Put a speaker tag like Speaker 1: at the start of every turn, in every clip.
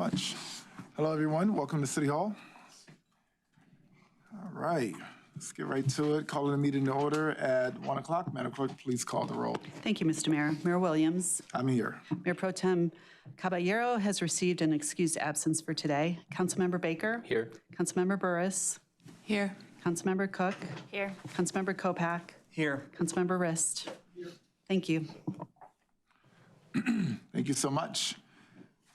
Speaker 1: much. Hello, everyone. Welcome to City Hall. All right, let's get right to it. Calling the meeting to order at 1 o'clock. Madam Clerk, please call the roll.
Speaker 2: Thank you, Mr. Mayor. Mayor Williams.
Speaker 1: I'm here.
Speaker 2: Mayor Pro Tem Caballero has received an excused absence for today. Councilmember Baker.
Speaker 3: Here.
Speaker 2: Councilmember Burris.
Speaker 4: Here.
Speaker 2: Councilmember Cook.
Speaker 4: Here.
Speaker 2: Councilmember Kopak.
Speaker 3: Here.
Speaker 2: Councilmember Rist. Here. Thank you.
Speaker 1: Thank you so much.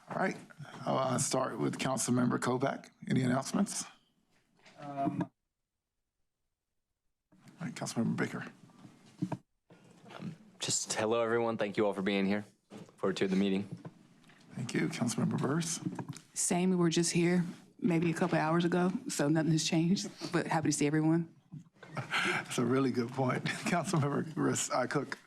Speaker 1: All right, I'll start with Councilmember Kopak. Any announcements? All right, Councilmember Baker.
Speaker 3: Just hello, everyone. Thank you all for being here. Look forward to the meeting.
Speaker 1: Thank you. Councilmember Burris.
Speaker 4: Same, we were just here maybe a couple hours ago, so nothing has changed, but happy to see everyone.
Speaker 1: That's a really good point. Councilmember Cook.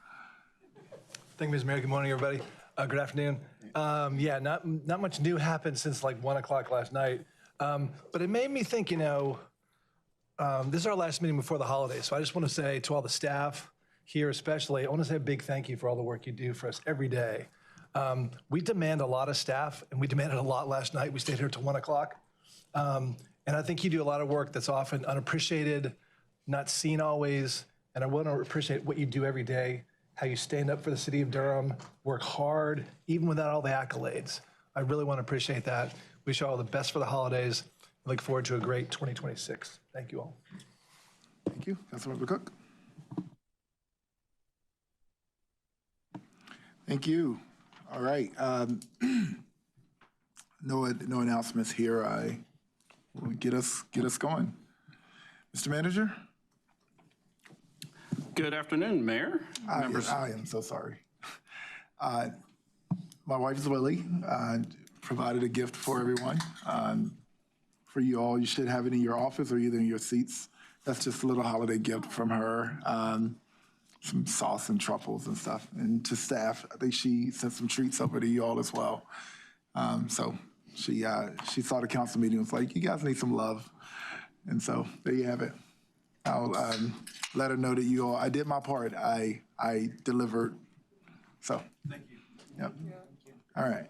Speaker 5: Thank you, Mr. Mayor. Good morning, everybody. Good afternoon. Yeah, not much new happened since like 1 o'clock last night. But it made me think, this is our last meeting before the holidays. So I just want to say to all the staff here especially, I want to say a big thank you for all the work you do for us every day. We demand a lot of staff, and we demanded a lot last night. We stayed here till 1 o'clock. And I think you do a lot of work that's often unappreciated, not seen always. And I want to appreciate what you do every day, how you stand up for the city of Durham, work hard, even without all the accolades. I really want to appreciate that. Wish you all the best for the holidays. I look forward to a great 2026. Thank you all.
Speaker 1: Thank you. Councilmember Cook. Thank you. All right. No announcements here. I will get us going. Mr. Manager.
Speaker 6: Good afternoon, Mayor. Members.
Speaker 1: I am so sorry. My wife is Lily. Provided a gift for everyone. For you all, you should have it in your office or either in your seats. That's just a little holiday gift from her. Some sauce and truffles and stuff. And to staff, I think she sent some treats over to you all as well. So she saw the council meeting and was like, you guys need some love. And so there you have it. I'll let her know that you all, I did my part. I delivered. So.
Speaker 6: Thank you.
Speaker 1: Yep. All right.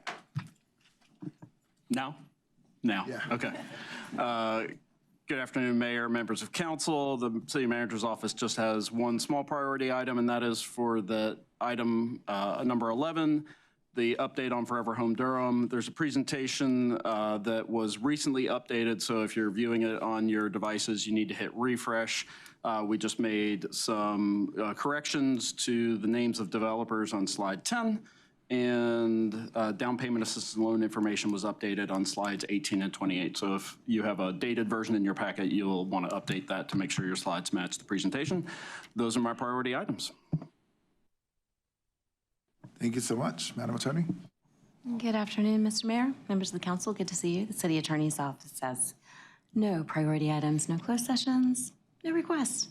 Speaker 6: Now?
Speaker 1: Yeah.
Speaker 6: Okay. Good afternoon, Mayor, members of council. The City Manager's Office just has one small priority item, and that is for the item number 11, the update on Forever Home Durham. There's a presentation that was recently updated, so if you're viewing it on your devices, you need to hit refresh. We just made some corrections to the names of developers on slide 10, and down payment assistance loan information was updated on slides 18 and 28. So if you have a dated version in your packet, you'll want to update that to make sure your slides match the presentation. Those are my priority items.
Speaker 1: Thank you so much. Madam Attorney.
Speaker 7: Good afternoon, Mr. Mayor, members of the council. Good to see you. The City Attorney's Office has no priority items, no closed sessions, no requests.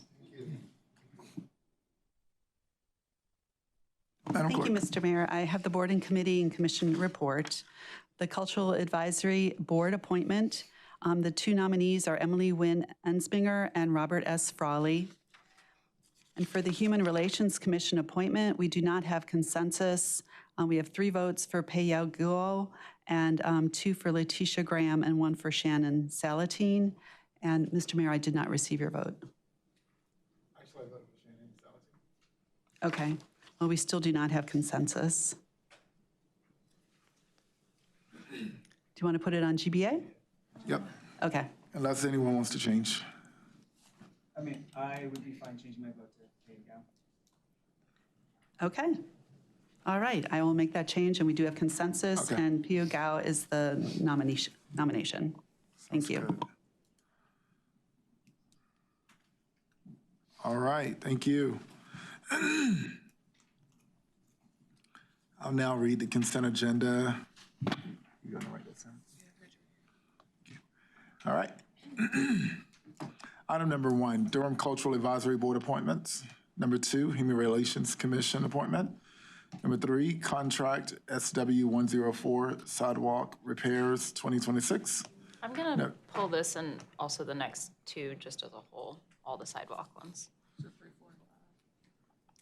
Speaker 2: Thank you, Mr. Mayor. I have the board and committee and commission report. The Cultural Advisory Board appointment. The two nominees are Emily Wynn Ensminger and Robert S. Frawley. And for the Human Relations Commission appointment, we do not have consensus. We have 3 votes for Pei-Yao Guo and 2 for Letitia Graham and 1 for Shannon Salatine. And Mr. Mayor, I did not receive your vote.
Speaker 1: Actually, I voted for Shannon Salatine.
Speaker 2: Okay. Well, we still do not have consensus. Do you want to put it on GBA?
Speaker 1: Yep.
Speaker 2: Okay.
Speaker 1: Unless anyone wants to change.
Speaker 8: I mean, I would be fine changing my vote to Pei-Yao.
Speaker 2: Okay. All right. I will make that change, and we do have consensus,
Speaker 1: Okay.
Speaker 2: and Pio Gao is the nomination. Thank you.
Speaker 1: Good. All right. Thank you. I'll now read the consent agenda. You gonna write this down? Okay. All right. Item number 1, Durham Cultural Advisory Board appointments. Number 2, Human Relations Commission appointment. Number 3, contract SW 104 sidewalk repairs 2026.
Speaker 9: I'm gonna pull this and also the next 2 just as a whole, all the sidewalk ones.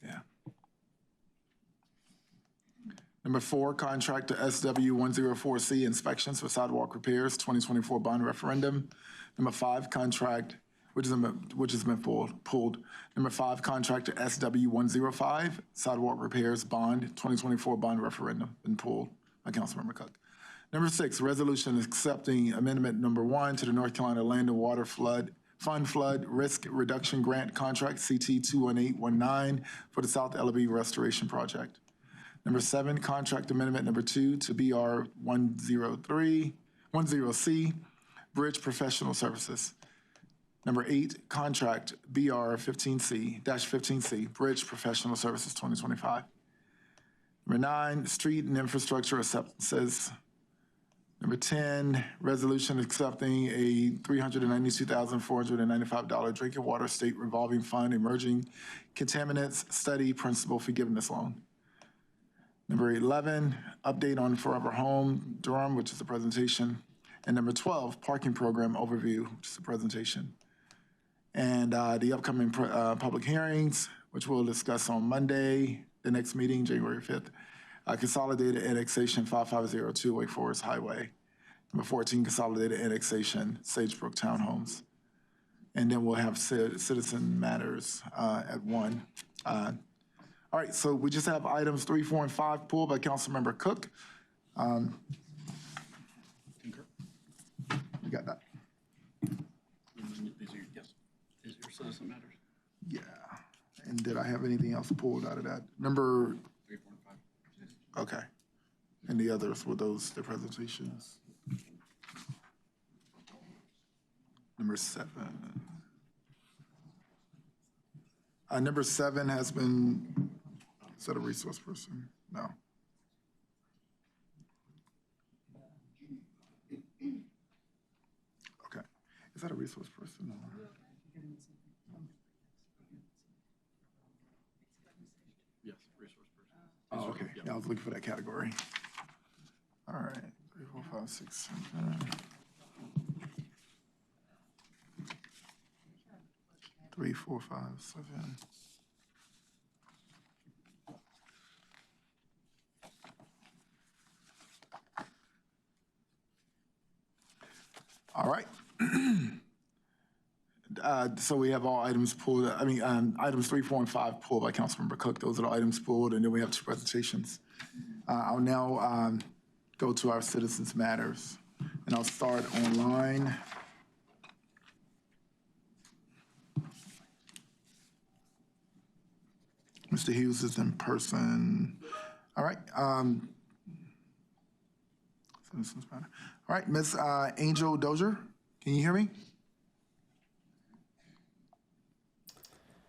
Speaker 1: Yeah. Number 4, contract to SW104C inspections for sidewalk repairs, 2024 bond referendum. Number 5, contract, which has been pulled. Number 5, contract to SW105 sidewalk repairs bond, 2024 bond referendum, been pulled by Councilmember Cook. Number 6, resolution accepting amendment number 1 to the North Carolina Land and Water Fund Flood Risk Reduction Grant Contract, CT 21819, for the South Ellaby Restoration Project. Number 7, contract amendment number 2 to BR 10C, Bridge Professional Services. Number 8, contract BR 15C, Bridge Professional Services 2025. Number 9, street and infrastructure acceptances. Number 10, resolution accepting a $392,495 drinking water state revolving fund emerging contaminants study principal forgiveness loan. Number 11, update on Forever Home Durham, which is a presentation. And number 12, parking program overview, which is a presentation. And the upcoming public hearings, which we'll discuss on Monday, the next meeting, January 5th. Consolidated annexation 5502 Wake Forest Highway. Number 14, consolidated annexation Sagebrook Townhomes. And then we'll have citizen matters at 1. All right, so we just have items 3, 4, and 5 pulled by Councilmember Cook. You got that?
Speaker 6: These are your citizen matters.
Speaker 1: Yeah. And did I have anything else pulled out of that? Number
Speaker 6: 3, 4, and 5.
Speaker 1: Okay. And the others, were those the presentations? Number 7. Number 7 has been, is that a resource person? No. Okay. Is that a resource person?
Speaker 6: Yes, resource person.
Speaker 1: Oh, okay. Yeah, I was looking for that category. All right. 3, 4, 5, 6, 7. 3, 4, 5, 7. All right. So we have all items pulled. Items 3, 4, and 5 pulled by Councilmember Cook. Those are the items pulled, and then we have 2 presentations. I'll now go to our citizens matters, and I'll start online. Mr. Hughes is in person. All right. Citizens matter. All right, Ms. Angel Dozier, can you hear me?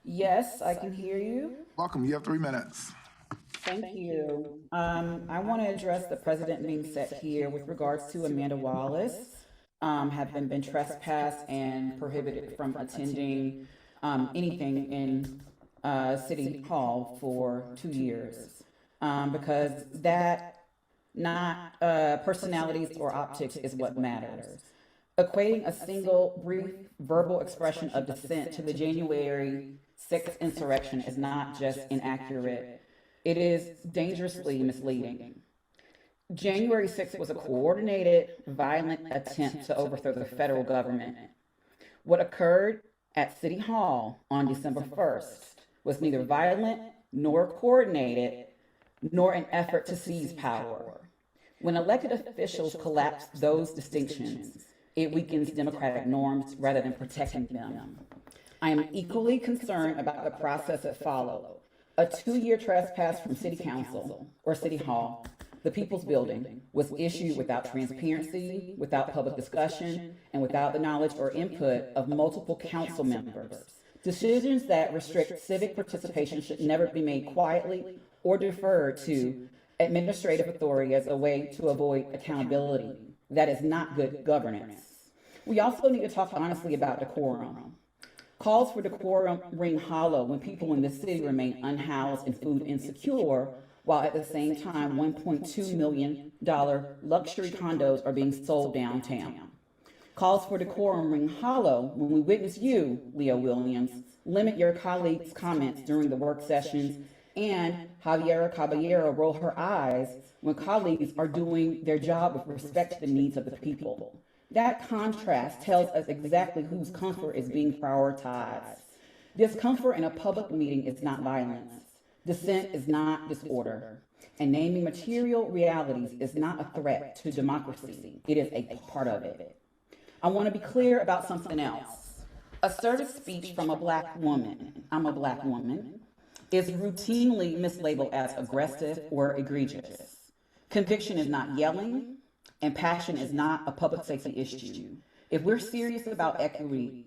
Speaker 10: Yes, I can hear you.
Speaker 1: Welcome. You have 3 minutes.
Speaker 10: Thank you. I want to address the precedent being set here with regards to Amanda Wallace, having been trespassed and prohibited from attending anything in City Hall for 2 years, because that not personalities or optics is what matters. Equating a single brief verbal expression of dissent to the January 6th insurrection is not just inaccurate, it is dangerously misleading. January 6th was a coordinated, violent attempt to overthrow the federal government. What occurred at City Hall on December 1st was neither violent nor coordinated, nor an effort to seize power. When elected officials collapse those distinctions, it weakens democratic norms rather than protecting them. I am equally concerned about the process that followed. A 2-year trespass from City Council or City Hall, the People's Building, was issued without transparency, without public discussion, and without the knowledge or input of multiple council members. Decisions that restrict civic participation should never be made quietly or deferred to administrative authority as a way to avoid accountability. That is not good governance. We also need to talk honestly about decorum. Calls for decorum ring hollow when people in the city remain unhoused and food insecure, while at the same time $1.2 million luxury condos are being sold downtown. Calls for decorum ring hollow when we witness you, Leo Williams, limit your colleagues' comments during the work sessions and Javiera Caballero roll her eyes when colleagues are doing their job with respect to the needs of the people. That contrast tells us exactly whose comfort is being prioritized. Discomfort in a public meeting is not violence. Dissent is not disorder. And naming material realities is not a threat to democracy. It is a part of it. I want to be clear about something else. Assertive speech from a Black woman, I'm a Black woman, is routinely mislabeled as aggressive or egregious. Conviction is not yelling, and passion is not a public safety issue. If we're serious about equity,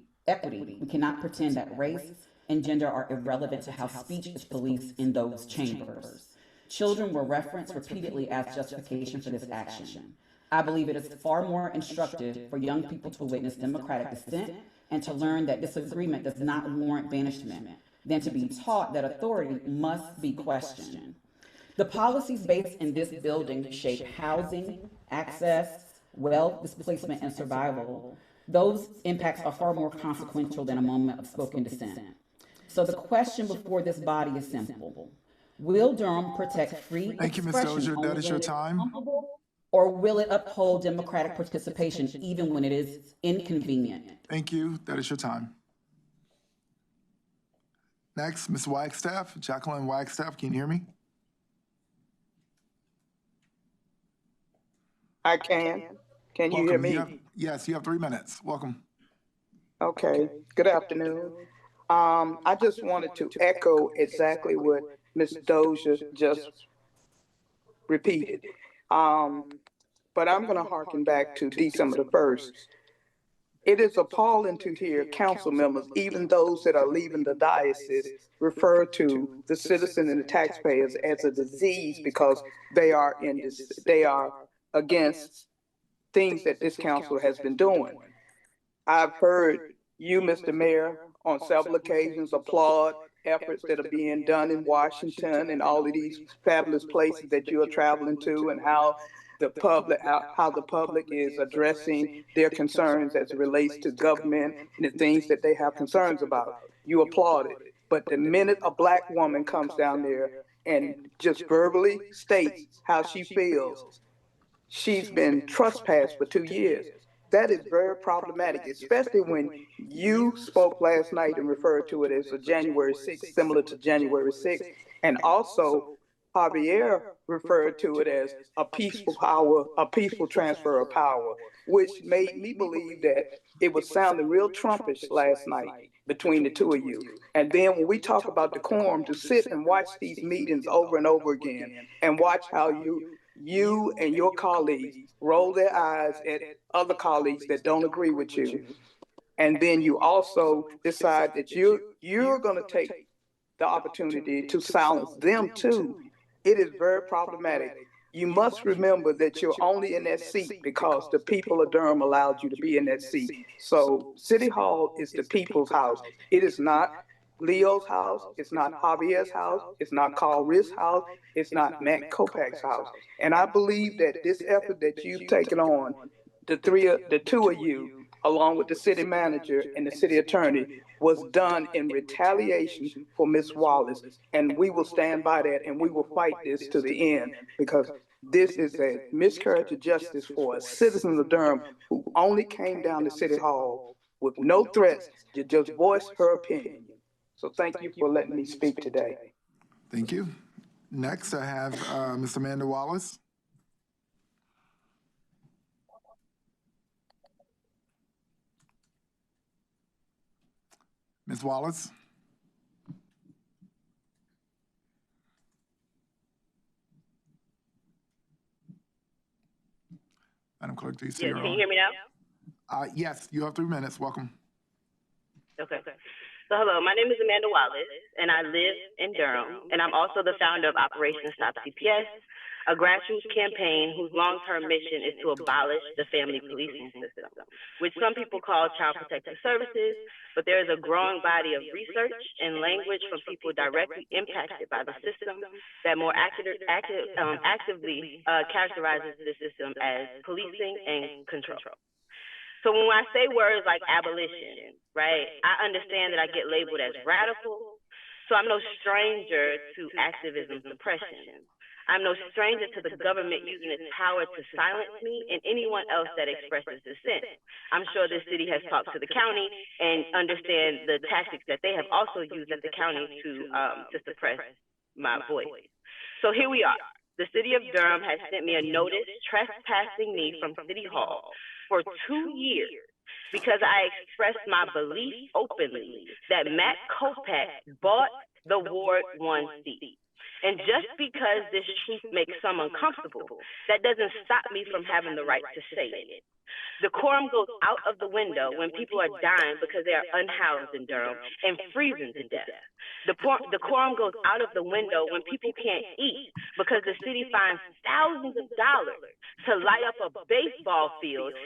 Speaker 10: we cannot pretend that race and gender are irrelevant to how speech is policed in those chambers. Children were referenced repeatedly as justification for this action. I believe it is far more instructive for young people to witness democratic dissent and to learn that disagreement does not warrant banishment than to be taught that authority must be questioned. The policies based in this building shape housing, access, wealth, displacement, and survival. Those impacts are far more consequential than a moment of spoken dissent. So the question before this body is simple. Will Durham protect free
Speaker 1: Thank you, Ms.
Speaker 10: expression
Speaker 1: Dozier. That is your time.
Speaker 10: or will it uphold democratic participation even when it is inconvenient?
Speaker 1: Thank you. That is your time. Next, Ms. Wagstaff, Jacqueline Wagstaff, can you hear me?
Speaker 11: I can. Can you hear me?
Speaker 1: Yes, you have 3 minutes. Welcome.
Speaker 11: Okay. Good afternoon. I just wanted to echo exactly what Ms. Dozier just repeated. But I'm going to harken back to December the 1st. It is appalling to hear council members, even those that are leaving the diocese, refer to the citizens and the taxpayers as a disease because they are against things that this council has been doing. I've heard you, Mr. Mayor, on several occasions applaud efforts that are being done in Washington and all of these fabulous places that you are traveling to, and how the public is addressing their concerns as it relates to government and the things that they have concerns about. You applaud it. But the minute a Black woman comes down there and just verbally states how she feels, she's been trespassed for 2 years. That is very problematic, especially when you spoke last night and referred to it as a January 6th, similar to January 6th. And also, Javier referred to it as a peaceful power, a peaceful transfer of power, which made me believe that it was sounding real Trumpish last night between the two of you. And then when we talk about decorum, to sit and watch these meetings over and over again and watch how you and your colleagues roll their eyes at other colleagues that don't agree with you. And then you also decide that you're going to take the opportunity to silence them too. It is very problematic. You must remember that you're only in that seat because the people of Durham allowed you to be in that seat. So City Hall is the people's house. It is not Leo's house. It's not Javier's house. It's not Carl Ritz's house. It's not Matt Kopach's house. And I believe that this effort that you've taken on, the two of you, along with the city manager and the city attorney, was done in retaliation for Ms. Wallace. And we will stand by that, and we will fight this to the end, because this is a miscarriage of justice for a citizen of Durham who only came down to City Hall with no threats to just voice her opinion. So thank you for letting me speak today.
Speaker 1: Thank you. Next, I have Ms. Amanda Wallace. Ms. Wallace? Madam Clerk, do you see her on?
Speaker 12: Can you hear me now?
Speaker 1: Yes, you have 3 minutes. Welcome.
Speaker 12: Okay. So hello, my name is Amanda Wallace, and I live in Durham, and I'm also the founder of Operation Stop CPS, a grassroots campaign whose long-term mission is to abolish the family policing system, which some people call Child Protective Services, but there is a growing body of research and language from people directly impacted by the system that more actively characterizes the system as policing and control. So when I say words like abolition, right, I understand that I get labeled as radical. So I'm no stranger to activism suppression. I'm no stranger to the government using its power to silence me and anyone else that expresses dissent. I'm sure this city has talked to the county and understand the tactics that they have also used at the county to suppress my voice. So here we are. The city of Durham has sent me a notice trespassing me from City Hall for 2 years because I expressed my belief openly that Matt Kopak bought the Ward 1 seat. And just because this truth makes some uncomfortable, that doesn't stop me from having the right to say it. Decorum goes out of the window when people are dying because they are unhoused in Durham and freezing to death. Decorum goes out of the window when people can't eat because the city finds thousands of dollars to light up a baseball field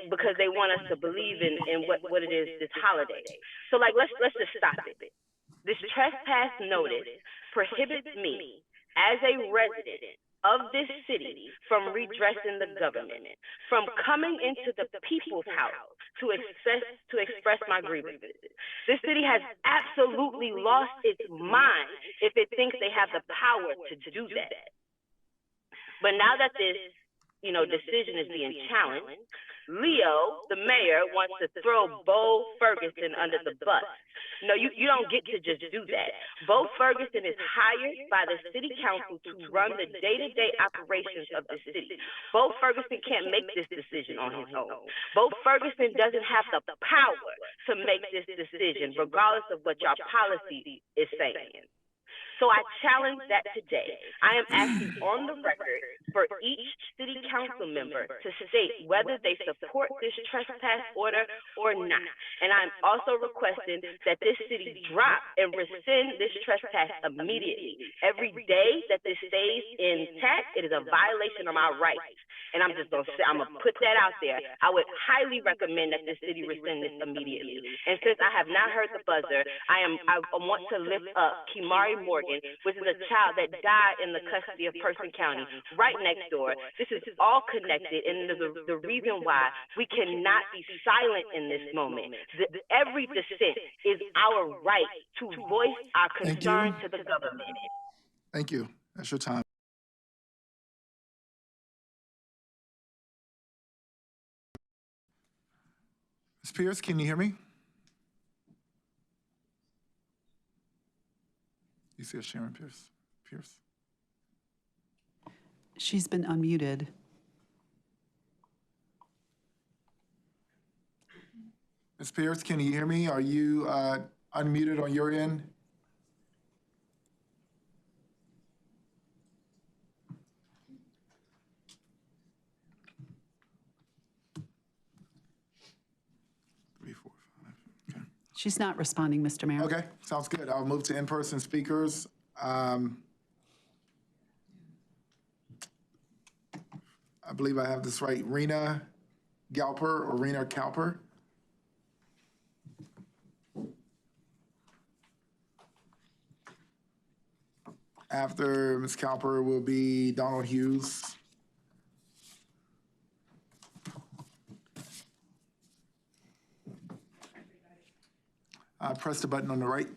Speaker 12: because they want us to believe in what it is this holiday. So let's just stop it. This trespass notice prohibits me as a resident of this city from redressing the government, from coming into the people's house to express my grievances. This city has absolutely lost its mind if it thinks they have the power to do that. But now that this decision is being challenged, Leo, the mayor, wants to throw Bo Ferguson under the bus. No, you don't get to just do that. Bo Ferguson is hired by the city council to run the day-to-day operations of the city. Bo Ferguson can't make this decision on his own. Bo Ferguson doesn't have the power to make this decision, regardless of what your policy is saying. So I challenge that today. I am asking on the record for each city council member to state whether they support this trespass order or not. And I'm also requesting that this city drop and rescind this trespass immediately. Every day that this stays intact, it is a violation of my rights. And I'm just gonna put that out there. I would highly recommend that this city rescind this immediately. And since I have not heard the buzzer, I want to lift up Kimari Morgan, which is a child that died in the custody of Person County, right next door. This is all connected, and the reason why we cannot be silent in this moment. Every dissent is our right to voice our concern to the government.
Speaker 1: Thank you. That's your time. Ms. Pierce, can you hear me? You see Sharon Pierce?
Speaker 2: She's been unmuted.
Speaker 1: Ms. Pierce, can you hear me? Are you unmuted on your end?
Speaker 2: She's not responding, Mr. Mayor.
Speaker 1: Okay, sounds good. I'll move to in-person speakers. I believe I have this right. Rena Galper or Rena Calper. After Ms. Calper will be Donald Hughes. Press the button on the right.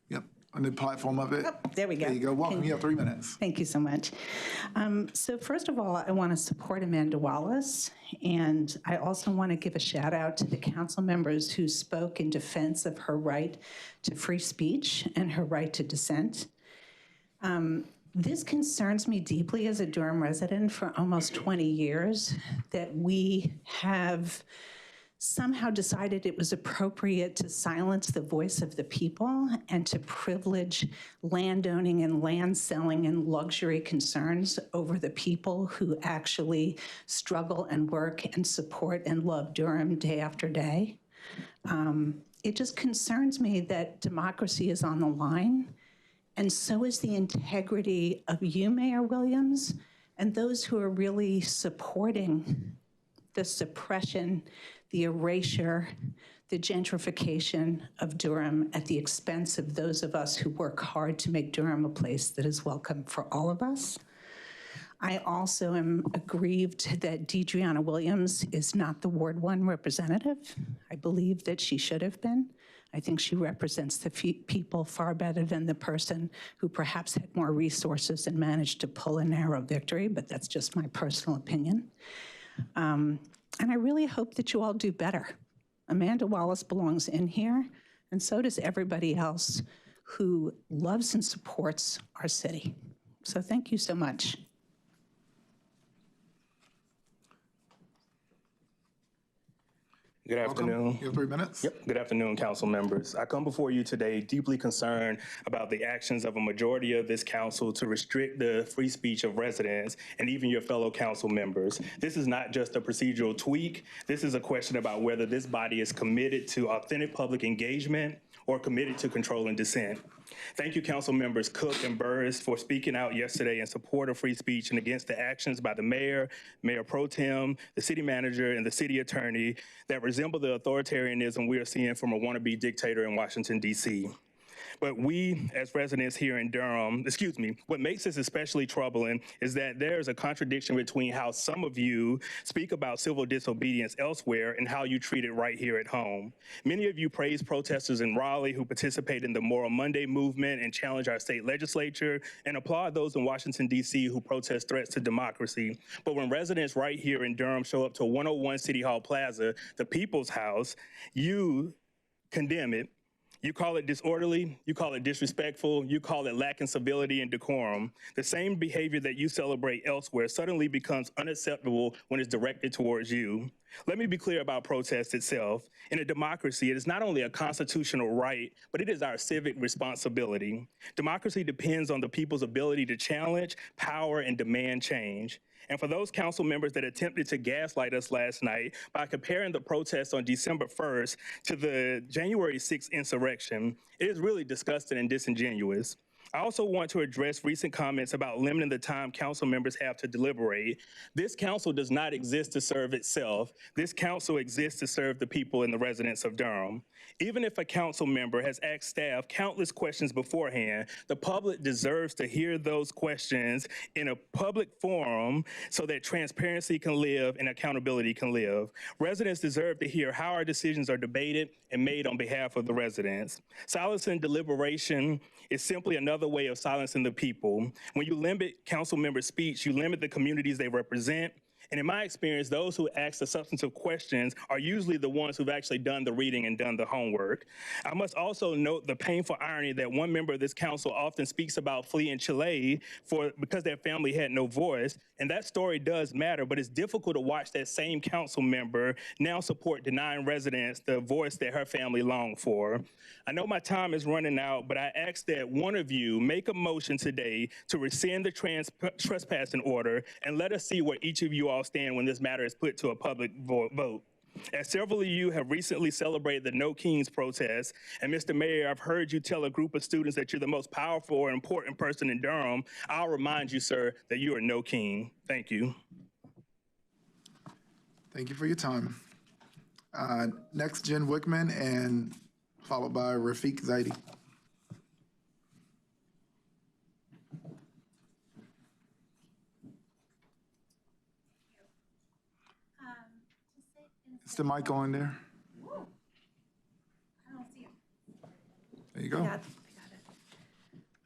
Speaker 1: Yep, on the platform of it.
Speaker 13: Oh, there we go.
Speaker 1: There you go. Welcome. You have 3 minutes.
Speaker 13: Thank you so much. So first of all, I want to support Amanda Wallace, and I also want to give a shout out to the council members who spoke in defense of her right to free speech and her right to dissent. This concerns me deeply as a Durham resident for almost 20 years, that we have somehow decided it was appropriate to silence the voice of the people and to privilege landowning and land selling and luxury concerns over the people who actually struggle and work and support and love Durham day after day. It just concerns me that democracy is on the line, and so is the integrity of you, Mayor Williams, and those who are really supporting the suppression, the erasure, the gentrification of Durham at the expense of those of us who work hard to make Durham a place that is welcome for all of us. I also am aggrieved that Deidreana Williams is not the Ward 1 representative. I believe that she should have been. I think she represents the people far better than the person who perhaps had more resources and managed to pull a narrow victory, but that's just my personal opinion. And I really hope that you all do better. Amanda Wallace belongs in here, and so does everybody else who loves and supports our city. So thank you so much.
Speaker 14: Good afternoon.
Speaker 1: You have 3 minutes.
Speaker 14: Yep. Good afternoon, council members. I come before you today deeply concerned about the actions of a majority of this council to restrict the free speech of residents and even your fellow council members. This is not just a procedural tweak. This is a question about whether this body is committed to authentic public engagement or committed to controlling dissent. Thank you, council members Cook and Burris, for speaking out yesterday in support of free speech and against the actions by the mayor, mayor pro tem, the city manager, and the city attorney that resemble the authoritarianism we are seeing from a wannabe dictator in Washington, D.C. But we, as residents here in Durham, what makes this especially troubling is that there's a contradiction between how some of you speak about civil disobedience elsewhere and how you treat it right here at home. Many of you praise protesters in Raleigh who participate in the Moral Monday movement and challenge our state legislature, and applaud those in Washington, D.C. who protest threats to democracy. But when residents right here in Durham show up to 101 City Hall Plaza, the People's House, you condemn it. You call it disorderly, you call it disrespectful, you call it lacking civility and decorum. The same behavior that you celebrate elsewhere suddenly becomes unacceptable when it's directed towards you. Let me be clear about protest itself. In a democracy, it is not only a constitutional right, but it is our civic responsibility. Democracy depends on the people's ability to challenge, power, and demand change. And for those council members that attempted to gaslight us last night by comparing the protests on December 1st to the January 6th insurrection, it is really disgusting and disingenuous. I also want to address recent comments about limiting the time council members have to deliberate. This council does not exist to serve itself. This council exists to serve the people and the residents of Durham. Even if a council member has asked staff countless questions beforehand, the public deserves to hear those questions in a public forum so that transparency can live and accountability can live. Residents deserve to hear how our decisions are debated and made on behalf of the residents. Silence and deliberation is simply another way of silencing the people. When you limit council members' speech, you limit the communities they represent. And in my experience, those who ask the substantive questions are usually the ones who've actually done the reading and done the homework. I must also note the painful irony that one member of this council often speaks about fleeing Chile because their family had no voice. And that story does matter, but it's difficult to watch that same council member now support denying residents the voice that her family longed for. I know my time is running out, but I ask that one of you make a motion today to rescind the trespassing order and let us see where each of you all stand when this matter is put to a public vote. As several of you have recently celebrated the No Kings protest, and Mr. Mayor, I've heard you tell a group of students that you're the most powerful or important person in Durham, I'll remind you, sir, that you are no king. Thank you.
Speaker 1: Thank you for your time. Next, Jen Wickman, and followed by Rafiq Zaidi. Is the mic on there? There you go.
Speaker 15: Yeah, I got it.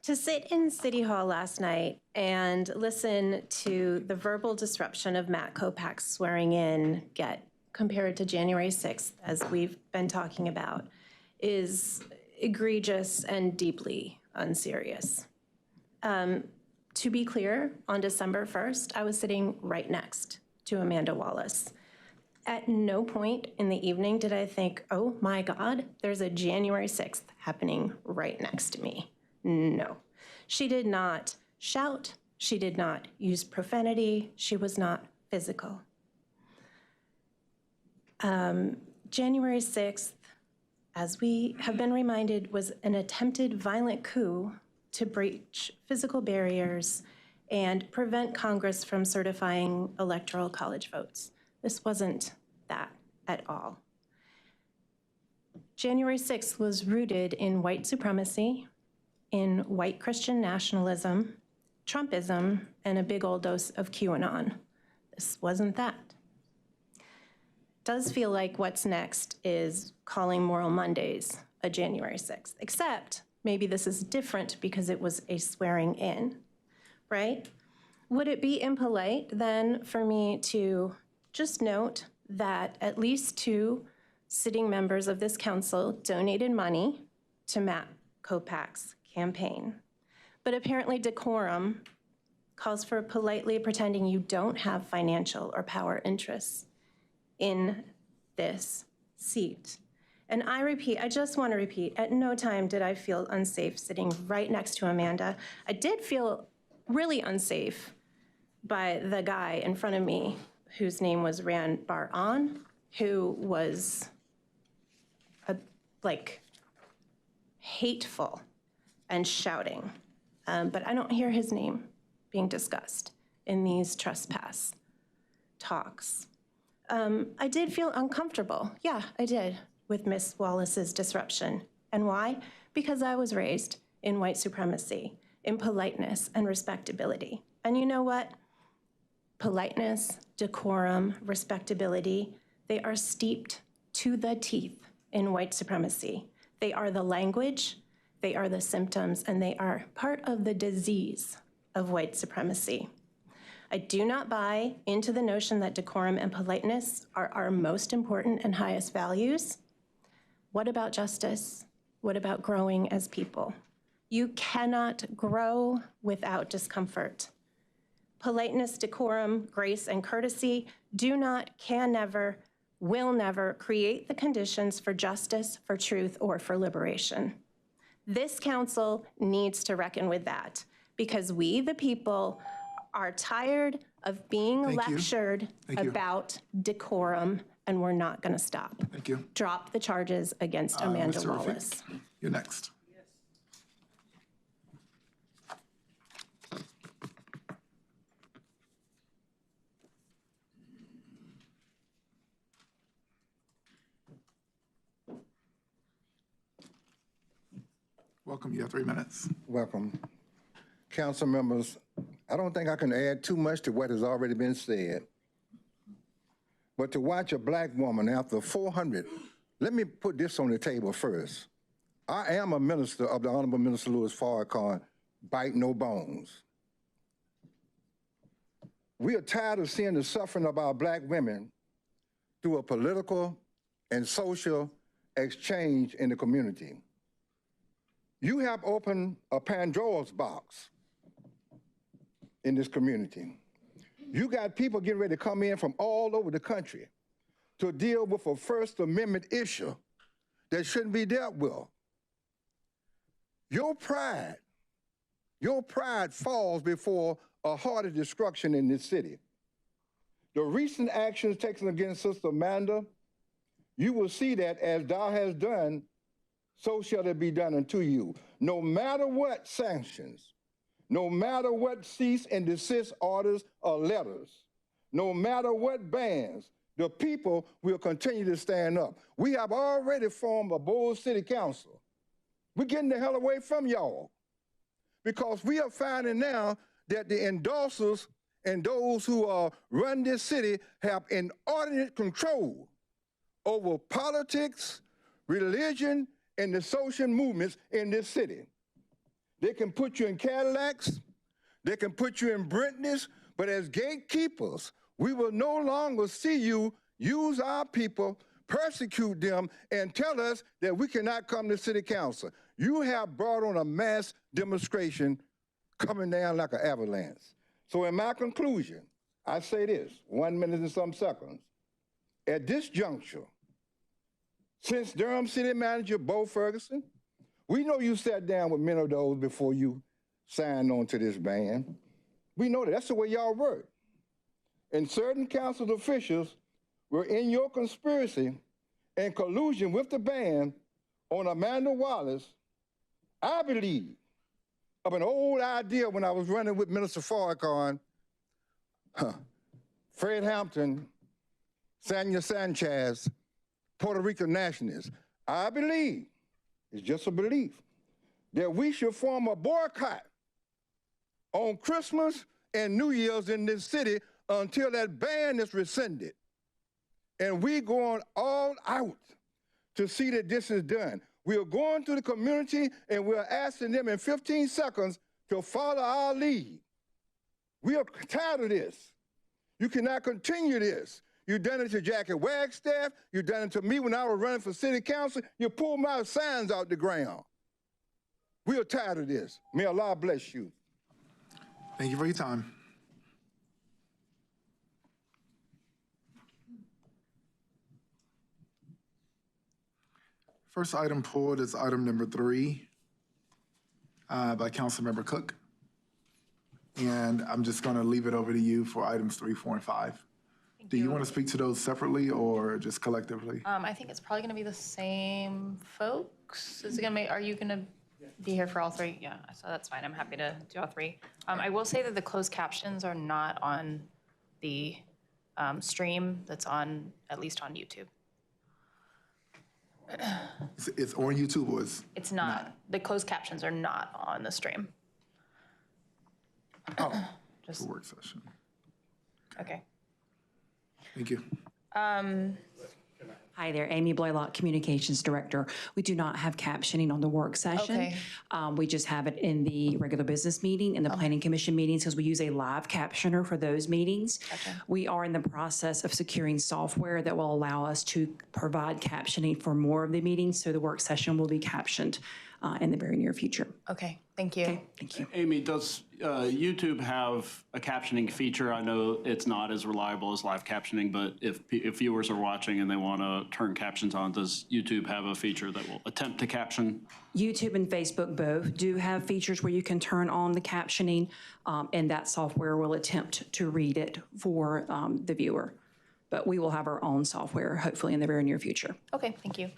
Speaker 15: To sit in City Hall last night and listen to the verbal disruption of Matt Kopach's swearing in get compared to January 6th, as we've been talking about, is egregious and deeply unserious. To be clear, on December 1st, I was sitting right next to Amanda Wallace. At no point in the evening did I think, oh my God, there's a January 6th happening right next to me. No. She did not shout. She did not use profanity. She was not physical. January 6th, as we have been reminded, was an attempted violent coup to breach physical barriers and prevent Congress from certifying electoral college votes. This wasn't that at all. January 6th was rooted in white supremacy, in white Christian nationalism, Trumpism, and a big old dose of QAnon. This wasn't that. Does feel like what's next is calling Moral Mondays a January 6th, except maybe this is different because it was a swearing in, right? Would it be impolite then for me to just note that at least 2 sitting members of this council donated money to Matt Kopach's campaign? But apparently decorum calls for politely pretending you don't have financial or power interests in this seat. And I just want to repeat, at no time did I feel unsafe sitting right next to Amanda. I did feel really unsafe by the guy in front of me whose name was Ran Bar-On, who was hateful and shouting. But I don't hear his name being discussed in these trespass talks. I did feel uncomfortable. Yeah, I did, with Miss Wallace's disruption. And why? Because I was raised in white supremacy, in politeness and respectability. And you know what? Politeness, decorum, respectability, they are steeped to the teeth in white supremacy. They are the language, they are the symptoms, and they are part of the disease of white supremacy. I do not buy into the notion that decorum and politeness are our most important and highest values. What about justice? What about growing as people? You cannot grow without discomfort. Politeness, decorum, grace, and courtesy do not, can never, will never create the conditions for justice, for truth, or for liberation. This council needs to reckon with that because we, the people, are tired of being lectured about decorum, and we're not going to stop.
Speaker 1: Thank you.
Speaker 15: Drop the charges against Amanda
Speaker 1: Mr.
Speaker 15: Wallace.
Speaker 1: Rafiq, you're next. Welcome, you have 3 minutes.
Speaker 16: Welcome. Council members, I don't think I can add too much to what has already been said. But to watch a black woman after 400, let me put this on the table first. I am a minister of the Honorable Minister Louis Farrakhan, bite no bones. We are tired of seeing the suffering of our black women through a political and social exchange in the community. You have opened a Pandora's box in this community. You got people getting ready to come in from all over the country to deal with a First Amendment issue that shouldn't be dealt with. Your pride falls before a hearty destruction in this city. The recent actions taken against Sister Amanda, you will see that as thou hast done, so shall it be done unto you. No matter what sanctions, no matter what cease and desist orders or letters, no matter what bans, the people will continue to stand up. We have already formed a bold city council. We're getting the hell away from y'all because we are finding now that the endorsers and those who run this city have inordinate control over politics, religion, and the social movements in this city. They can put you in Cadillacs, they can put you in Bentleys, but as gatekeepers, we will no longer see you use our people, persecute them, and tell us that we cannot come to city council. You have brought on a mass demonstration coming down like an avalanche. So in my conclusion, I say this, 1 minute and some seconds. At this juncture, since Durham City Manager Bo Ferguson, we know you sat down with many of those before you signed on to this ban. We know that. That's the way y'all work. And certain council officials were in your conspiracy and collusion with the ban on Amanda Wallace. I believe of an old idea when I was running with Minister Farrakhan, Fred Hampton, Sanya Sanchez, Puerto Rican nationalists. I believe, it's just a belief, that we should form a boycott on Christmas and New Year's in this city until that ban is rescinded. And we going all out to see that this is done. We are going to the community and we are asking them in 15 seconds to follow our lead. We are tired of this. You cannot continue this. You done it to Jackie Wagstaff. You done it to me when I was running for city council. You pulled my signs out the ground. We are tired of this. May Allah bless you.
Speaker 1: Thank you for your time. First item pulled is item number 3 by Councilmember Cook. And I'm just going to leave it over to you for items 3, 4, and 5. Do you want to speak to those separately or just collectively?
Speaker 9: I think it's probably going to be the same folks. Is it going to be, are you going to be here for all 3? Yeah, so that's fine. I'm happy to do all 3. I will say that the closed captions are not on the stream that's on, at least on YouTube.
Speaker 1: It's on YouTube or
Speaker 9: It's not. The closed captions are not on the stream.
Speaker 1: Oh, just a work session.
Speaker 9: Okay.
Speaker 1: Thank you.
Speaker 17: Hi there, Amy Blaylock, Communications Director. We do not have captioning on the work session.
Speaker 9: Okay.
Speaker 17: We just have it in the regular business meeting and the Planning Commission meetings because we use a live captioner for those meetings.
Speaker 9: Gotcha.
Speaker 17: We are in the process of securing software that will allow us to provide captioning for more of the meetings, so the work session will be captioned in the very near future.
Speaker 9: Okay, thank you.
Speaker 17: Okay, thank you.
Speaker 6: Amy, does YouTube have a captioning feature? I know it's not as reliable as live captioning, but if viewers are watching and they want to turn captions on, does YouTube have a feature that will attempt to caption?
Speaker 17: YouTube and Facebook both do have features where you can turn on the captioning, and that software will attempt to read it for the viewer. But we will have our own software, hopefully in the very near future.
Speaker 9: Okay, thank you.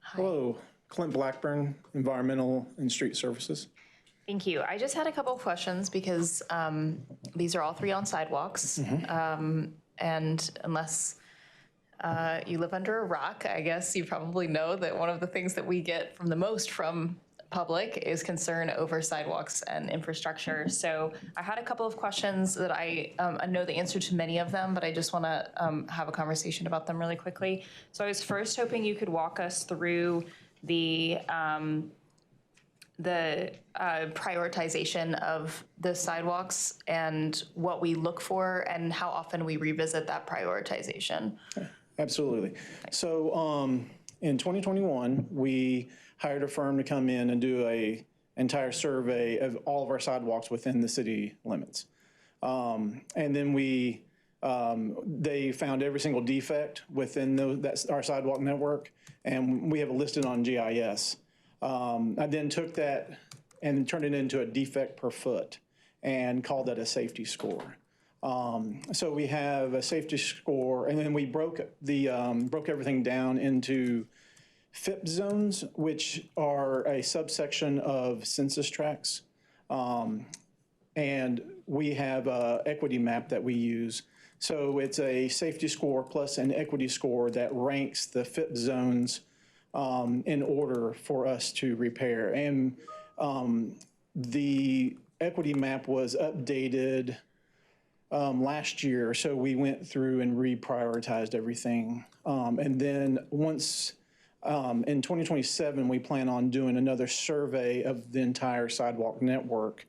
Speaker 18: Hello, Clint Blackburn, Environmental and Street Services.
Speaker 9: Thank you. I just had a couple of questions because these are all 3 on sidewalks. And unless you live under a rock, I guess you probably know that one of the things that we get from the most from public is concern over sidewalks and infrastructure. So I had a couple of questions that I know the answer to many of them, but I just want to have a conversation about them really quickly. So I was first hoping you could walk us through the prioritization of the sidewalks and what we look for and how often we revisit that prioritization.
Speaker 18: Absolutely. So in 2021, we hired a firm to come in and do an entire survey of all of our sidewalks within the city limits. And then they found every single defect within our sidewalk network, and we have it listed on GIS. I then took that and turned it into a defect per foot and called that a safety score. So we have a safety score, and then we broke everything down into FIP zones, which are a subsection of census tracts. And we have an equity map that we use. So it's a safety score plus an equity score that ranks the FIP zones in order for us to repair. And the equity map was updated last year, so we went through and reprioritized everything. And then once in 2027, we plan on doing another survey of the entire sidewalk network.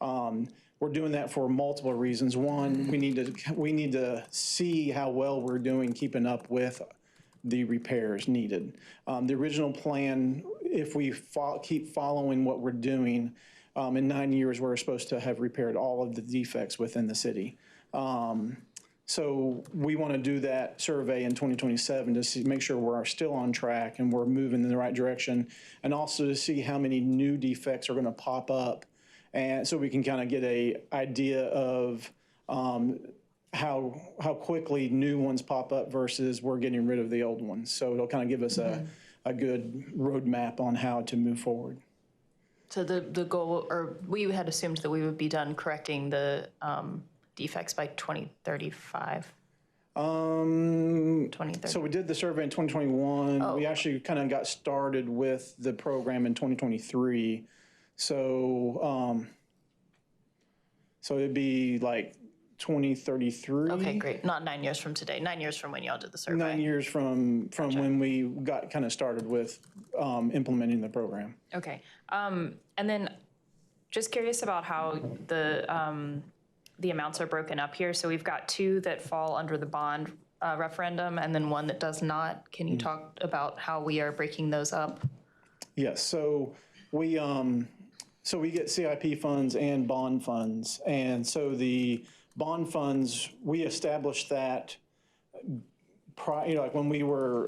Speaker 18: We're doing that for multiple reasons. One, we need to see how well we're doing keeping up with the repairs needed. The original plan, if we keep following what we're doing, in 9 years, we're supposed to have repaired all of the defects within the city. So we want to do that survey in 2027 to make sure we're still on track and we're moving in the right direction, and also to see how many new defects are going to pop up, and so we can kind of get an idea of how quickly new ones pop up versus we're getting rid of the old ones. So it'll kind of give us a good roadmap on how to move forward.
Speaker 9: So the goal, or we had assumed that we would be done correcting the defects by 2035. 2030.
Speaker 18: So we did the survey in 2021.
Speaker 9: Oh.
Speaker 18: We actually kind of got started with the program in 2023. So it'd be like 2033.
Speaker 9: Okay, great. Not 9 years from today, 9 years from when y'all did the survey.
Speaker 18: 9 years from when we got kind of started with implementing the program.
Speaker 9: Okay. And then just curious about how the amounts are broken up here. So we've got 2 that fall under the bond referendum and then 1 that does not. Can you talk about how we are breaking those up?
Speaker 18: Yes, so we get CIP funds and bond funds. And so the bond funds, we established that like when we were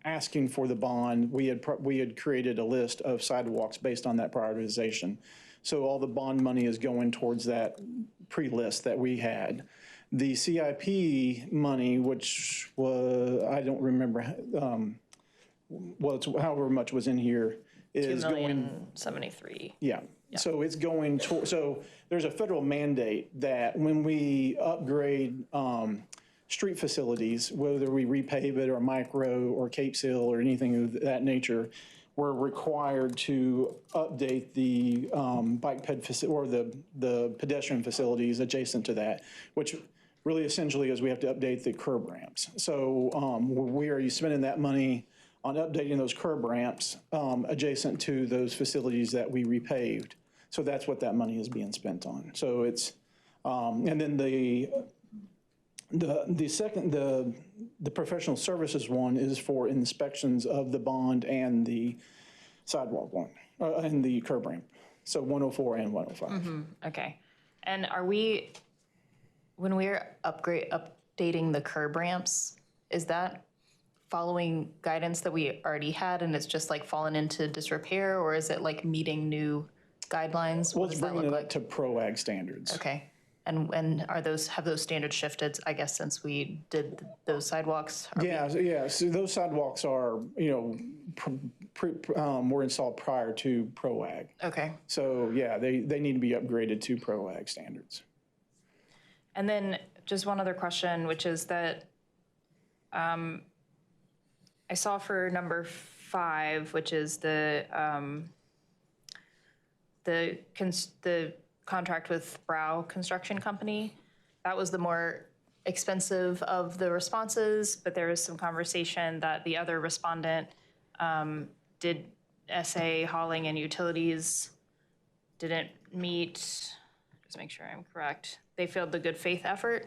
Speaker 18: asking for the bond, we had created a list of sidewalks based on that prioritization. So all the bond money is going towards that pre-list that we had. The CIP money, which was, I don't remember, however much was in here, is going.
Speaker 9: $2,073,000.
Speaker 18: Yeah. So it's going to, so there's a federal mandate that when we upgrade street facilities, whether we repave it or micro or Cape Seal or anything of that nature, we're required to update the bike ped or the pedestrian facilities adjacent to that, which really essentially is we have to update the curb ramps. So we are spending that money on updating those curb ramps adjacent to those facilities that we repaved. So that's what that money is being spent on. So it's, and then the professional services one is for inspections of the bond and the sidewalk one, and the curb ramp. So 104 and 105.
Speaker 9: Okay. And are we, when we're updating the curb ramps, is that following guidance that we already had and it's just like fallen into disrepair, or is it like meeting new guidelines?
Speaker 18: Well, it's bringing it up to PROAG standards.
Speaker 9: Okay. And are have those standards shifted, I guess, since we did those sidewalks?
Speaker 18: So those sidewalks are, were installed prior to PROAG.
Speaker 9: Okay.
Speaker 18: So yeah, they need to be upgraded to PROAG standards.
Speaker 9: And then just one other question, which is that I saw for number 5, which is the contract with Brow Construction Company. That was the more expensive of the responses, but there was some conversation that the other respondent did SA hauling and utilities didn't meet, just make sure I'm correct, they failed the good faith effort.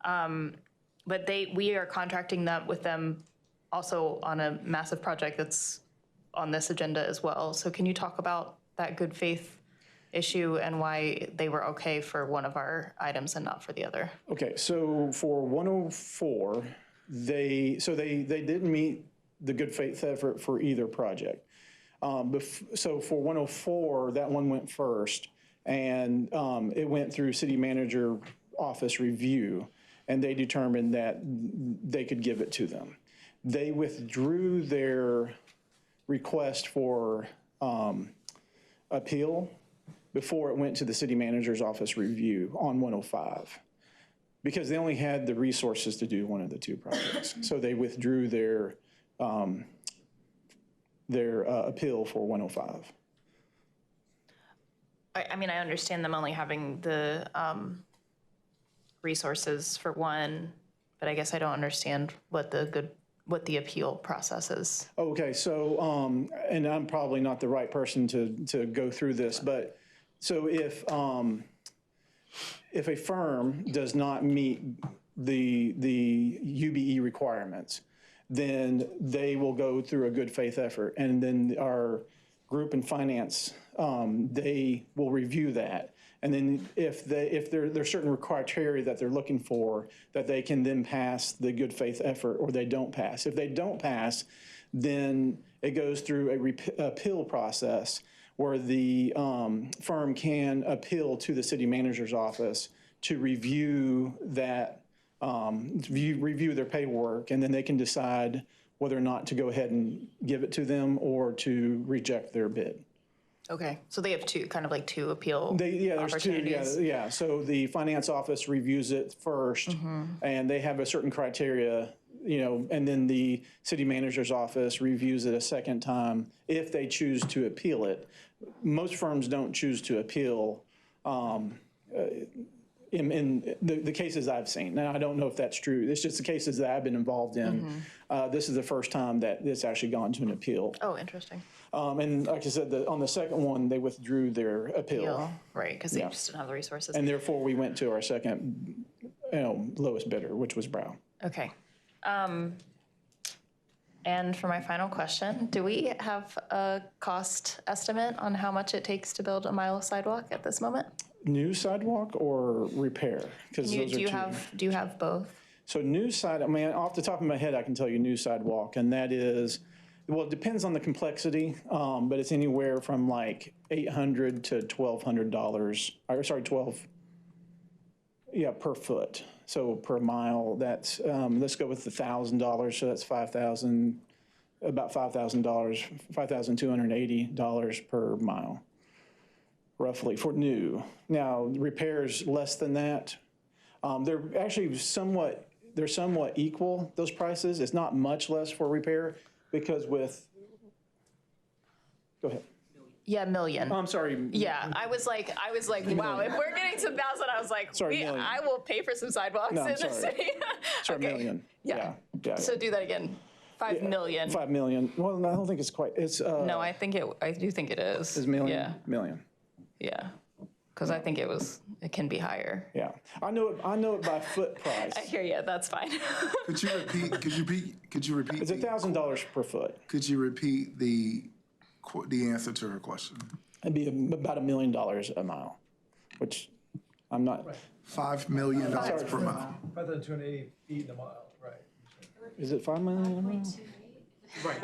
Speaker 9: But we are contracting with them also on a massive project that's on this agenda as well. So can you talk about that good faith issue and why they were okay for one of our items and not for the other?
Speaker 18: Okay, so for 104, they didn't meet the good faith effort for either project. So for 104, that one went first, and it went through city manager office review, and they determined that they could give it to them. They withdrew their request for appeal before it went to the city manager's office review on 105, because they only had the resources to do one of the 2 projects. So they withdrew their appeal for 105.
Speaker 9: I mean, I understand them only having the resources for one, but I guess I don't understand what the appeal process is.
Speaker 18: Okay, so, and I'm probably not the right person to go through this, but so if a firm does not meet the UBE requirements, then they will go through a good faith effort, and then our group and finance, they will review that. And then if there's certain criteria that they're looking for, that they can then pass the good faith effort, or they don't pass. If they don't pass, then it goes through a appeal process where the firm can appeal to the city manager's office to review that, review their paperwork, and then they can decide whether or not to go ahead and give it to them or to reject their bid.
Speaker 9: Okay, so they have 2 appeal
Speaker 18: there's 2. Yeah. So the finance office reviews it first, and they have a certain criteria, and then the city manager's office reviews it a second time if they choose to appeal it. Most firms don't choose to appeal in the cases I've seen. Now, I don't know if that's true. It's just the cases that I've been involved in. This is the first time that this actually gone to an appeal.
Speaker 9: Oh, interesting.
Speaker 18: And like I said, on the second one, they withdrew their appeal.
Speaker 9: Right, because they just didn't have the resources.
Speaker 18: And therefore, we went to our second, lowest bidder, which was Brown.
Speaker 9: Okay. And for my final question, do we have a cost estimate on how much it takes to build a mile of sidewalk at this moment?
Speaker 18: New sidewalk or repair? Because those
Speaker 9: Do
Speaker 18: are
Speaker 9: you have both?
Speaker 18: So new side, I mean, off the top of my head, I can tell you new sidewalk, and that is, well, it depends on the complexity, but it's anywhere from like $800 to $1,200, or sorry, per foot. So per mile, that's, let's go with the $1,000, so that's $5,000, about $5,000, $5,280 per mile, roughly, for new. Now, repairs less than that. They're actually somewhat equal, those prices. It's not much less for repair, because with, go ahead.
Speaker 9: Yeah, million.
Speaker 18: I'm sorry.
Speaker 9: Yeah, I was like, wow, if we're getting to 1,000, I was like,
Speaker 18: Sorry, million.
Speaker 9: I will pay for some sidewalks
Speaker 18: No, I'm
Speaker 9: in the
Speaker 18: sorry.
Speaker 9: city.
Speaker 18: Sorry, million.
Speaker 9: Yeah.
Speaker 18: Yeah.
Speaker 9: So do that again. 5 million.
Speaker 18: 5 million. Well, I don't think it's quite, it's.
Speaker 9: No, I do think it is.
Speaker 18: Is million?
Speaker 9: Yeah.
Speaker 18: Million.
Speaker 9: Yeah. Because I think it can be higher.
Speaker 18: Yeah. I know it by foot price.
Speaker 9: I hear you, that's fine.
Speaker 1: Could you repeat?
Speaker 18: It's $1,000 per foot.
Speaker 1: Could you repeat the answer to her question?
Speaker 18: It'd be about $1 million a mile, which I'm not.
Speaker 1: $5 million per mile.
Speaker 5: 5,280 feet in a mile, right.
Speaker 18: Is it 5 million a mile?
Speaker 5: Right.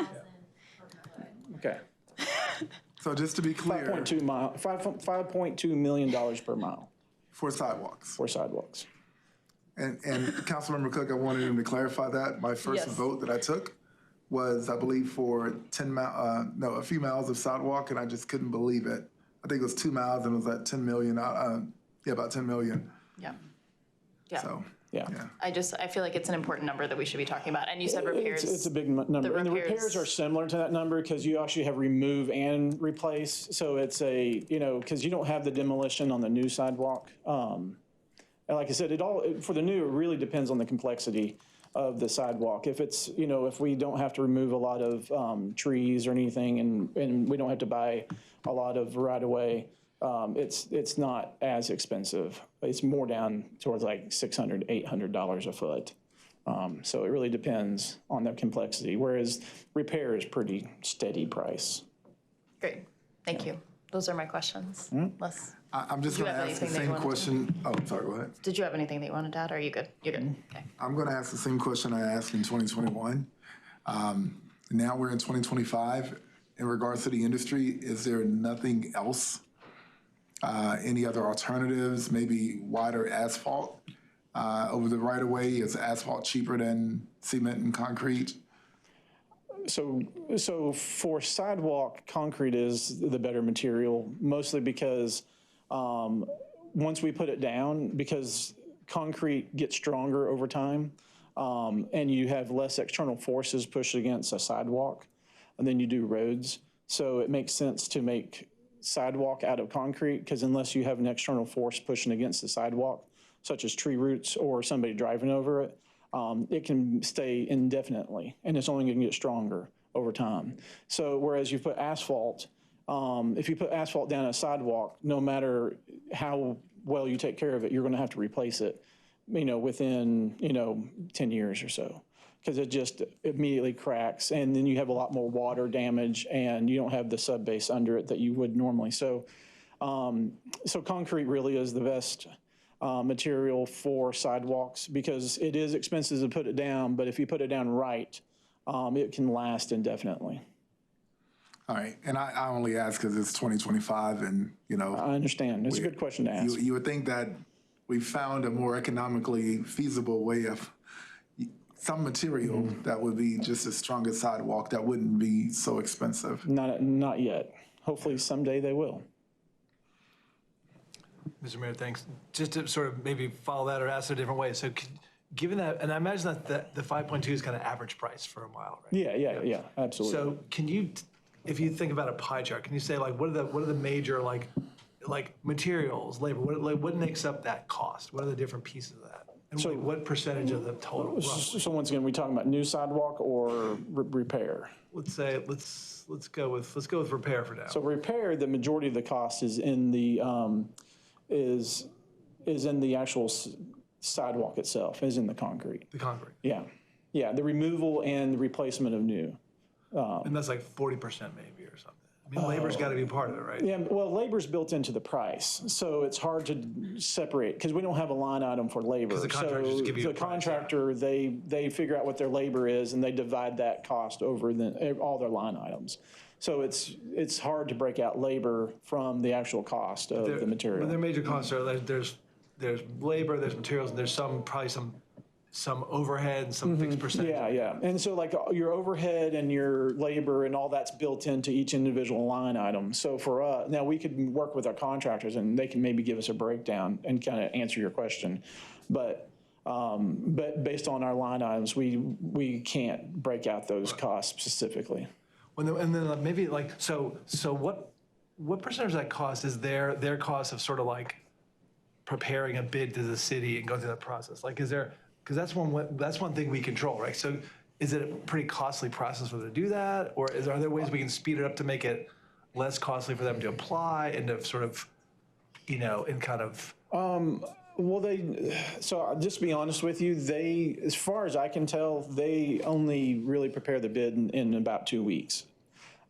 Speaker 18: Okay.
Speaker 1: So just to be clear.
Speaker 18: $5.2 million per mile.
Speaker 1: For sidewalks.
Speaker 18: For sidewalks.
Speaker 1: And Councilmember Cook, I wanted him to clarify that. My first vote that I took was, I believe, for a few miles of sidewalk, and I just couldn't believe it. I think it was 2 miles, and it was at 10 million. About 10 million.
Speaker 9: Yeah. Yeah.
Speaker 1: So.
Speaker 18: Yeah.
Speaker 9: I feel like it's an important number that we should be talking about. And you said repairs.
Speaker 18: It's a big number. And the repairs are similar to that number, because you actually have remove and replace. So it's because you don't have the demolition on the new sidewalk. And like I said, for the new, it really depends on the complexity of the sidewalk. If it's, if we don't have to remove a lot of trees or anything, and we don't have to buy a lot of right-of-way, it's not as expensive. It's more down towards like $600, $800 a foot. So it really depends on the complexity, whereas repair is pretty steady price.
Speaker 9: Great, thank you. Those are my questions.
Speaker 1: I'm just going to ask the same question. Oh, sorry, go ahead.
Speaker 9: Did you have anything that you wanted to add, or are you good? You're good, okay.
Speaker 1: I'm going to ask the same question I asked in 2021. Now we're in 2025. In regards to the industry, is there nothing else? Any other alternatives, maybe wider asphalt over the right-of-way? Is asphalt cheaper than cement and concrete?
Speaker 18: So for sidewalk, concrete is the better material, mostly because once we put it down, because concrete gets stronger over time, and you have less external forces pushed against a sidewalk than you do roads. So it makes sense to make sidewalk out of concrete, because unless you have an external force pushing against the sidewalk, such as tree roots or somebody driving over it, it can stay indefinitely, and it's only going to get stronger over time. So whereas you put asphalt, if you put asphalt down a sidewalk, no matter how well you take care of it, you're going to have to replace it, within 10 years or so, because it just immediately cracks, and then you have a lot more water damage, and you don't have the sub-base under it that you would normally. So concrete really is the best material for sidewalks, because it is expensive to put it down, but if you put it down right, it can last indefinitely.
Speaker 1: All right, and I only ask because it's 2025, and
Speaker 18: I understand. It's a good question to ask.
Speaker 1: You would think that we found a more economically feasible way of some material that would be just as strong as sidewalk that wouldn't be so expensive.
Speaker 18: Not yet. Hopefully someday they will.
Speaker 5: Mr. Mayor, thanks. Just to sort of maybe follow that or ask it a different way. So given that, and I imagine that the 5.2 is kind of average price for a mile, right?
Speaker 18: Yeah, absolutely.
Speaker 5: So can you, if you think about a pie chart, can you say like what are the major like materials, labor, what makes up that cost? What are the different pieces of that? And
Speaker 18: So-
Speaker 5: what percentage of the total roughly?
Speaker 18: So once again, we talking about new sidewalk or repair?
Speaker 5: Let's say, let's go with repair for now.
Speaker 18: So repair, the majority of the cost is in the, is in the actual sidewalk itself, is in the concrete.
Speaker 5: The concrete.
Speaker 18: Yeah, yeah, the removal and the replacement of new.
Speaker 5: And that's like 40% maybe or something. I mean, labor's got to be part of it, right?
Speaker 18: Yeah, well, labor's built into the price, so it's hard to separate, because we don't have a line item for labor.
Speaker 5: 'Cause the contractors just give you a
Speaker 18: The
Speaker 5: price,
Speaker 18: contractor, they figure out what their labor is, and they divide that cost over all their line items. So it's hard to break out labor from the actual cost of the
Speaker 5: But
Speaker 18: material.
Speaker 5: their major costs are, there's labor, there's materials, and there's probably some overhead and some fixed percentage.
Speaker 18: Yeah, yeah. And so like your overhead and your labor and all that's built into each individual line item. So for us, now we could work with our contractors and they can maybe give us a breakdown and kind of answer your question. But based on our line items, we can't break out those costs specifically.
Speaker 5: And then maybe like, so what percentage of that cost is their cost of sort of like preparing a bid to the city and going through that process? Like, is there, because that's one thing we control, right? So is it a pretty costly process for them to do that? Or are there ways we can speed it up to make it less costly for them to apply and to sort of, and kind of.
Speaker 18: Well, so just to be honest with you, as far as I can tell, they only really prepare the bid in about 2 weeks.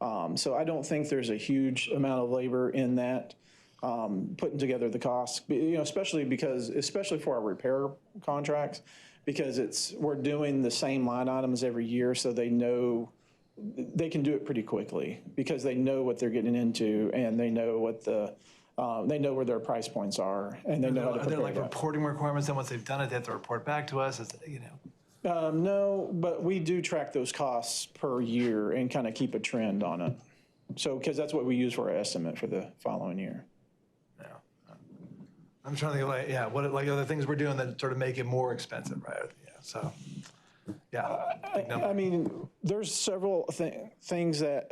Speaker 18: So I don't think there's a huge amount of labor in that, putting together the costs, especially for our repair contracts, because we're doing the same line items every year, so they know they can do it pretty quickly because they know what they're getting into and they know they know where their price points are, and they know how to prepare.
Speaker 5: Are there like reporting requirements? Then once they've done it, they have to report back to us.
Speaker 18: No, but we do track those costs per year and kind of keep a trend on it. So, because that's what we use for our estimate for the following year.
Speaker 5: Yeah. I'm trying to think like, what like other things we're doing that sort of make it more expensive, right? Yeah. So. Yeah.
Speaker 18: I mean, there's several things that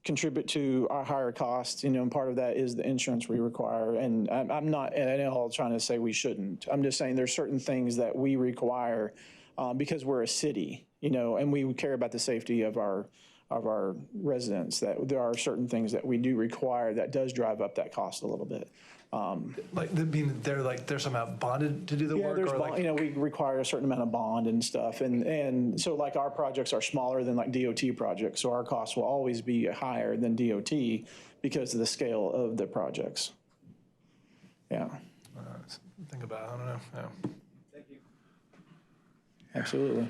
Speaker 18: contribute to our higher costs, and part of that is the insurance we require. And I'm not at all trying to say we shouldn't. I'm just saying there's certain things that we require because we're a city, and we care about the safety of our residents, that there are certain things that we do require that does drive up that cost a little bit.
Speaker 5: They're somehow bonded to do the work?
Speaker 18: There's bond, we require a certain amount of bond and stuff. And so like our projects are smaller than like DOT projects. So our costs will always be higher than DOT because of the scale of the projects. Yeah.
Speaker 5: Think about it. I don't know. Yeah.
Speaker 8: Thank you.
Speaker 18: Absolutely.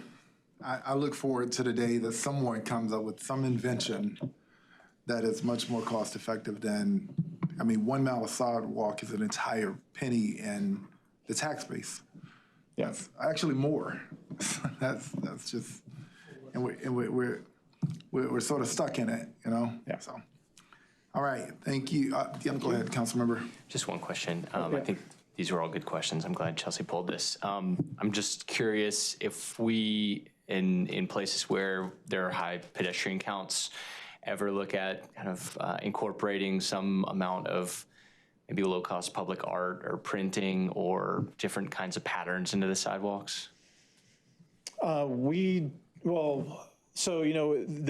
Speaker 1: I look forward to the day that someone comes up with some invention that is much more cost effective than, 1 mile of sidewalk is an entire penny in the tax base.
Speaker 18: Yeah.
Speaker 1: That's actually more. that's just, and we're sort of stuck in it,
Speaker 18: Yeah.
Speaker 1: So, all right, thank you. Go ahead, Councilmember.
Speaker 3: Just one question. I think these were all good questions. I'm glad Chelsea pulled this. I'm just curious if we, in places where there are high pedestrian counts, ever look at kind of incorporating some amount of maybe low-cost public art or printing or different kinds of patterns into the sidewalks?
Speaker 18: The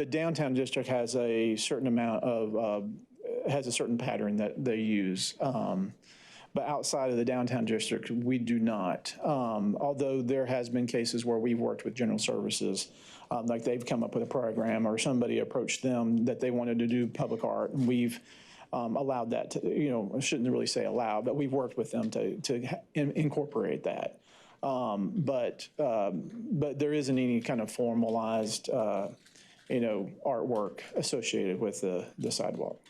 Speaker 18: downtown district has a certain amount of, has a certain pattern that they use. But outside of the downtown district, we do not. Although there has been cases where we've worked with general services, like they've come up with a program or somebody approached them that they wanted to do public art, and we've allowed that to, I shouldn't really say allowed, but we've worked with them to incorporate that. But there isn't any kind of formalized, artwork associated with the sidewalk.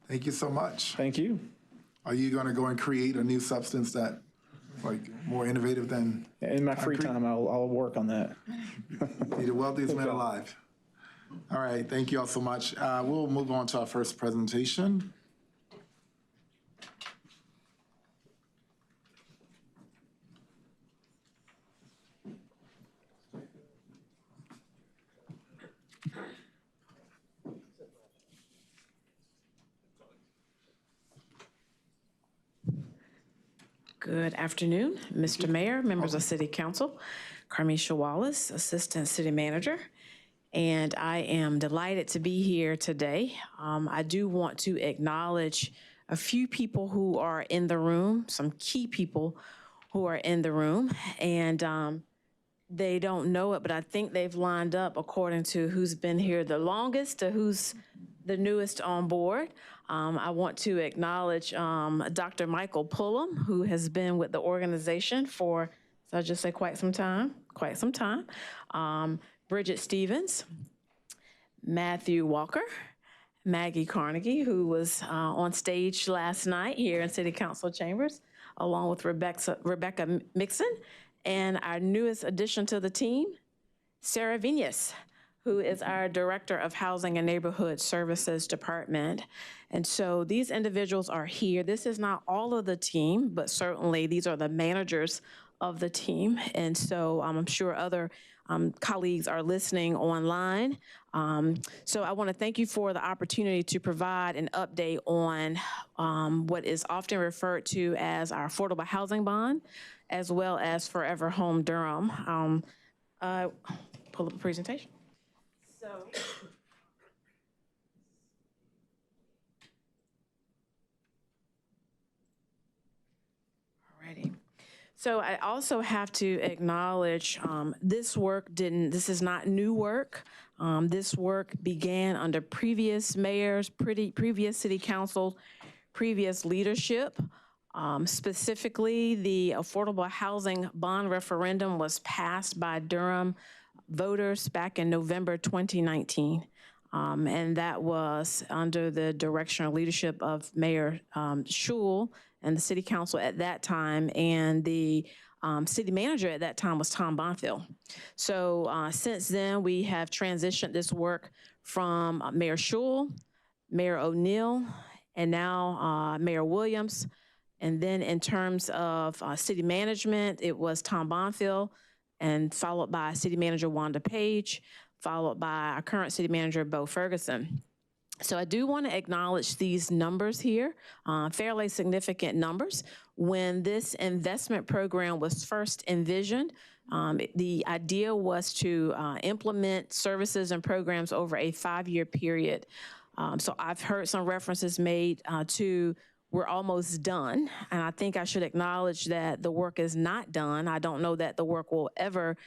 Speaker 1: Thank you so much.
Speaker 18: Thank you.
Speaker 1: Are you going to go and create a new substance that, more innovative than?
Speaker 18: In my free time, I'll work on that.
Speaker 1: You're the wealthiest man alive. All right, thank you all so much. We'll move on to our first presentation.
Speaker 19: Good afternoon, Mr. Mayor, members of City Council, Carmisha Wallace, Assistant City Manager, and I am delighted to be here today. I do want to acknowledge a few people who are in the room, some key people who are in the room, and they don't know it, but I think they've lined up according to who's been here the longest to who's the newest on board. I want to acknowledge Dr. Michael Pullum, who has been with the organization for, so I just say quite some time. Bridget Stevens, Matthew Walker, Maggie Carnegie, who was on stage last night here in City Council chambers, along with Rebecca Mixon, and our newest addition to the team, Sarah Vinas, who is our Director of Housing and Neighborhood Services Department. And so these individuals are here. This is not all of the team, but certainly these are the managers of the team. And so I'm sure other colleagues are listening online. So I want to thank you for the opportunity to provide an update on what is often referred to as our affordable housing bond, as well as Forever Home Durham. Pull up the presentation. Alrighty. So I also have to acknowledge this this is not new work. This work began under previous mayors, previous city council, previous leadership. Specifically, the affordable housing bond referendum was passed by Durham voters back in November 2019. And that was under the direction or leadership of Mayor Schul and the city council at that time, and the city manager at that time was Tom Bonfield. So since then, we have transitioned this work from Mayor Schul, Mayor O'Neill, and now Mayor Williams. And then in terms of city management, it was Tom Bonfield, and followed by City Manager Wanda Page, followed by our current City Manager, Bo Ferguson. So I do want to acknowledge these numbers here, fairly significant numbers. When this investment program was first envisioned, the idea was to implement services and programs over a 5-year period. So I've heard some references made to we're almost done, and I think I should acknowledge that the work is not done. I don't know that the work will ever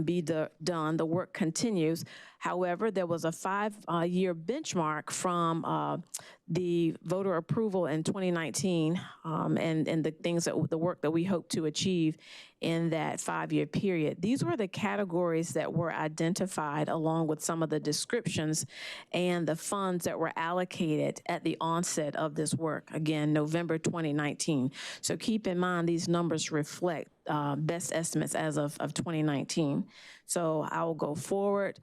Speaker 19: be done. The work continues. However, there was a 5-year benchmark from the voter approval in 2019 and the work that we hope to achieve in that 5-year period. These were the categories that were identified along with some of the descriptions and the funds that were allocated at the onset of this work, again, November 2019. So keep in mind these numbers reflect best estimates as of 2019. So I will go forward.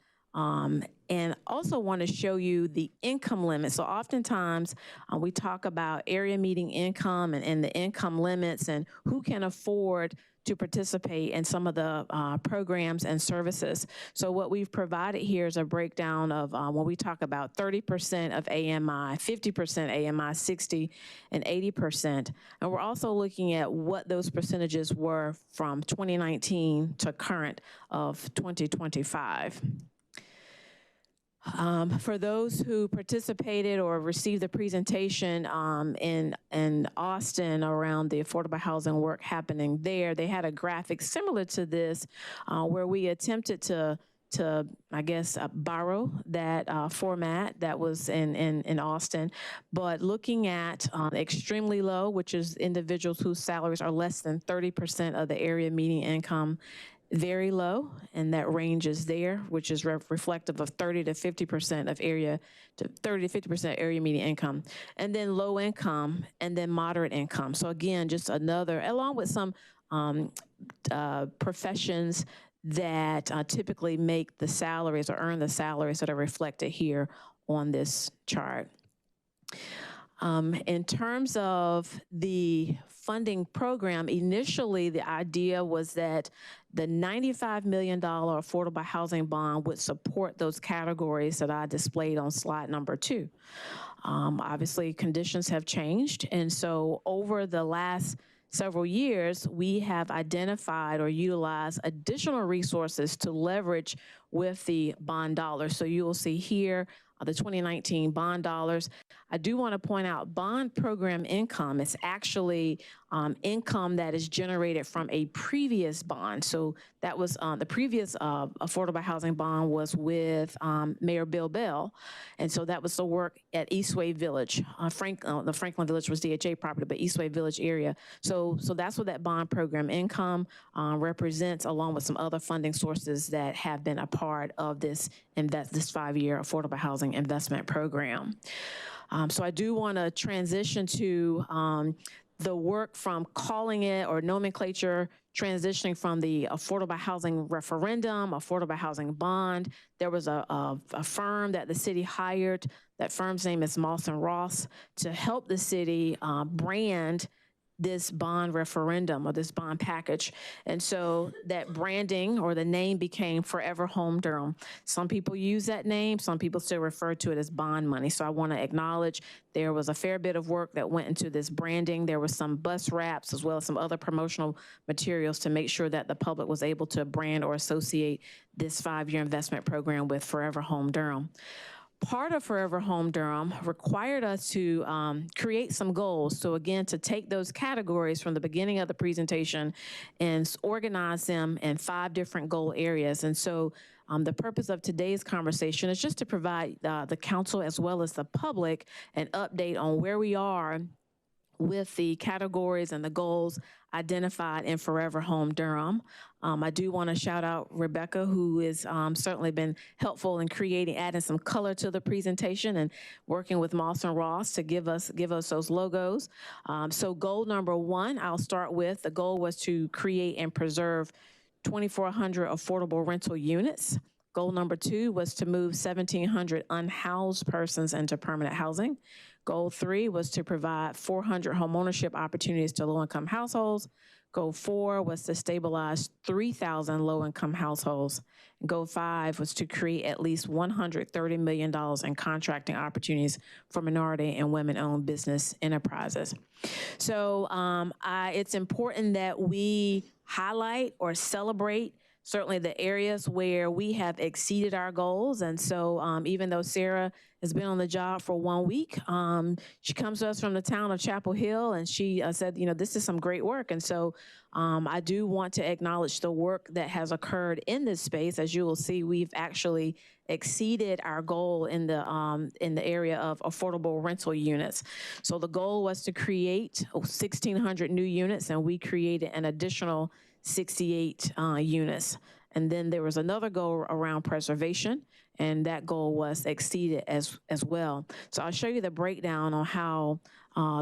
Speaker 19: And also want to show you the income limit. So oftentimes we talk about area median income and the income limits and who can afford to participate in some of the programs and services. So what we've provided here is a breakdown of when we talk about 30% of AMI, 50% AMI, 60 and 80%. And we're also looking at what those percentages were from 2019 to current of 2025. For those who participated or received the presentation in Austin around the affordable housing work happening there, they had a graphic similar to this where we attempted to I guess, borrow that format that was in Austin, but looking at extremely low, which is individuals whose salaries are less than 30% of the area median income, very low, and that range is there, which is reflective of 30 to 50% of area, to 30 to 50% area median income, and then low income, and then moderate income. So again, just another, along with some professions that typically make the salaries or earn the salaries that are reflected here on this chart. In terms of the funding program, initially the idea was that the $95 million affordable housing bond would support those categories that I displayed on slide number 2. Obviously, conditions have changed, and so over the last several years, we have identified or utilized additional resources to leverage with the bond dollars. So you will see here the 2019 bond dollars. I do want to point out bond program income is actually income that is generated from a previous bond. So that was the previous affordable housing bond was with Mayor Bill Bell. And so that was the work at Eastway Village. The Franklin Village was DHA property, but Eastway Village area. So that's what that bond program income represents, along with some other funding sources that have been a part of this 5-year affordable housing investment program. So I do want to transition to the work from calling it, or nomenclature, transitioning from the affordable housing referendum, affordable housing bond. There was a firm that the city hired. That firm's name is Moss & Ross, to help the city brand this bond referendum or this bond package. And so that branding or the name became Forever Home Durham. Some people use that name, some people still refer to it as bond money. So I want to acknowledge there was a fair bit of work that went into this branding. There was some bus wraps as well as some other promotional materials to make sure that the public was able to brand or associate this 5-year investment program with Forever Home Durham. Part of Forever Home Durham required us to create some goals. So again, to take those categories from the beginning of the presentation and organize them in 5 different goal areas. And so the purpose of today's conversation is just to provide the council as well as the public an update on where we are with the categories and the goals identified in Forever Home Durham. I do want to shout out Rebecca, who has certainly been helpful in adding some color to the presentation and working with Moss & Ross to give us those logos. So goal number 1, I'll start with, the goal was to create and preserve 2,400 affordable rental units. Goal number 2 was to move 1,700 unhoused persons into permanent housing. Goal 3 was to provide 400 homeownership opportunities to low-income households. Goal 4 was to stabilize 3,000 low-income households. Goal 5 was to create at least $130 million in contracting opportunities for minority and women-owned business enterprises. So it's important that we highlight or celebrate certainly the areas where we have exceeded our goals. And so even though Sarah has been on the job for 1 week, she comes to us from the town of Chapel Hill, and she said, this is some great work. And so I do want to acknowledge the work that has occurred in this space. As you will see, we've actually exceeded our goal in the area of affordable rental units. So the goal was to create 1,600 new units, and we created an additional 68 units. And then there was another goal around preservation, and that goal was exceeded as well. So I'll show you the breakdown on how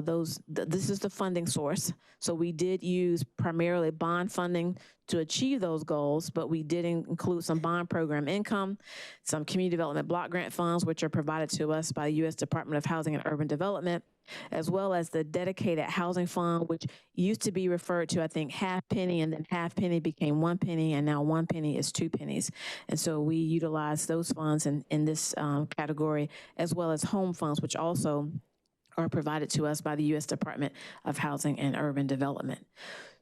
Speaker 19: this is the funding source. So we did use primarily bond funding to achieve those goals, but we did include some bond program income, some community development block grant funds, which are provided to us by the U.S. Department of Housing and Urban Development, as well as the dedicated housing fund, which used to be referred to, I think, half penny, and then half penny became 1 penny, and now 1 penny is 2 pennies. And so we utilize those funds in this category, as well as home funds, which also are provided to us by the U.S. Department of Housing and Urban Development.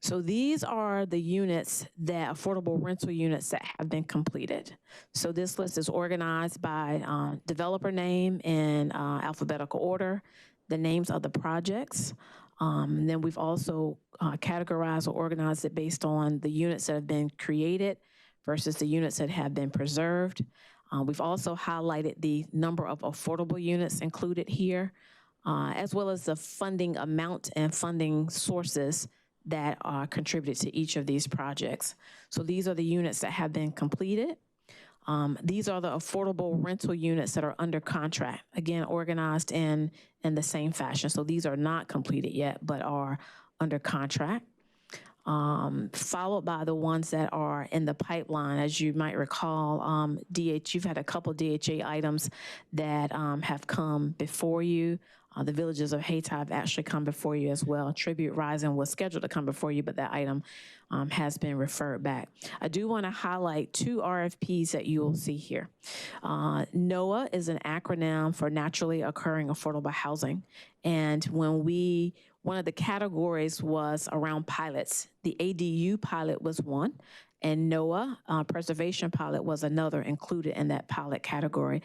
Speaker 19: So these are the units, affordable rental units that have been completed. So this list is organized by developer name in alphabetical order, the names of the projects. And then we've also categorized or organized it based on the units that have been created versus the units that have been preserved. We've also highlighted the number of affordable units included here, as well as the funding amount and funding sources that are contributed to each of these projects. So these are the units that have been completed. These are the affordable rental units that are under contract, again, organized in the same fashion. So these are not completed yet, but are under contract. Followed by the ones that are in the pipeline. As you might recall, you've had a couple DHA items that have come before you. the villages of Hayti have actually come before you as well. Tribute Rising was scheduled to come before you, but that item has been referred back. I do want to highlight 2 RFPs that you will see here. NOAA is an acronym for Naturally Occurring Affordable Housing. And one of the categories was around pilots. The ADU pilot was one, and NOAA Preservation Pilot was another included in that pilot category.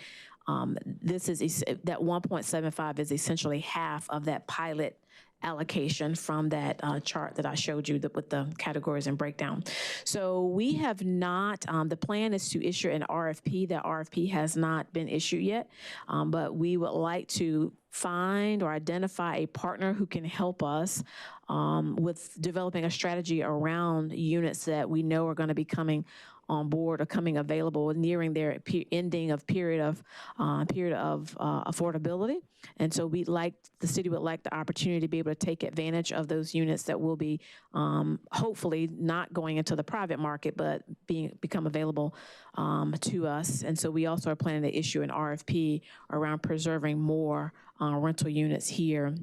Speaker 19: That 1.75 is essentially half of that pilot allocation from that chart that I showed you with the categories and breakdown. So we have not, the plan is to issue an RFP. That RFP has not been issued yet, but we would like to find or identify a partner who can help us with developing a strategy around units that we know are going to be coming on board or coming available, nearing their ending of period of affordability. And so the city would like the opportunity to be able to take advantage of those units that will be hopefully not going into the private market, but become available to us. And so we also are planning to issue an RFP around preserving more rental units here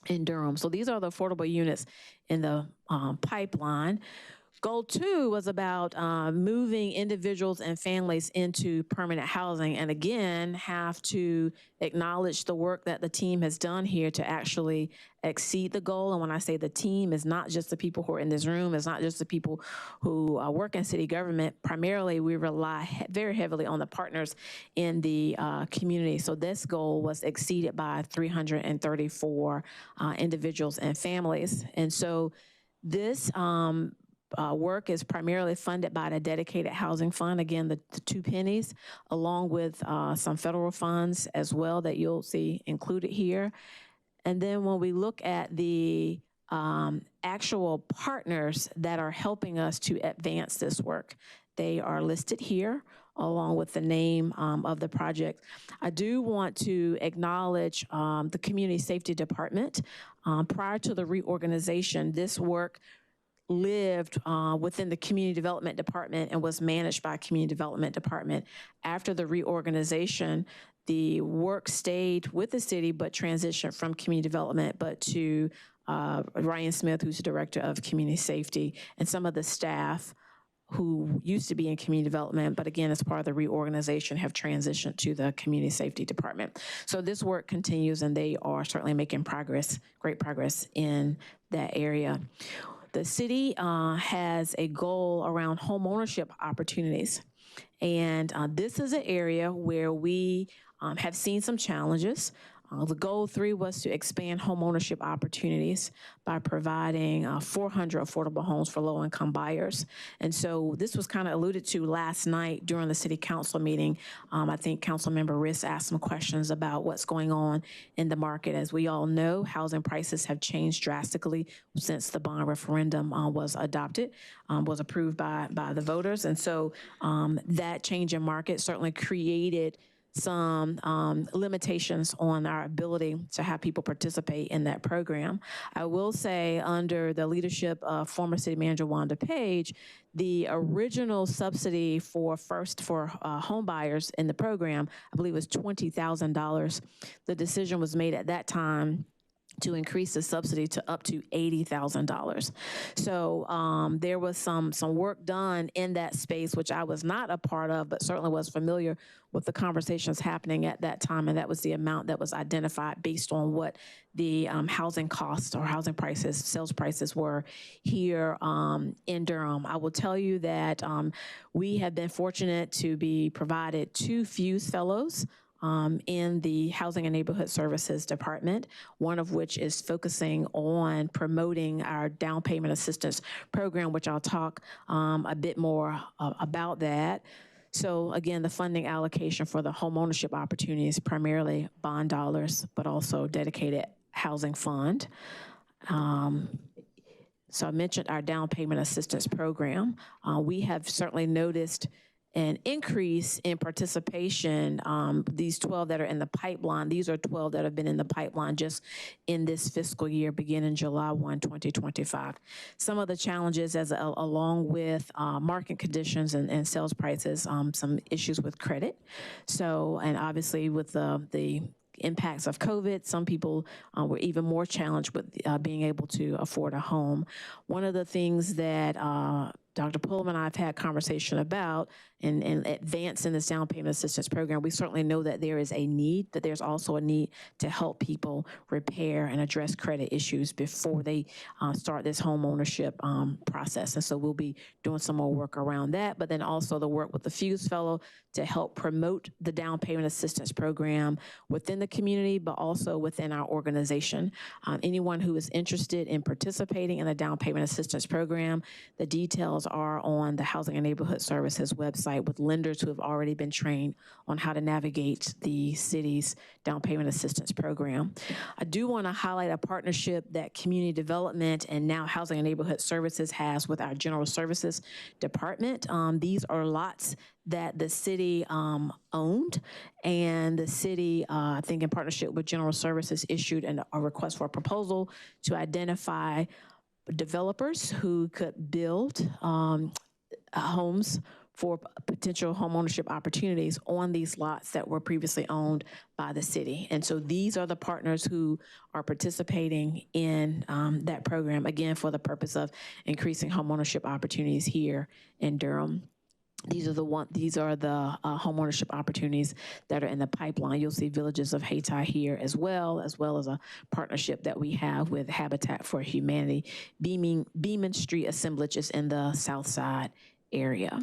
Speaker 19: in Durham. So these are the affordable units in the pipeline. Goal 2 was about moving individuals and families into permanent housing, and again, have to acknowledge the work that the team has done here to actually exceed the goal. And when I say the team, it's not just the people who are in this room, it's not just the people who work in city government. Primarily, we rely very heavily on the partners in the community. So this goal was exceeded by 334 individuals and families. And so this work is primarily funded by the Dedicated Housing Fund, again, the 2 pennies, along with some federal funds as well that you'll see included here. And then when we look at the actual partners that are helping us to advance this work, they are listed here along with the name of the project. I do want to acknowledge the Community Safety Department. Prior to the reorganization, this work lived within the Community Development Department and was managed by Community Development Department. After the reorganization, the work stayed with the city but transitioned from community development but to Ryan Smith, who's the director of community safety, and some of the staff who used to be in community development, but again, as part of the reorganization, have transitioned to the Community Safety Department. So this work continues, and they are certainly making progress, great progress in that area. The city has a goal around home ownership opportunities. And this is an area where we have seen some challenges. The goal 3 was to expand home ownership opportunities by providing 400 affordable homes for low-income buyers. And so this was kind of alluded to last night during the city council meeting. I think Councilmember Riss asked some questions about what's going on in the market. As we all know, housing prices have changed drastically since the bond referendum was adopted, was approved by the voters. And so that change in market certainly created some limitations on our ability to have people participate in that program. I will say, under the leadership of former City Manager Wanda Page, the original subsidy for home buyers in the program, I believe, was $20,000. The decision was made at that time to increase the subsidy to up to $80,000. So there was some work done in that space, which I was not a part of, but certainly was familiar with the conversations happening at that time, and that was the amount that was identified based on what the housing costs or housing prices, sales prices were here in Durham. I will tell you that we have been fortunate to be provided 2 Fuse Fellows in the Housing and Neighborhood Services Department, one of which is focusing on promoting our down payment assistance program, which I'll talk a bit more about that. So again, the funding allocation for the home ownership opportunity is primarily bond dollars, but also dedicated housing fund. So I mentioned our down payment assistance program. We have certainly noticed an increase in participation. These 12 that are in the pipeline, these are 12 that have been in the pipeline just in this fiscal year, beginning July 1, 2025. Some of the challenges, along with market conditions and sales prices, some issues with credit. So, and obviously with the impacts of COVID. Some people were even more challenged with being able to afford a home. One of the things that Dr. Pullman and I have had conversation about in advancing this down payment assistance program, we certainly know that there is a need, but there's also a need to help people repair and address credit issues before they start this home ownership process. And so we'll be doing some more work around that, but then also the work with the Fuse Fellow to help promote the down payment assistance program within the community, but also within our organization. Anyone who is interested in participating in the down payment assistance program, the details are on the Housing and Neighborhood Services website with lenders who have already been trained on how to navigate the city's down payment assistance program. I do want to highlight a partnership that Community Development and now Housing and Neighborhood Services has with our General Services Department. These are lots that the city owned, and the city, I think in partnership with General Services, issued a request for a proposal to identify developers who could build homes for potential homeownership opportunities on these lots that were previously owned by the city. And so these are the partners who are participating in that program, again, for the purpose of increasing homeownership opportunities here in Durham. These are the homeownership opportunities that are in the pipeline. You'll see Villages of Hayti here as well as a partnership that we have with Habitat for Humanity. Beeman Street assemblage is in the South Side area.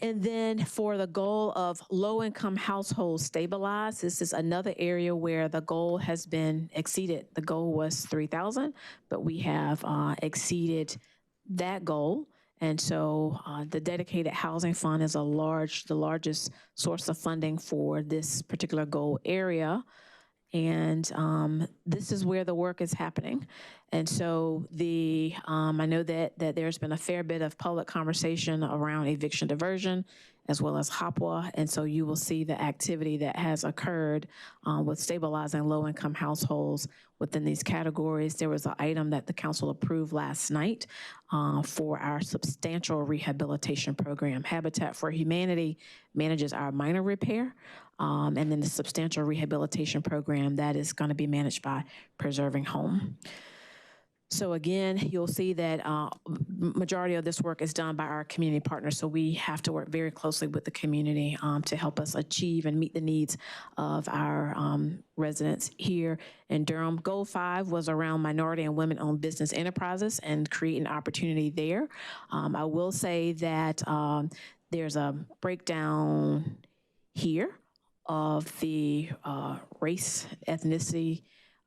Speaker 19: And then for the goal of low-income households stabilized, this is another area where the goal has been exceeded. The goal was 3,000, but we have exceeded that goal. And so the dedicated housing fund is the largest source of funding for this particular goal area. And this is where the work is happening. And so I know that there's been a fair bit of public conversation around eviction diversion as well as HOPWA. And so you will see the activity that has occurred with stabilizing low-income households within these categories. There was an item that the council approved last night for our substantial rehabilitation program. Habitat for Humanity manages our minor repair, and then the substantial rehabilitation program that is going to be managed by Preserving Home. So again, you'll see that majority of this work is done by our community partners. So we have to work very closely with the community to help us achieve and meet the needs of our residents here in Durham. Goal 5 was around minority and women-owned business enterprises and creating opportunity there. I will say that there's a breakdown here of the race, ethnicity,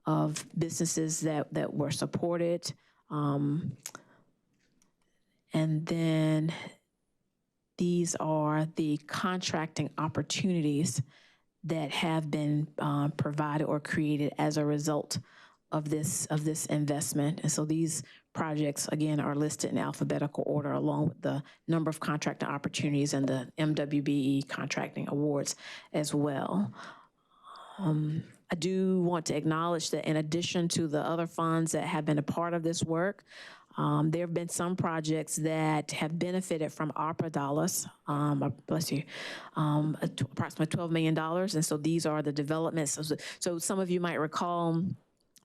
Speaker 19: of businesses that were supported. And then these are the contracting opportunities that have been provided or created as a result of this investment. And so these projects, again, are listed in alphabetical order along with the number of contracting opportunities and the MWBE contracting awards as well. I do want to acknowledge that in addition to the other funds that have been a part of this work, there have been some projects that have benefited from ARPA dollars, approximately $12 million. And so these are the developments. So some of you might recall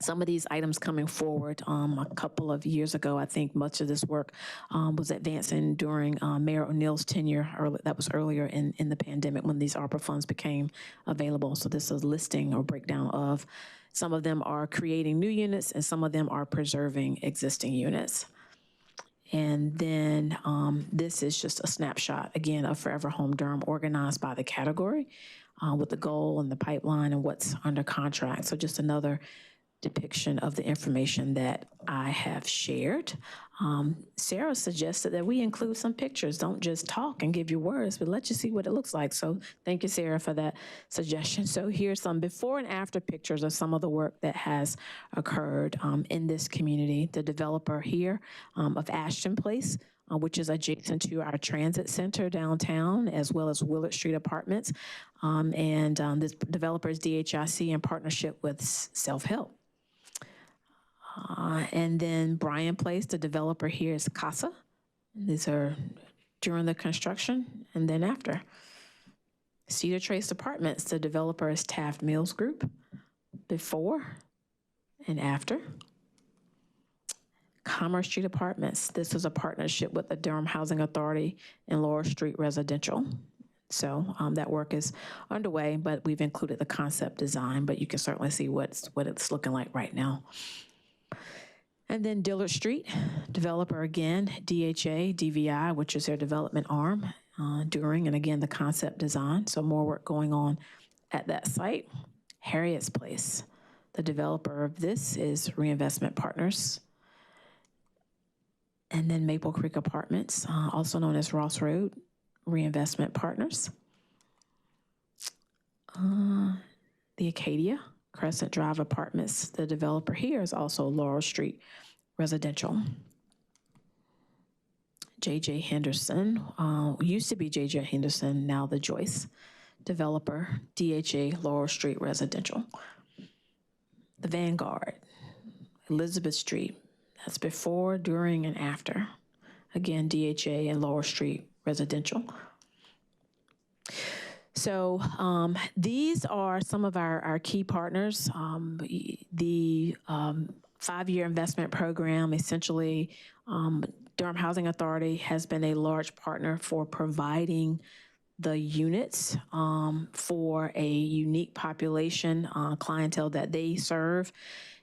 Speaker 19: some of these items coming forward a couple of years ago. I think much of this work was advancing during Mayor O'Neill's tenure, that was earlier in the pandemic when these ARPA funds became available. So this is a listing or breakdown of some of them are creating new units and some of them are preserving existing units. And then this is just a snapshot, again, of Forever Home Durham organized by the category with the goal and the pipeline and what's under contract. So just another depiction of the information that I have shared. Sarah suggested that we include some pictures. Don't just talk and give your words, but let you see what it looks like. So thank you, Sarah, for that suggestion. So here's some before and after pictures of some of the work that has occurred in this community. The developer here of Ashton Place, which is adjacent to our transit center downtown, as well as Willard Street Apartments. This developer is DHIC in partnership with Self-Help. And then Bryan Place, the developer here is CASA. These are during the construction and then after. Cedar Trace Apartments, the developer is Taft Mills Group, before and after. Commerce Street Apartments, this is a partnership with the Durham Housing Authority and Laurel Street Residential. So that work is underway, but we've included the concept design, but you can certainly see what it's looking like right now. And then Dillard Street, developer again, DHA, DVI, which is their development arm, during, and again, the concept design. So more work going on at that site. Harriet's Place, the developer of this is Reinvestment Partners. And then Maple Creek Apartments, also known as Ross Road, Reinvestment Partners. The Acadia Crescent Drive Apartments, the developer here is also Laurel Street Residential. J.J. Henderson, used to be J.J. Henderson, now the Joyce developer, DHA Laurel Street Residential. The Vanguard, Elizabeth Street, that's before, during, and after. Again, DHA and Laurel Street Residential. So these are some of our key partners. The 5-year investment program, essentially, Durham Housing Authority has been a large partner for providing the units for a unique population clientele that they serve.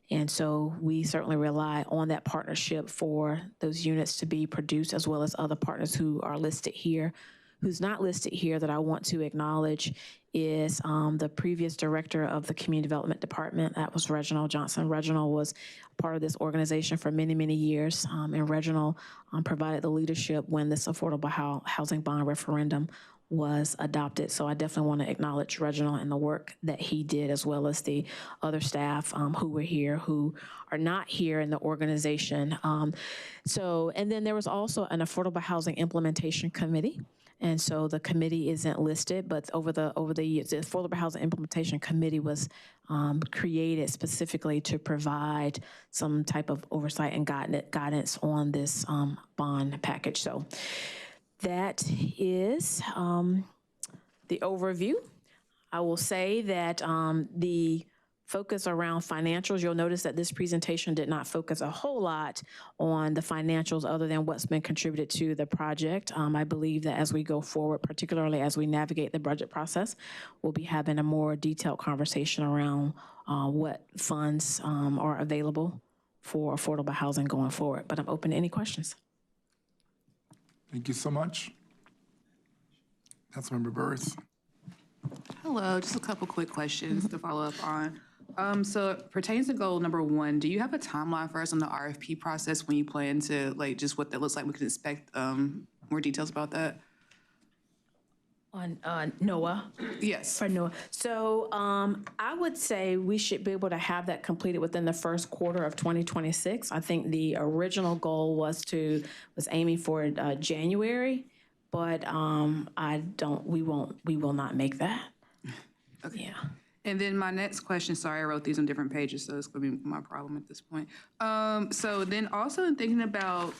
Speaker 19: And so we certainly rely on that partnership for those units to be produced, as well as other partners who are listed here. Who's not listed here that I want to acknowledge is the previous director of the Community Development Department. That was Reginald Johnson. Reginald was part of this organization for many, many years. And Reginald provided the leadership when this affordable housing bond referendum was adopted. So I definitely want to acknowledge Reginald and the work that he did, as well as the other staff who were here, who are not here in the organization. And then there was also an Affordable Housing Implementation Committee. And so the committee isn't listed, but over the years, the Affordable Housing Implementation Committee was created specifically to provide some type of oversight and guidance on this bond package. So that is the overview. I will say that the focus around financials, you'll notice that this presentation did not focus a whole lot on the financials other than what's been contributed to the project. I believe that as we go forward, particularly as we navigate the budget process, we'll be having a more detailed conversation around what funds are available for affordable housing going forward. But I'm open to any questions.
Speaker 1: Thank you so much. Councilmember Burris.
Speaker 4: Hello, just a couple quick questions to follow up on. So it pertains to goal number 1, do you have a timeline for us on the RFP process when you plan to, like, just what that looks like? We can expect more details about that.
Speaker 19: On NOAA?
Speaker 4: Yes.
Speaker 19: For NOAA. So I would say we should be able to have that completed within the first quarter of 2026. I think the original goal was aiming for January, but we will not make that.
Speaker 4: Okay.
Speaker 19: Yeah.
Speaker 4: And then my next question, sorry, I wrote these on different pages, so it's gonna be my problem at this point. So then also in thinking about,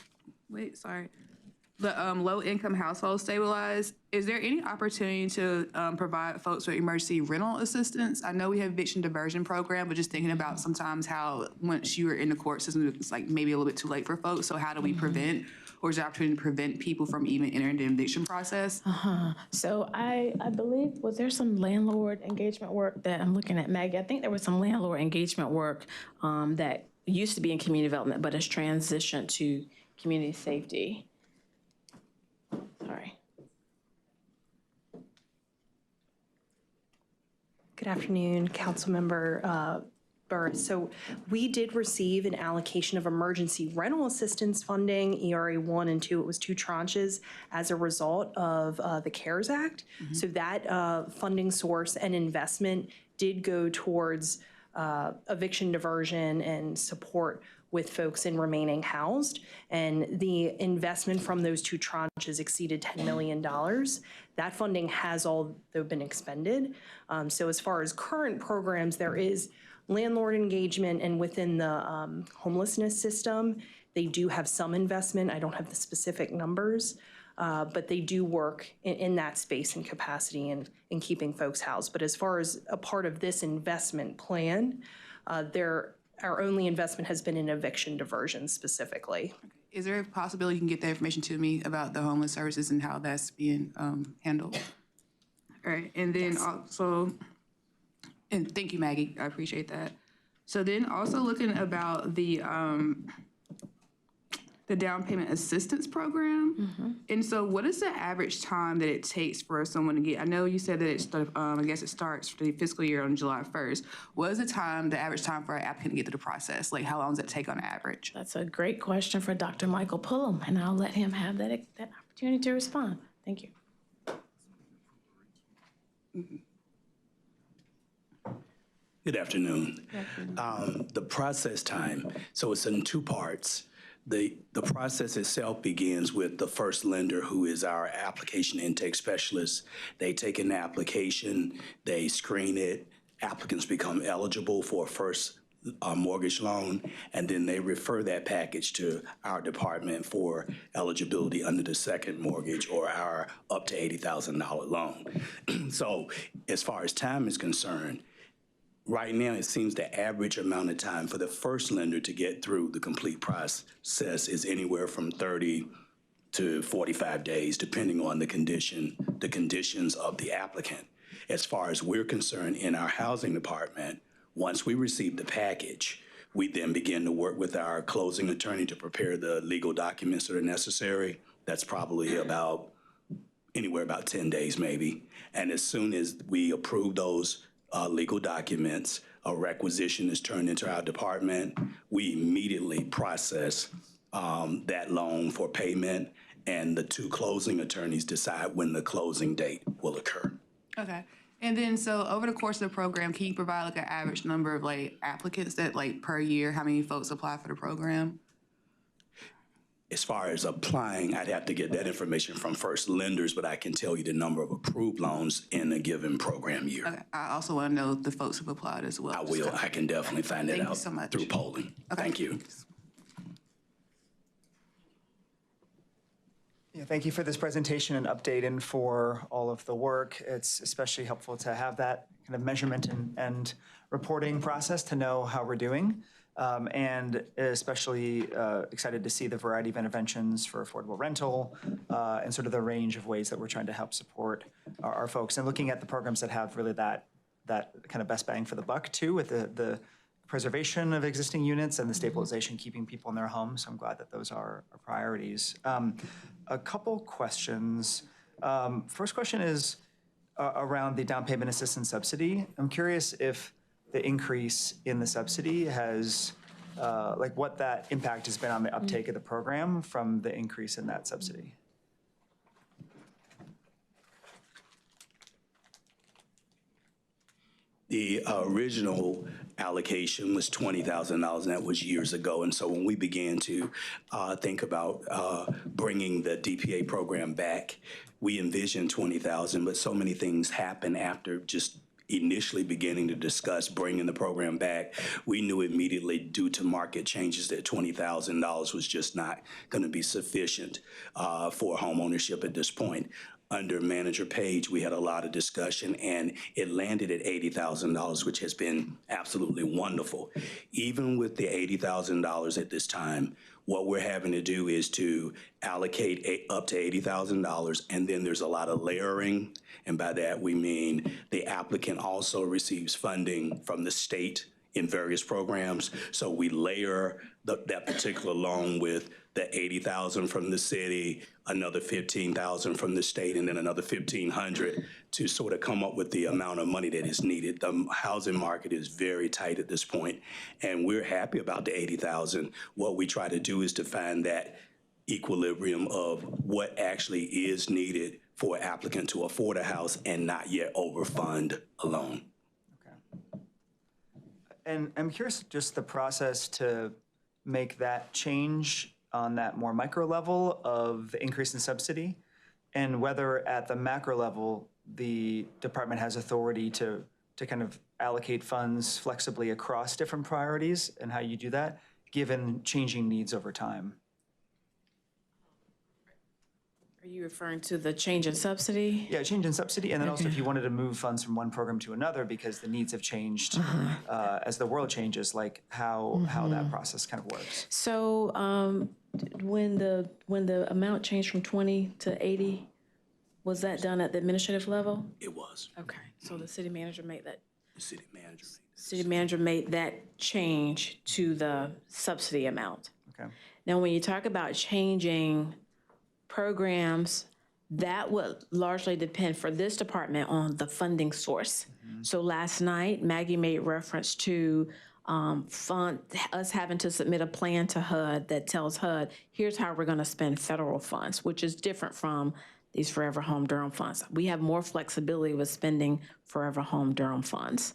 Speaker 4: the low-income household stabilized, is there any opportunity to provide folks with emergency rental assistance? I know we have eviction diversion program, but just thinking about sometimes how once you are in the court system, it's like maybe a little bit too late for folks. So how do we prevent, or is there opportunity to prevent people from even entering the eviction process?
Speaker 19: So I believe, was there some landlord engagement work that I'm looking at, Maggie? I think there was some landlord engagement work that used to be in community development, but has transitioned to community safety. Sorry.
Speaker 13: Good afternoon, Councilmember Burris. So we did receive an allocation of emergency rental assistance funding, ERA 1 and 2. It was 2 tranches as a result of the CARES Act. Mm-hmm. So that funding source and investment did go towards eviction diversion and support with folks in remaining housed. And the investment from those 2 tranches exceeded $10 million. That funding has all been expended. So as far as current programs, there is landlord engagement, and within the homelessness system, they do have some investment. I don't have the specific numbers.
Speaker 20: but they do work in that space and capacity and in keeping folks housed. But as far as a part of this investment plan, our only investment has been in eviction diversion specifically.
Speaker 4: Is there a possibility you can get that information to me about the homeless services and how that's being handled? All right, and then also, and thank you, Maggie, I appreciate that. So then also looking about the down payment assistance program. And so what is the average time that it takes for someone to get, I know you said that I guess it starts for the fiscal year on July 1st. What is the average time for an applicant to get through the process? Like how long does it take on average?
Speaker 19: That's a great question for Dr. Michael Pullum, and I'll let him have that opportunity to respond. Thank you.
Speaker 21: Good afternoon. The process time, so it's in two parts. The process itself begins with the first lender, who is our application intake specialist. They take an application, they screen it, applicants become eligible for a first mortgage loan, and then they refer that package to our department for eligibility under the second mortgage or our up to $80,000 loan. So as far as time is concerned, right now, it seems the average amount of time for the first lender to get through the complete process is anywhere from 30 to 45 days, depending on the conditions of the applicant. As far as we're concerned in our housing department, once we receive the package, we then begin to work with our closing attorney to prepare the legal documents that are necessary. That's probably anywhere about 10 days maybe. And as soon as we approve those legal documents, a requisition is turned into our department. We immediately process that loan for payment, and the two closing attorneys decide when the closing date will occur.
Speaker 4: Okay. And then, so over the course of the program, can you provide like an average number of like applicants that like per year, how many folks apply for the program?
Speaker 21: As far as applying, I'd have to get that information from first lenders, but I can tell you the number of approved loans in a given program year.
Speaker 4: Okay. I also want to know the folks who've applied as well.
Speaker 21: I will. I can definitely find that out through polling.
Speaker 4: Okay.
Speaker 21: Thank you.
Speaker 8: Yeah, thank you for this presentation and update and for all of the work. It's especially helpful to have that kind of measurement and reporting process to know how we're doing. And especially excited to see the variety of interventions for affordable rental and sort of the range of ways that we're trying to help support our folks. And looking at the programs that have really that kind of best bang for the buck too, with the preservation of existing units and the stabilization, keeping people in their homes. So I'm glad that those are priorities. A couple questions. First question is around the down payment assistance subsidy. I'm curious if the increase in the subsidy has, like what that impact has been on the uptake of the program from the increase in that subsidy.
Speaker 21: The original allocation was $20,000, and that was years ago. And so when we began to think about bringing the DPA program back, we envisioned $20,000, but so many things happened after just initially beginning to discuss bringing the program back. We knew immediately due to market changes that $20,000 was just not going to be sufficient for home ownership at this point. Under Manager Page, we had a lot of discussion, and it landed at $80,000, which has been absolutely wonderful. Even with the $80,000 at this time, what we're having to do is to allocate up to $80,000, and then there's a lot of layering, and by that we mean the applicant also receives funding from the state in various programs. So we layer that particular loan with the $80,000 from the city, another $15,000 from the state, and then another $1,500 to sort of come up with the amount of money that is needed. The housing market is very tight at this point, and we're happy about the $80,000. What we try to do is to find that equilibrium of what actually is needed for an applicant to afford a house and not yet overfund a loan.
Speaker 8: And I'm curious just the process to make that change on that more micro level of the increase in subsidy, and whether at the macro level, the department has authority to kind of allocate funds flexibly across different priorities, and how you do that, given changing needs over time.
Speaker 19: Are you referring to the change in subsidy?
Speaker 8: Yeah, change in subsidy, and then also if you wanted to move funds from one program to another because the needs have changed as the world changes, like how that process kind of works.
Speaker 19: So when the amount changed from 20 to 80, was that done at the administrative level?
Speaker 21: It was.
Speaker 19: Okay, so the city manager made that.
Speaker 21: The city manager.
Speaker 19: City manager made that change to the subsidy amount.
Speaker 8: Okay.
Speaker 19: Now, when you talk about changing programs, that would largely depend for this department on the funding source. So last night, Maggie made reference to us having to submit a plan to HUD that tells HUD, here's how we're gonna spend federal funds, which is different from these Forever Home Durham funds. We have more flexibility with spending Forever Home Durham funds.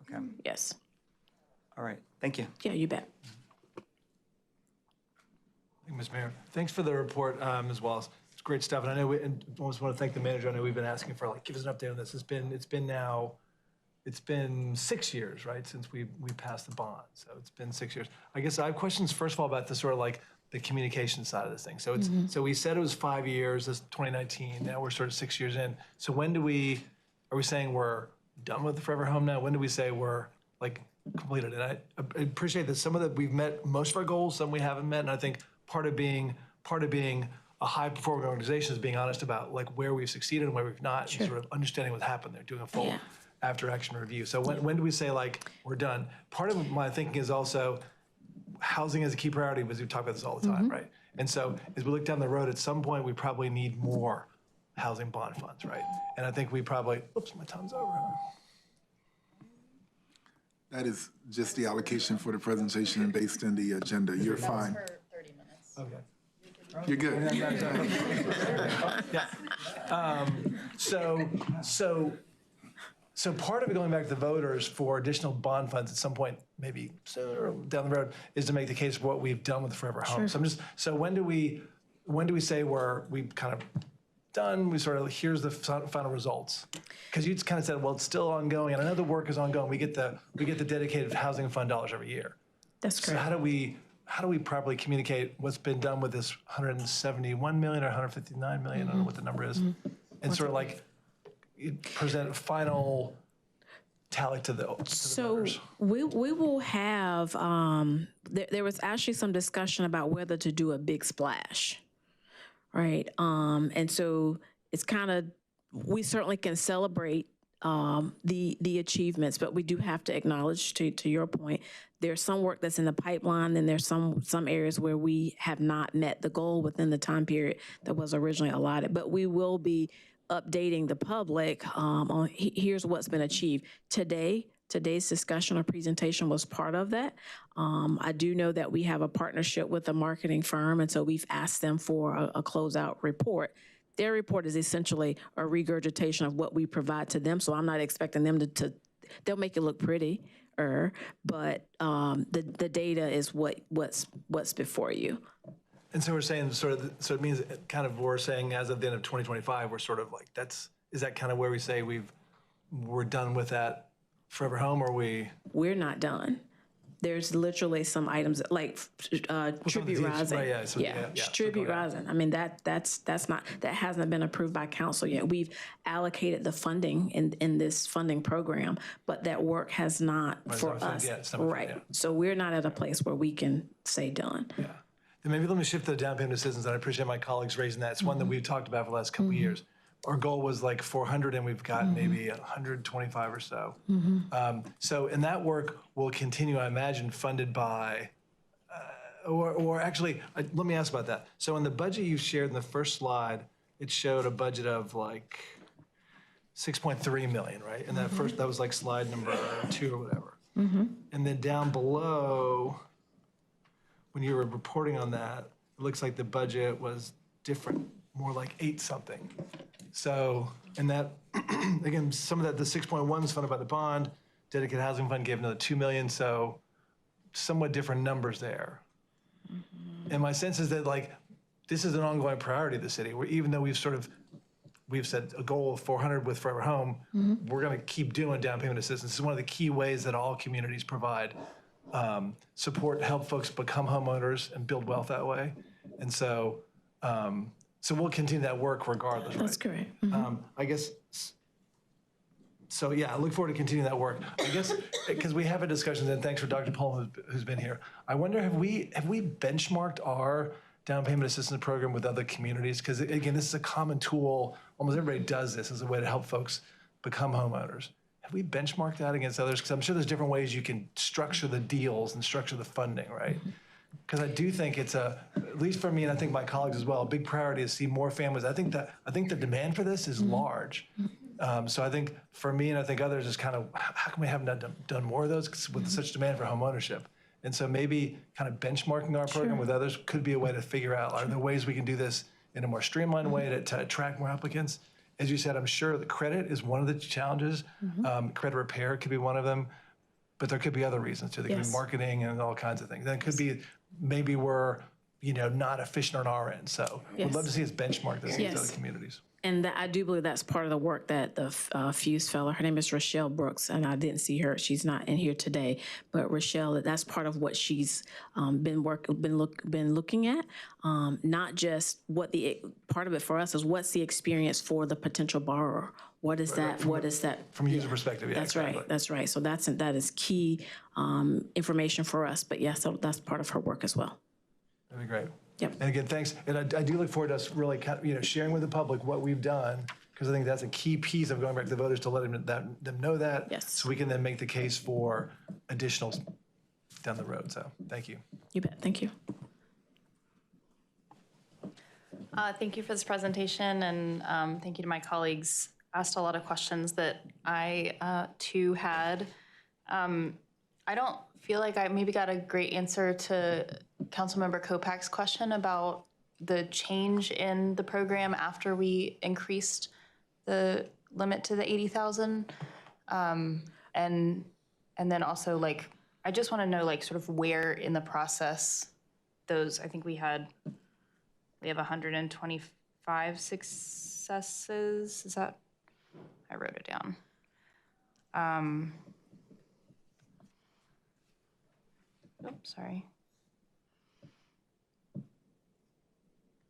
Speaker 8: Okay.
Speaker 19: Yes.
Speaker 8: All right. Thank you.
Speaker 19: Yeah, you bet.
Speaker 5: Thank you, Ms. Mayor. Thanks for the report, Ms. Wallace. It's great stuff. And I know and almost want to thank the manager. I know we've been asking for give us an update on this. It's been 6 years, right, since we passed the bond. So it's been 6 years. I guess I have questions first of all about the sort of the communication side of this thing. So it's so we said it was 5 years. That's 2019. Now we're sort of 6 years in. So when are we saying we're done with the Forever Home now? When do we say we're completed? And I appreciate that some of we've met most of our goals, some we haven't met, and I think part of being a high-performing organization is being honest about where we've succeeded and where we've not, and sort of understanding what happened there, doing a full after-action review. So when do we say we're done? Part of my thinking is also housing is a key priority, because we talk about this all the time, right? And so as we look down the road, at some point we probably need more housing bond funds, right? And I think we probably, oops, my time's over.
Speaker 1: That is just the allocation for the presentation and based in the agenda. You're fine.
Speaker 9: For 30 minutes.
Speaker 5: Okay.
Speaker 1: You're good.
Speaker 5: Yeah. So part of it, going back to the voters for additional bond funds at some point, maybe sooner down the road, is to make the case for what we've done with the Forever Home.
Speaker 19: Sure.
Speaker 5: So when do we say we've kind of done? We sort of here's the final results, because you just kind of said, well, it's still ongoing, and I know the work is ongoing. We get the dedicated housing fund dollars every year.
Speaker 19: That's correct.
Speaker 5: So how do we properly communicate what's been done with this 171 million or 159 million? I don't know what the number is, and sort of present a final tally to the voters.
Speaker 19: we will have, there was actually some discussion about whether to do a big splash, right? And so it's kind of, we certainly can celebrate the achievements, but we do have to acknowledge, to your point, there's some work that's in the pipeline, and there's some areas where we have not met the goal within the time period that was originally allotted. But we will be updating the public on here's what's been achieved. Today's discussion or presentation was part of that. I do know that we have a partnership with a marketing firm, and so we've asked them for a closeout report. Their report is essentially a regurgitation of what we provide to them, so I'm not expecting them to they'll make it look pretty, but the data is what's before you.
Speaker 5: And so we're saying so it means kind of we're saying as of the end of 2025, we're sort of is that kind of where we say we're done with that Forever Home, or
Speaker 19: We're not done. There's literally some items like tribute rising.
Speaker 5: Right,
Speaker 19: Tribute rising. I mean, that hasn't been approved by council yet. We've allocated the funding in this funding program, but that work has not for us. Right. So we're not at a place where we can say done.
Speaker 5: Yeah. Then maybe let me shift to the down payment assistance. And I appreciate my colleagues raising that. It's one that we've talked about for the last couple of years. Our goal was 400, and we've got maybe 125 or so. And that work will continue, I imagine, funded by, or actually, let me ask about that. So in the budget you shared in the first slide, it showed a budget of 6.3 million, right? And that was slide number 2 or whatever. And then down below, when you were reporting on that, it looks like the budget was different, more like 8 something. So, and that, again, some of that, the 6.1 is funded by the bond, dedicated housing fund gave another 2 million, so somewhat different numbers there. And my sense is that this is an ongoing priority of the city, where even though we've said a goal of 400 with Forever Home, we're gonna keep doing down payment assistance. This is one of the key ways that all communities provide support, help folks become homeowners and build wealth that way. And so, So we'll continue that work regardless, right?
Speaker 19: That's correct.
Speaker 5: I guess, so yeah, I look forward to continuing that work. I guess, because we have a discussion, and thanks for Dr. Pullman who's been here. I wonder, have we benchmarked our down payment assistance program with other communities? Because again, this is a common tool. Almost everybody does this as a way to help folks become homeowners. Have we benchmarked that against others? Because I'm sure there's different ways you can structure the deals and structure the funding, right? Because I do think it's at least for me, and I think my colleagues as well, a big priority is to see more families. I think the demand for this is large. So I think for me, and I think others, is kind of, how come we haven't done more of those with such demand for home ownership? And so maybe kind of benchmarking our program with others could be a way to figure out, are there ways we can do this in a more streamlined way to attract more applicants? As you said, I'm sure the credit is one of the challenges. Credit repair could be one of them, but there could be other reasons too. There could be marketing and all kinds of things. Then it could be maybe we're not efficient on our end. So we'd love to see us benchmark this against other communities.
Speaker 19: And I do believe that's part of the work that the Fuse fellow, her name is Rochelle Brooks, and I didn't see her. She's not in here today, but Rochelle, that's part of what she's been looking at. Not just part of it for us is what's the experience for the potential borrower. What is that? What is that?
Speaker 5: From a user perspective, yeah.
Speaker 19: That's right. That's right. So that is key information for us. But so that's part of her work as well.
Speaker 5: That'd be great.
Speaker 19: Yep.
Speaker 5: And again, thanks. And I do look forward to us really sharing with the public what we've done, because I think that's a key piece of going back to the voters to let them know that.
Speaker 19: Yes.
Speaker 5: So we can then make the case for additionals down the road. So thank you.
Speaker 19: You bet. Thank you.
Speaker 9: Thank you for this presentation, and thank you to my colleagues. Asked a lot of questions that I too had. I don't feel like I maybe got a great answer to Councilmember Kopach's question about the change in the program after we increased the limit to the 80,000. And then also, like, I just want to know, like, sort of where in the process those, I think we have 125 successes. Is that, I wrote it down. Oops, sorry.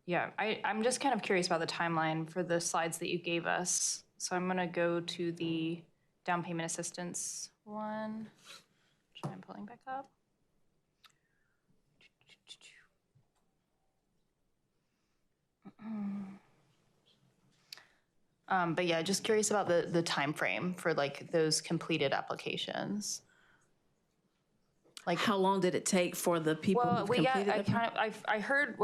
Speaker 9: Yeah, I'm just kind of curious about the timeline for the slides that you gave us. So I'm gonna go to the down payment assistance one, which I'm pulling back up. But yeah, just curious about the time frame for like those completed applications.
Speaker 19: Like, how long did it take for the people who completed it?
Speaker 9: I heard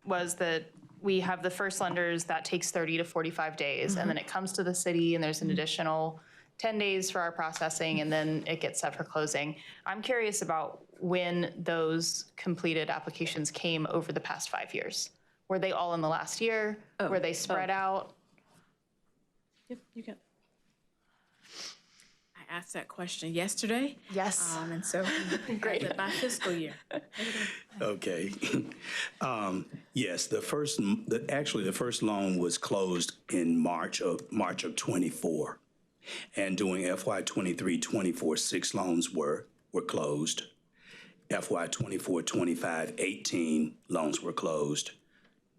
Speaker 9: was that we have the first lenders that takes 30 to 45 days, and then it comes to the city, and there's an additional 10 days for our processing, and then it gets set for closing. I'm curious about when those completed applications came over the past 5 years. Were they all in the last year? Were they spread out?
Speaker 19: Yep, you got. I asked that question yesterday.
Speaker 9: Yes.
Speaker 19: And so great by fiscal year.
Speaker 21: Okay. Yes, the first loan was closed in March of 24. And during FY 23-24, 6 loans were closed. FY 24-25, 18 loans were closed.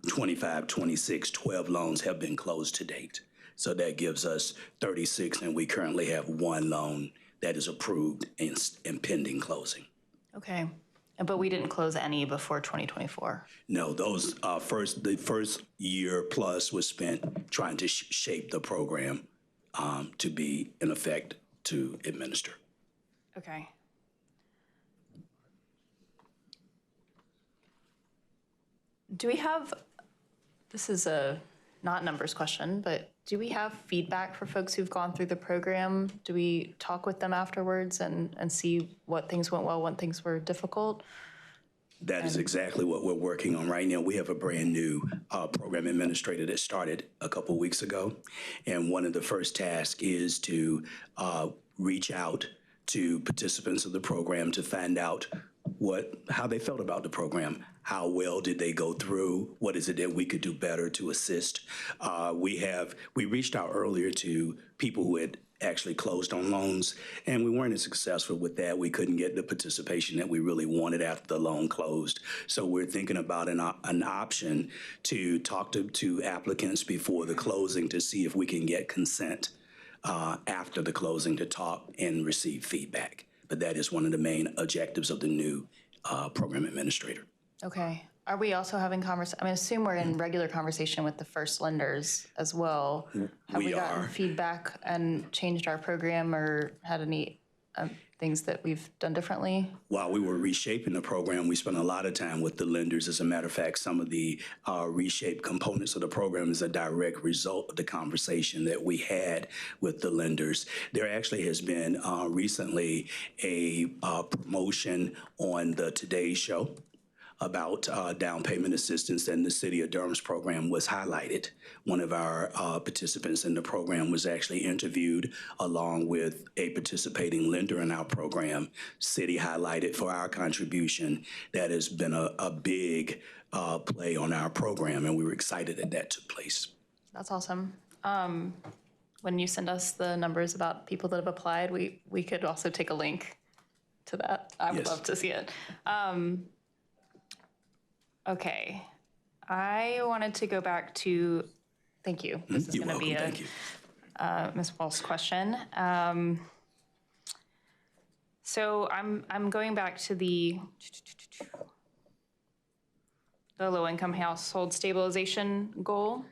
Speaker 21: 25-26, 12 loans have been closed to date. So that gives us 36, and we currently have 1 loan that is approved and pending closing.
Speaker 9: Okay. But we didn't close any before 2024?
Speaker 21: No, those the first year plus was spent trying to shape the program to be in effect to administer.
Speaker 9: Okay. Do we have, this is a not numbers question, but do we have feedback for folks who've gone through the program? Do we talk with them afterwards and see what things went well, what things were difficult?
Speaker 21: That is exactly what we're working on right now. We have a brand new program administrator that started a couple of weeks ago. And one of the first tasks is to reach out to participants of the program to find out how they felt about the program. How well did they go through? What is it that we could do better to assist? We reached out earlier to people who actually closed on loans, and we weren't as successful with that. We couldn't get the participation that we really wanted after the loan closed. So we're thinking about an option to talk to applicants before the closing to see if we can get consent after the closing to talk and receive feedback. But that is one of the main objectives of the new program administrator.
Speaker 9: Okay. Are we also having I assume we're in regular conversation with the first lenders as well. Have we gotten feedback and changed our program or had any things that we've done differently?
Speaker 21: While we were reshaping the program, we spent a lot of time with the lenders. As a matter of fact, some of the reshaped components of the program is a direct result of the conversation that we had with the lenders. There actually has been recently a promotion on the Today Show about down payment assistance, and the City of Durham's program was highlighted. One of our participants in the program was actually interviewed along with a participating lender in our program. City highlighted for our contribution. That has been a big play on our program, and we were excited that that took place.
Speaker 9: That's awesome. When you send us the numbers about people that have applied, we could also take a link to that. I would love to see it. Okay, I wanted to go back to, thank you. This is going to be a Ms. Walsh's question. So I'm going back to the low-income household stabilization goal.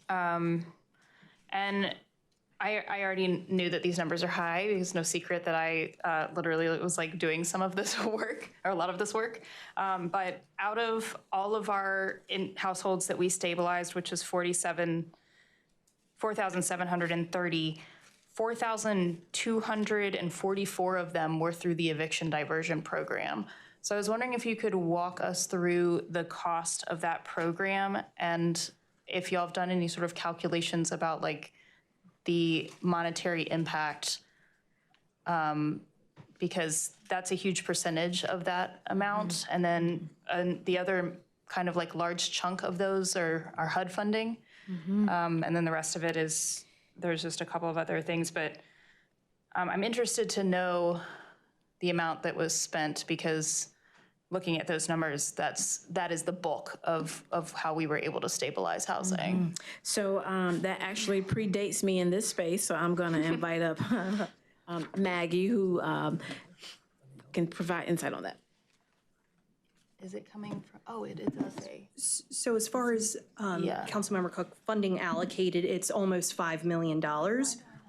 Speaker 9: And I already knew that these numbers are high because no secret that I literally was like doing some of this work or a lot of this work. But out of all of our households that we stabilized, which is 4,730, 4,244 of them were through the eviction diversion program. So I was wondering if you could walk us through the cost of that program and if y'all have done any sort of calculations about like the monetary impact, because that's a huge percentage of that amount. And then the other kind of like large chunk of those are HUD funding. And then the rest of it is, there's just a couple of other things, but I'm interested to know the amount that was spent because looking at those numbers, that is the bulk of how we were able to stabilize housing.
Speaker 19: So that actually predates me in this space, so I'm going to invite up Maggie, who can provide insight on that.
Speaker 9: Is it coming from, oh, it does say.
Speaker 20: So as far as Councilmember Cook funding allocated, it's almost $5 million.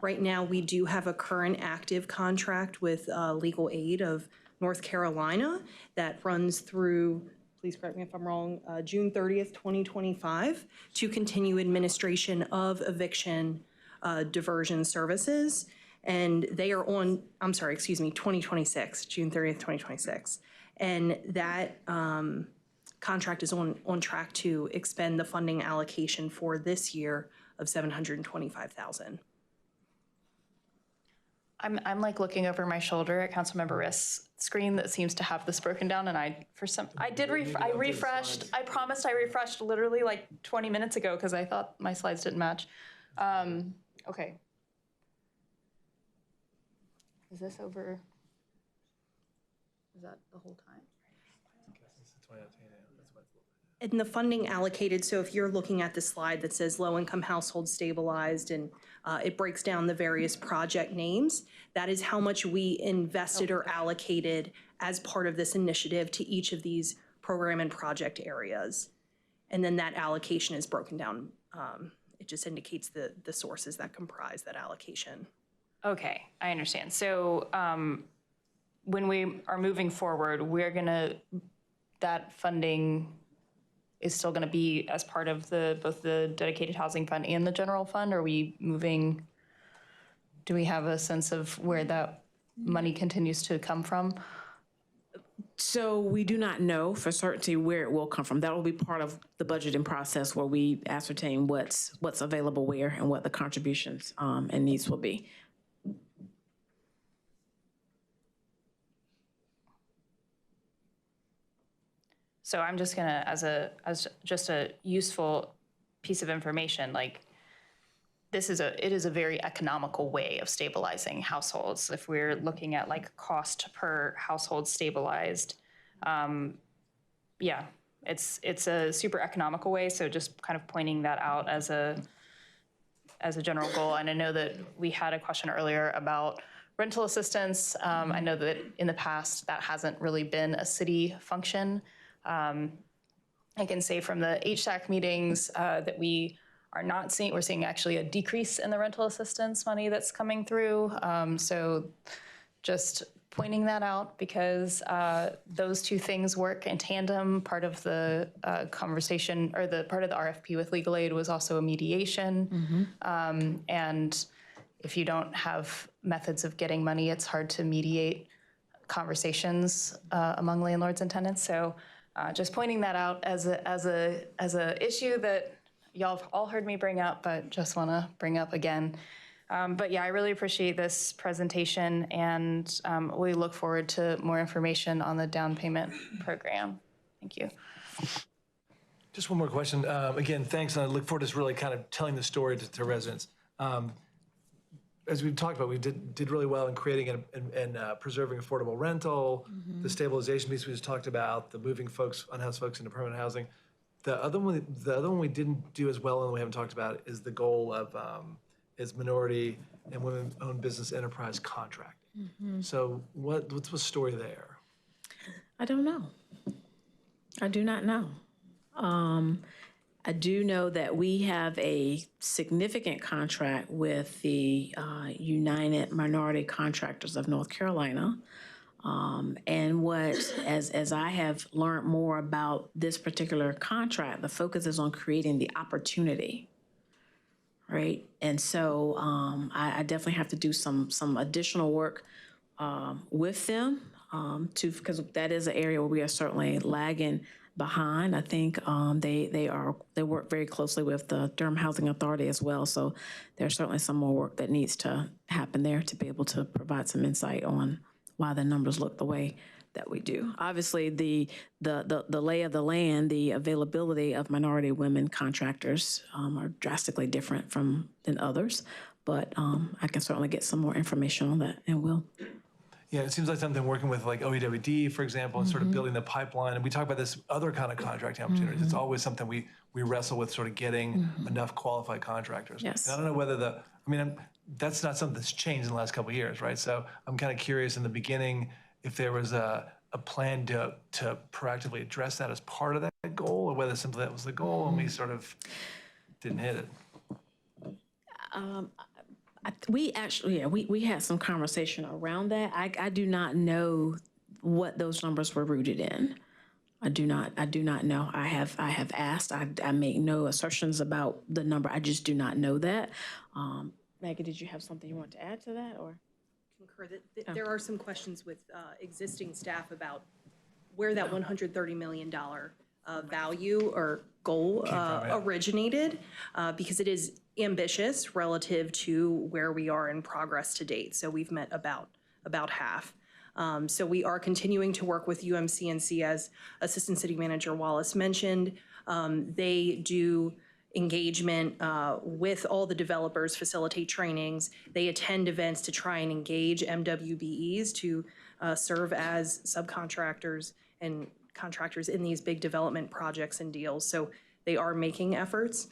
Speaker 20: Right now, we do have a current active contract with Legal Aid of North Carolina that runs through, please correct me if I'm wrong, June 30th, 2025 to continue administration of eviction diversion services. And they are on, 2026, June 30th, 2026. And that contract is on track to expend the funding allocation for this year of $725,000.
Speaker 9: I'm like looking over my shoulder at Councilmember Rist's screen that seems to have this broken down, and I refreshed. I promised I refreshed literally like 20 minutes ago because I thought my slides didn't match. Okay. Is this over? Is that the whole time?
Speaker 20: And the funding allocated, so if you're looking at the slide that says low-income household stabilized and it breaks down the various project names, that is how much we invested or allocated as part of this initiative to each of these program and project areas. And then that allocation is broken down. It just indicates the sources that comprise that allocation.
Speaker 9: Okay, I understand. So when we are moving forward, that funding is still going to be as part of both the dedicated housing fund and the general fund? Are we moving, do we have a sense of where that money continues to come from?
Speaker 19: So we do not know for certainty where it will come from. That will be part of the budgeting process where we ascertain what's available where and what the contributions and needs will be.
Speaker 9: So I'm just gonna, as just a useful piece of information, like it is a very economical way of stabilizing households. If we're looking at like cost per household stabilized, yeah, it's a super economical way. So just kind of pointing that out as a general goal. And I know that we had a question earlier about rental assistance. I know that in the past that hasn't really been a city function. I can say from the HSAC meetings that we are not seeing, we're seeing actually a decrease in the rental assistance money that's coming through. So just pointing that out because those two things work in tandem. Part of the conversation or the part of the RFP with legal aid was also a mediation. And if you don't have methods of getting money, it's hard to mediate conversations among landlords and tenants. So just pointing that out as a issue that y'all have all heard me bring up, but just want to bring up again. But yeah, I really appreciate this presentation, and we look forward to more information on the down payment program. Thank you.
Speaker 5: Just one more question. Again, thanks, and I look forward to just really kind of telling the story to residents. As we've talked about, we did really well in creating and preserving affordable rental, the stabilization piece we just talked about, the moving folks, unhoused folks into permanent housing. The other one we didn't do as well and we haven't talked about is the goal of is minority and women-owned business enterprise contracting. So what's the story there?
Speaker 19: I don't know. I do not know. I do know that we have a significant contract with the United Minority Contractors of North Carolina. And as I have learned more about this particular contract, the focus is on creating the opportunity, right? And so I definitely have to do some additional work with them because that is an area where we are certainly lagging behind. I think they work very closely with the Durham Housing Authority as well. So there's certainly some more work that needs to happen there to be able to provide some insight on why the numbers look the way that we do. Obviously, the lay of the land, the availability of minority women contractors are drastically different than others. But I can certainly get some more information on that and will.
Speaker 5: Yeah, it seems like something working with like OEWD, for example, and sort of building the pipeline. And we talk about this other kind of contracting opportunities. It's always something we wrestle with, sort of getting enough qualified contractors.
Speaker 19: Yes.
Speaker 5: And I don't know whether that's not something that's changed in the last couple of years, right? So I'm kind of curious in the beginning if there was a plan to proactively address that as part of that goal, or whether simply that was the goal and we sort of didn't hit it.
Speaker 19: We actually, we had some conversation around that. I do not know what those numbers were rooted in. I do not know. I have asked. I make no assertions about the number. I just do not know that. Maggie, did you have something you want to add to that, or?
Speaker 20: Concur that there are some questions with existing staff about where that $130 million value or goal originated, because it is ambitious relative to where we are in progress to date. So we've met about half. So we are continuing to work with UMCNC, as Assistant City Manager Wallace mentioned. They do engagement with all the developers, facilitate trainings. They attend events to try and engage MWBEs to serve as subcontractors and contractors in these big development projects and deals. So they are making efforts.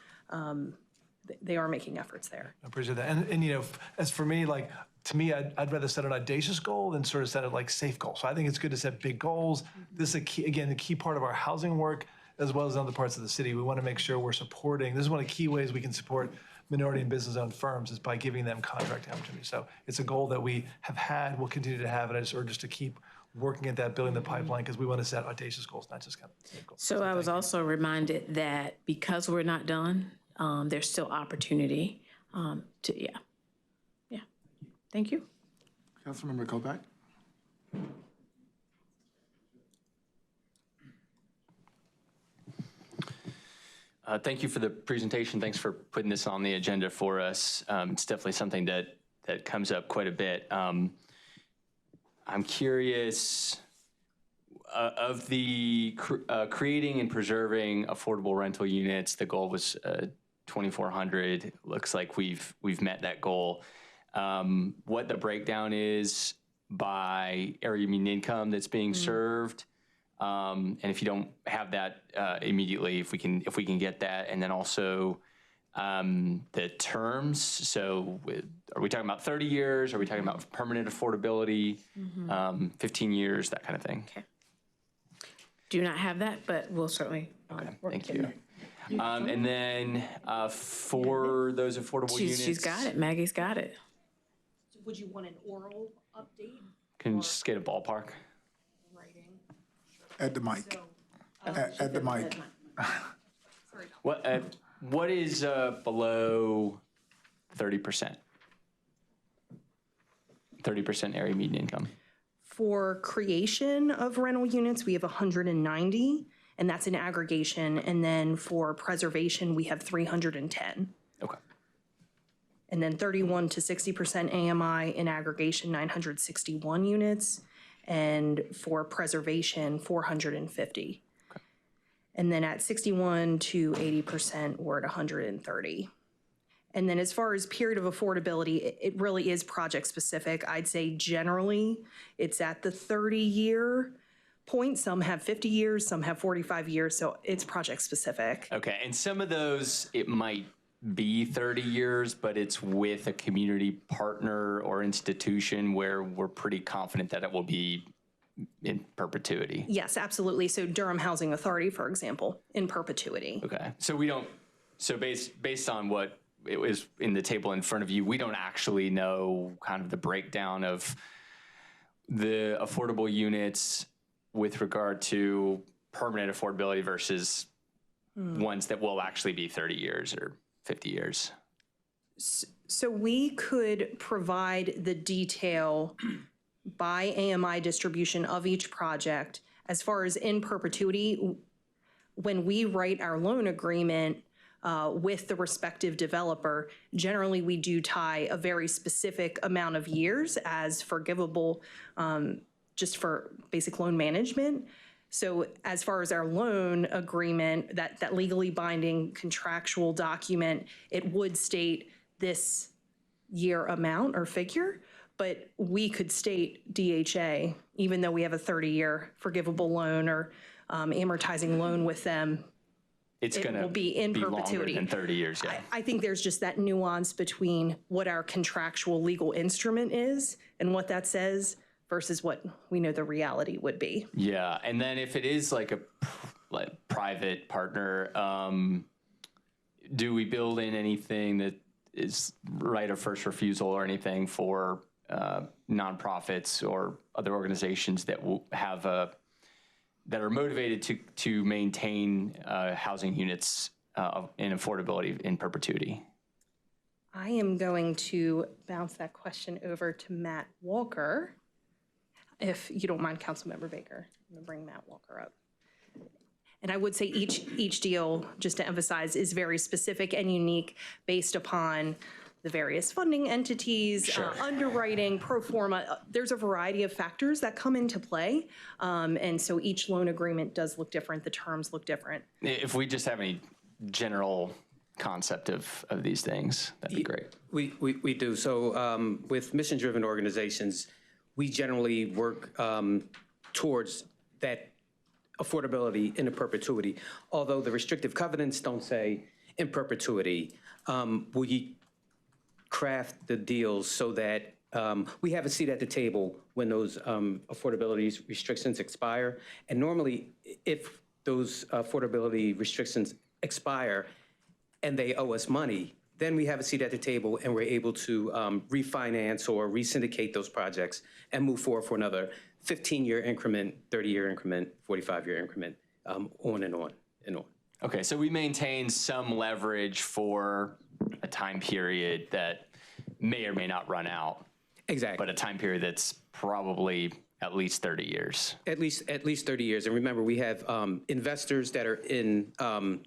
Speaker 20: They are making efforts there.
Speaker 5: I appreciate that. And as for me, to me, I'd rather set an audacious goal than sort of set a safe goal. So I think it's good to set big goals. This is a key part of our housing work, as well as in other parts of the city. We want to make sure we're supporting. This is one of the key ways we can support minority and business-owned firms is by giving them contracting opportunities. So it's a goal that we have had, we'll continue to have, and I just urge us to keep working at that, building the pipeline, because we want to set audacious goals, not just kind of safe goals.
Speaker 19: So I was also reminded that because we're not done, there's still opportunity to. Thank you.
Speaker 1: Councilmember Kopak.
Speaker 3: Thank you for the presentation. Thanks for putting this on the agenda for us. It's definitely something that comes up quite a bit. I'm curious, of the creating and preserving affordable rental units, the goal was 2,400. Looks like we've met that goal. What the breakdown is by area median income that's being served, and if you don't have that immediately, if we can get that, and then also the terms. So, are we talking about 30 years? Are we talking about permanent affordability? 15 years, that kind of thing.
Speaker 19: Okay. Do not have that, but we'll certainly.
Speaker 3: Okay, thank you. And then for those affordable units,
Speaker 19: She's got it. Maggie's got it.
Speaker 20: Would you want an oral update?
Speaker 3: can you just get a ballpark?
Speaker 1: At the mic. At the mic.
Speaker 3: What is below 30%? 30% area median income.
Speaker 20: For creation of rental units, we have 190, and that's an aggregation. And then for preservation, we have 310.
Speaker 3: Okay.
Speaker 20: And then 31 to 60% AMI in aggregation, 961 units. And for preservation, 450.
Speaker 3: Okay.
Speaker 20: And then at 61 to 80%, we're at 130. And then as far as period of affordability, it really is project specific. I'd say generally it's at the 30-year point. Some have 50 years, some have 45 years, so it's project specific.
Speaker 3: Okay, and some of those, it might be 30 years, but it's with a community partner or institution where we're pretty confident that it will be in perpetuity.
Speaker 20: Yes, absolutely. So Durham Housing Authority, for example, in perpetuity.
Speaker 3: Okay, so we don't, so based on what it was in the table in front of you, we don't actually know kind of the breakdown of the affordable units with regard to permanent affordability versus ones that will actually be 30 years or 50 years.
Speaker 20: So we could provide the detail by AMI distribution of each project. As far as in perpetuity, when we write our loan agreement with the respective developer, generally we do tie a very specific amount of years as forgivable just for basic loan management. So as far as our loan agreement, that legally binding contractual document, it would state this year amount or figure, but we could state DHA, even though we have a 30-year forgivable loan or amortizing loan with them.
Speaker 3: It's going to
Speaker 20: be in perpetuity.
Speaker 3: Longer than 30 years, yeah.
Speaker 20: I think there's just that nuance between what our contractual legal instrument is and what that says versus what we know the reality would be.
Speaker 3: Yeah, and then if it is like a private partner, do we build in anything that is right of first refusal or anything for nonprofits or other organizations that will have that are motivated to maintain housing units in affordability in perpetuity?
Speaker 20: I am going to bounce that question over to Matt Walker, if you don't mind, Councilmember Baker. I'm gonna bring Matt Walker up. And I would say each deal, just to emphasize, is very specific and unique based upon the various funding entities, underwriting, pro forma. There's a variety of factors that come into play. And so each loan agreement does look different. The terms look different.
Speaker 3: If we just have any general concept of these things, that'd be great.
Speaker 7: We do. So with mission-driven organizations, we generally work towards that affordability in a perpetuity. Although the restrictive covenants don't say in perpetuity, we craft the deals so that we have a seat at the table when those affordability restrictions expire. And normally, if those affordability restrictions expire and they owe us money, then we have a seat at the table and we're able to refinance or resyndicate those projects and move forward for another 15-year increment, 30-year increment, 45-year increment, on and on and on.
Speaker 3: Okay, so we maintain some leverage for a time period that may or may not run out.
Speaker 7: Exactly.
Speaker 3: But a time period that's probably at least 30 years.
Speaker 7: At least 30 years. And remember, we have investors that are in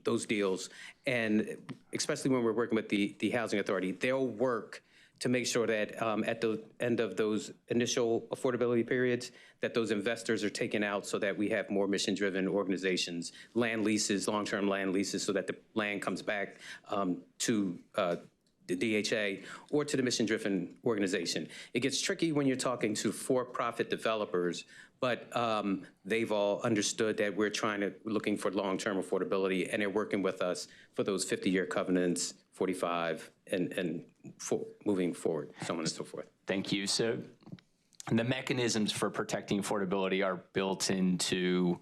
Speaker 7: those deals, and especially when we're working with the Housing Authority, they'll work to make sure that at the end of those initial affordability periods, that those investors are taken out so that we have more mission-driven organizations, land leases, long-term land leases, so that the land comes back to the DHA or to the mission-driven organization. It gets tricky when you're talking to for-profit developers, but they've all understood that we're looking for long-term affordability, and they're working with us for those 50-year covenants, 45, and moving forward, so on and so forth.
Speaker 3: Thank you. So the mechanisms for protecting affordability are built into,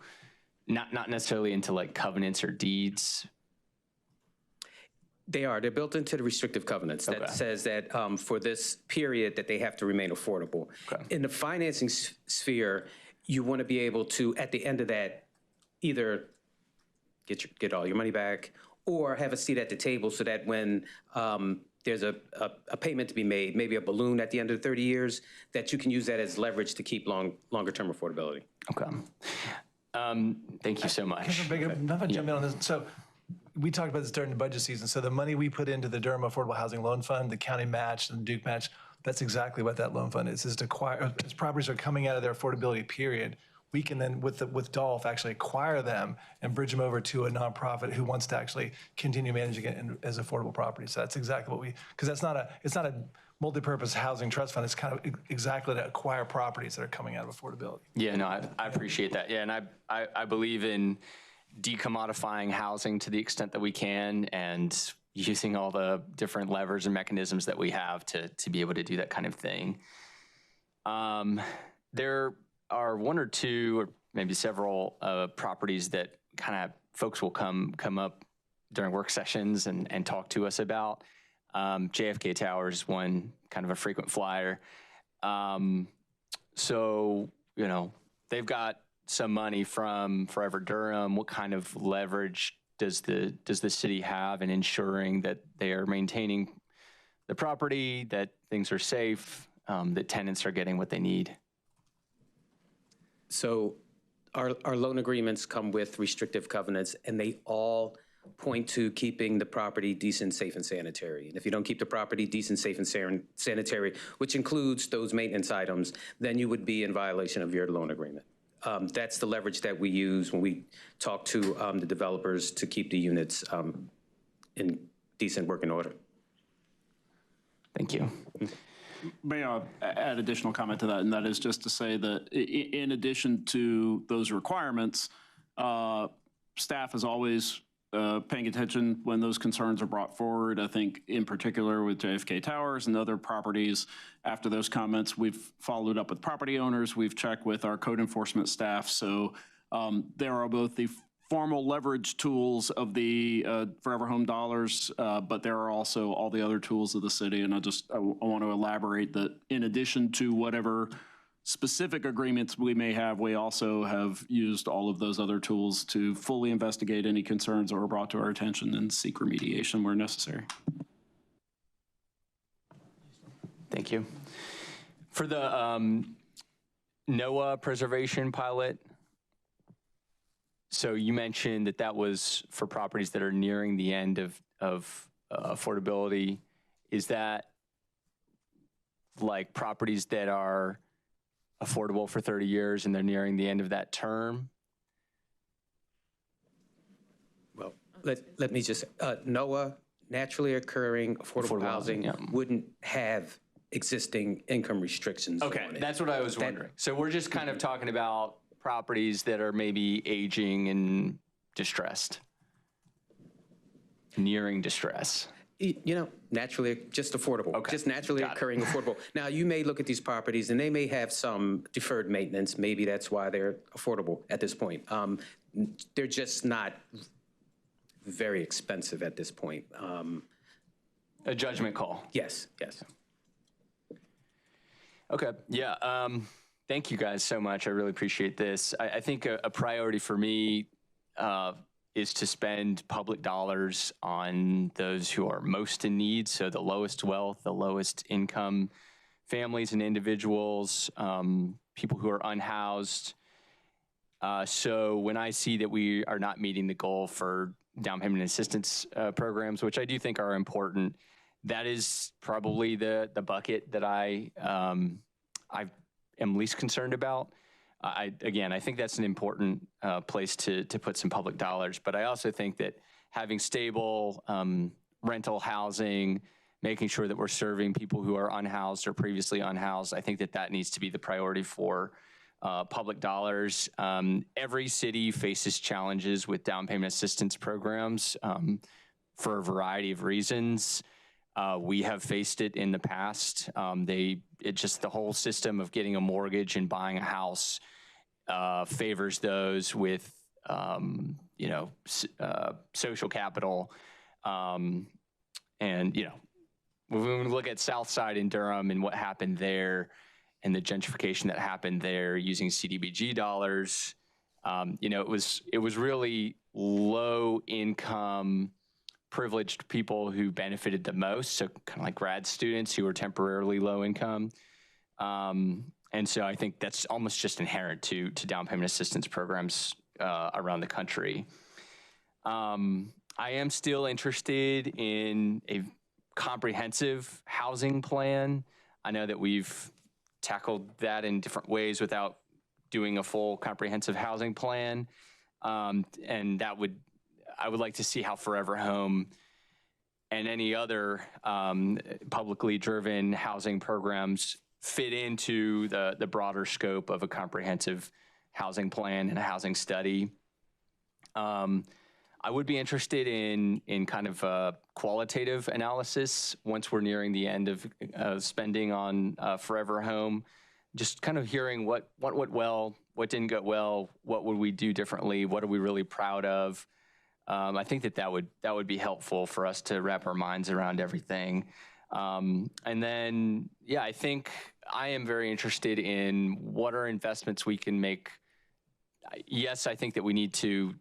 Speaker 3: not necessarily into like covenants or deeds.
Speaker 7: They're built into the restrictive covenants that says that for this period that they have to remain affordable. In the financing sphere, you want to be able to, at the end of that, either get all your money back or have a seat at the table so that when there's a payment to be made, maybe a balloon at the end of 30 years, that you can use that as leverage to keep longer term affordability.
Speaker 3: Okay. Thank you so much.
Speaker 5: If I jump in on this. So we talked about this during the budget season. So the money we put into the Durham Affordable Housing Loan Fund, the county match and the Duke match, that's exactly what that loan fund is to acquire, as properties are coming out of their affordability period, we can then, with Dolph, actually acquire them and bridge them over to a nonprofit who wants to actually continue managing it as affordable properties. So that's exactly what because it's not a multi-purpose housing trust fund. It's kind of exactly to acquire properties that are coming out of affordability.
Speaker 3: Yeah, no, I appreciate that. Yeah, and I believe in decommodifying housing to the extent that we can and using all the different levers and mechanisms that we have to be able to do that kind of thing. There are one or two or maybe several properties that kind of folks will come up during work sessions and talk to us about. JFK Towers is one, kind of a frequent flyer. So, you know, they've got some money from Forever Durham. What kind of leverage does the city have in ensuring that they are maintaining the property, that things are safe, that tenants are getting what they need?
Speaker 7: So our loan agreements come with restrictive covenants, and they all point to keeping the property decent, safe, and sanitary. And if you don't keep the property decent, safe, and sanitary, which includes those maintenance items, then you would be in violation of your loan agreement. That's the leverage that we use when we talk to the developers to keep the units in decent working order.
Speaker 3: Thank you.
Speaker 6: May I add additional comment to that, and that is just to say that in addition to those requirements, staff is always paying attention when those concerns are brought forward. I think in particular with JFK Towers and other properties, after those comments, we've followed up with property owners, we've checked with our code enforcement staff. So there are both the formal leverage tools of the Forever Home dollars, but there are also all the other tools of the city. And I want to elaborate that in addition to whatever specific agreements we may have, we also have used all of those other tools to fully investigate any concerns that were brought to our attention and seek remediation where necessary.
Speaker 3: Thank you. For the NOAA preservation pilot, so you mentioned that was for properties that are nearing the end of affordability. Is that like properties that are affordable for 30 years and they're nearing the end of that term?
Speaker 7: Well, let me just, NOAA, naturally occurring affordable housing, wouldn't have existing income restrictions on it.
Speaker 3: That's what I was wondering. So we're just kind of talking about properties that are maybe aging and distressed, nearing distress.
Speaker 7: You know, naturally, just affordable, just naturally occurring affordable. Now, you may look at these properties and they may have some deferred maintenance. Maybe that's why they're affordable at this point. They're just not very expensive at this point.
Speaker 3: A judgment call.
Speaker 7: Yes, yes.
Speaker 3: Okay, yeah. Thank you guys so much. I really appreciate this. I think a priority for me is to spend public dollars on those who are most in need, so the lowest wealth, the lowest income families and individuals, people who are unhoused. So when I see that we are not meeting the goal for down payment assistance programs, which I do think are important, that is probably the bucket that I am least concerned about. Again, I think that's an important place to put some public dollars, but I also think that having stable rental housing, making sure that we're serving people who are unhoused or previously unhoused, I think that that needs to be the priority for public dollars. Every city faces challenges with down payment assistance programs for a variety of reasons. We have faced it in the past. The whole system of getting a mortgage and buying a house favors those with, social capital. And, when we look at South Side in Durham and what happened there and the gentrification that happened there using CDBG dollars, it was really low income, privileged people who benefited the most. So kind of like grad students who were temporarily low income. And so I think that's almost just inherent to down payment assistance programs around the country. I am still interested in a comprehensive housing plan. I know that we've tackled that in different ways without doing a full comprehensive housing plan. And I would like to see how Forever Home and any other publicly driven housing programs fit into the broader scope of a comprehensive housing plan and a housing study. I would be interested in kind of a qualitative analysis once we're nearing the end of spending on Forever Home, just kind of hearing what went well, what didn't go well, what would we do differently, what are we really proud of. I think that would be helpful for us to wrap our minds around everything. And then, I think I am very interested in what are investments we can make. Yes, I think that we need to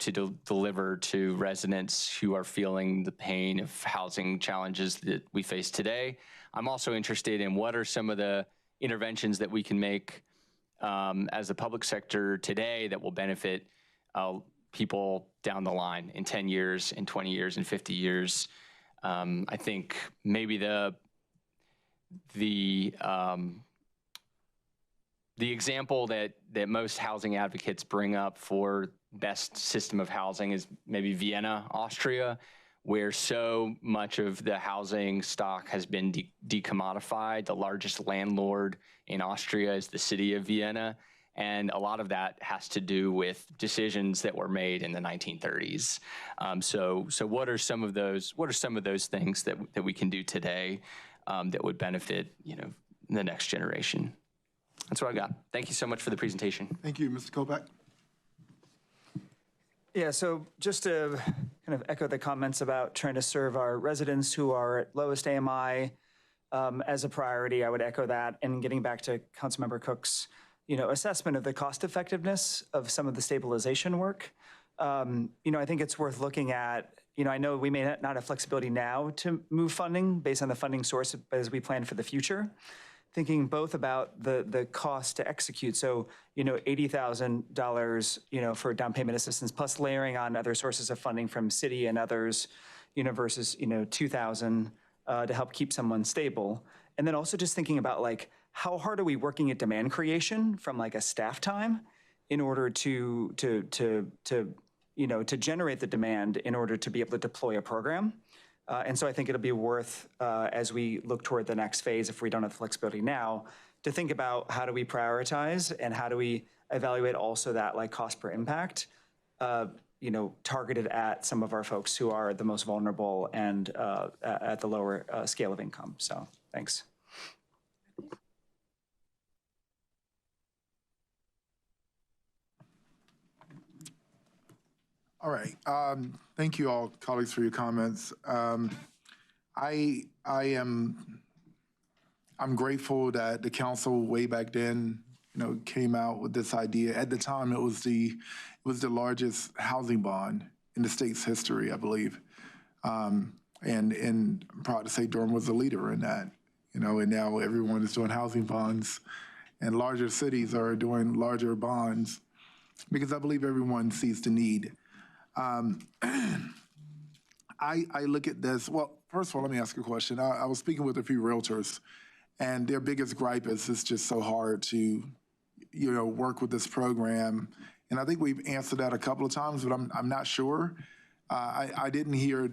Speaker 3: deliver to residents who are feeling the pain of housing challenges that we face today. I'm also interested in what are some of the interventions that we can make as a public sector today that will benefit people down the line in 10 years, in 20 years, in 50 years. I think maybe the example that most housing advocates bring up for best system of housing is maybe Vienna, Austria, where so much of the housing stock has been decommodified. The largest landlord in Austria is the city of Vienna. And a lot of that has to do with decisions that were made in the 1930s. So what are some of those things that we can do today that would benefit, the next generation? That's what I got. Thank you so much for the presentation.
Speaker 1: Thank you, Mr. Kopak.
Speaker 8: Yeah, so just to kind of echo the comments about trying to serve our residents who are at lowest AMI as a priority, I would echo that. And getting back to Councilmember Cook's, assessment of the cost effectiveness of some of the stabilization work, I think it's worth looking at. I know we may not have flexibility now to move funding based on the funding source as we plan for the future. Thinking both about the cost to execute. So, $80,000, for down payment assistance, plus layering on other sources of funding from city and others, versus, $2,000 to help keep someone stable. And then also just thinking about how hard are we working at demand creation from a staff time in order to generate the demand in order to be able to deploy a program. And so I think it'll be worth, as we look toward the next phase, if we don't have the flexibility now, to think about how do we prioritize and how do we evaluate also that cost per impact, targeted at some of our folks who are the most vulnerable and at the lower scale of income. So thanks.
Speaker 1: All right. Thank you all, colleagues, for your comments. I'm grateful that the council way back then, came out with this idea. At the time, it was the largest housing bond in the state's history, I believe. And I'm proud to say Durham was a leader in that. And now everyone is doing housing bonds, and larger cities are doing larger bonds because I believe everyone sees the need. I look at this, well, first of all, let me ask a question. I was speaking with a few realtors, and their biggest gripe is it's just so hard to, work with this program. And I think we've answered that a couple of times, but I'm not sure. I didn't hear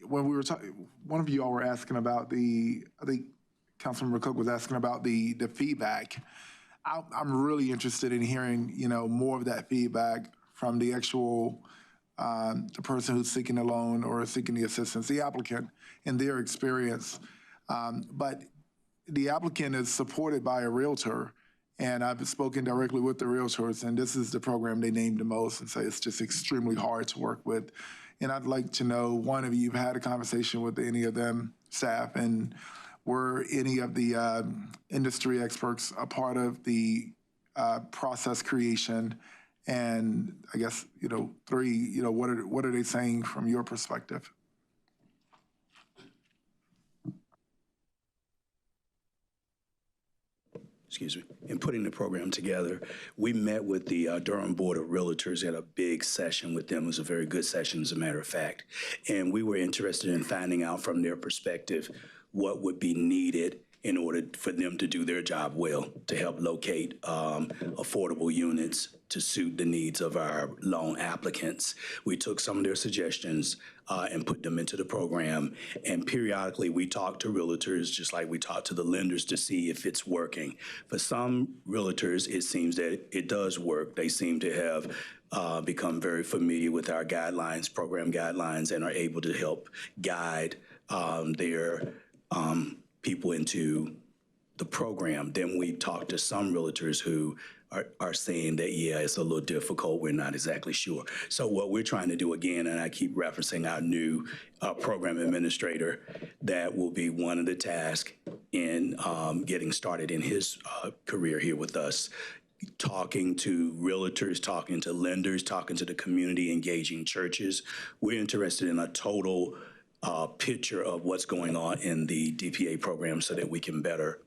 Speaker 1: when we were talking. One of you all were asking about I think Councilmember Cook was asking about the feedback. I'm really interested in hearing, more of that feedback from the actual the person who's seeking the loan or seeking the assistance, the applicant, and their experience. But the applicant is supported by a realtor, and I've spoken directly with the realtors, and this is the program they named the most, and say it's just extremely hard to work with. And I'd like to know, one of you have had a conversation with any of them, staff, and were any of the industry experts a part of the process creation? And I guess, 3, what are they saying from your perspective?
Speaker 21: Excuse me, in putting the program together, we met with the Durham Board of Realtors, had a big session with them. It was a very good session, as a matter of fact. And we were interested in finding out from their perspective what would be needed in order for them to do their job well, to help locate affordable units to suit the needs of our loan applicants. We took some of their suggestions and put them into the program. And periodically, we talk to realtors, just like we talk to the lenders, to see if it's working. For some realtors, it seems that it does work. They seem to have become very familiar with our guidelines, program guidelines, and are able to help guide their people into the program. Then we talk to some realtors who are saying that, yeah, it's a little difficult, we're not exactly sure. So what we're trying to do again, and I keep referencing our new program administrator, that will be one of the tasks in getting started in his career here with us, talking to realtors, talking to lenders, talking to the community, engaging churches. We're interested in a total picture of what's going on in the DPA program so that we can better,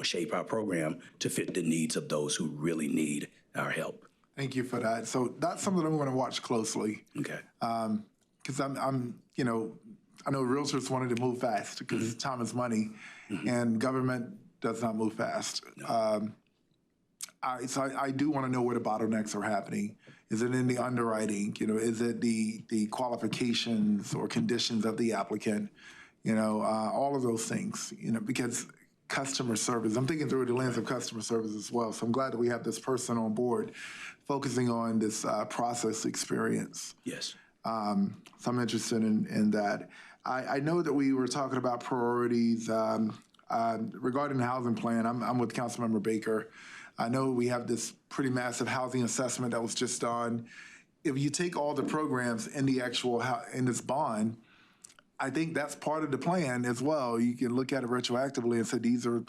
Speaker 21: shape our program to fit the needs of those who really need our help.
Speaker 1: Thank you for that. So that's something I'm going to watch closely.
Speaker 21: Okay.
Speaker 1: Because I know realtors wanted to move fast because time is money, and government does not move fast. No. So I do want to know where the bottlenecks are happening. Is it in the underwriting? Is it the qualifications or conditions of the applicant? All of those things. Because customer service. I'm thinking through the lens of customer service as well. So I'm glad that we have this person on board, focusing on this process experience.
Speaker 21: Yes.
Speaker 1: So I'm interested in that. I know that we were talking about priorities regarding the housing plan. I'm with Councilmember Baker. I know we have this pretty massive housing assessment that was just done. If you take all the programs in the actual in this bond, I think that's part of the plan as well. You can look at it retroactively and say these are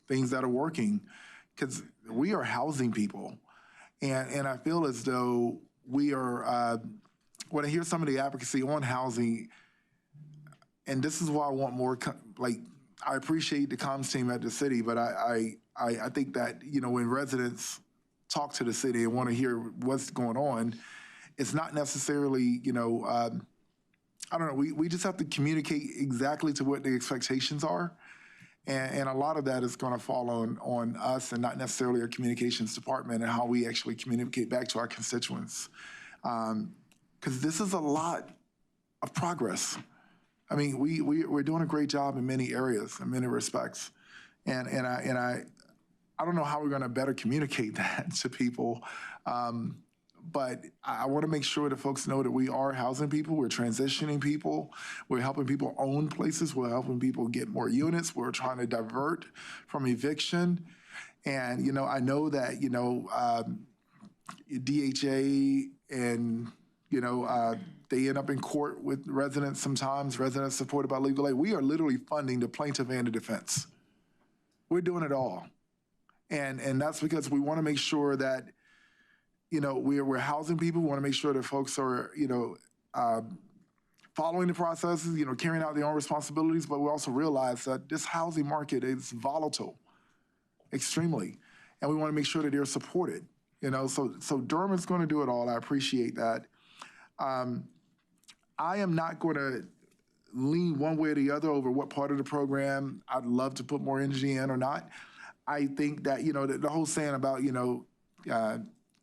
Speaker 1: things that are working, because we are housing people, and I feel as though we are. When I hear some of the advocacy on housing, and this is why I want more. I appreciate the comms team at the city, but I think that, when residents talk to the city and want to hear what's going on, it's not necessarily, I don't know, we just have to communicate exactly to what the expectations are. And a lot of that is going to fall on us and not necessarily our communications department and how we actually communicate back to our constituents. Because this is a lot of progress. I mean, we're doing a great job in many areas, in many respects. And I don't know how we're going to better communicate that to people. But I want to make sure that folks know that we are housing people, we're transitioning people, we're helping people own places, we're helping people get more units, we're trying to divert from eviction. And, I know that, DHA and, they end up in court with residents sometimes, residents supported by legal aid. We are literally funding the plaintiff and the defense. We're doing it all. And that's because we want to make sure that, we're housing people. We want to make sure that folks are, following the processes, carrying out their own responsibilities. But we also realize that this housing market is volatile, extremely. And we want to make sure that they're supported, So Durham is going to do it all. I appreciate that. I am not going to lean one way or the other over what part of the program I'd love to put more energy in or not. I think that, the whole saying about,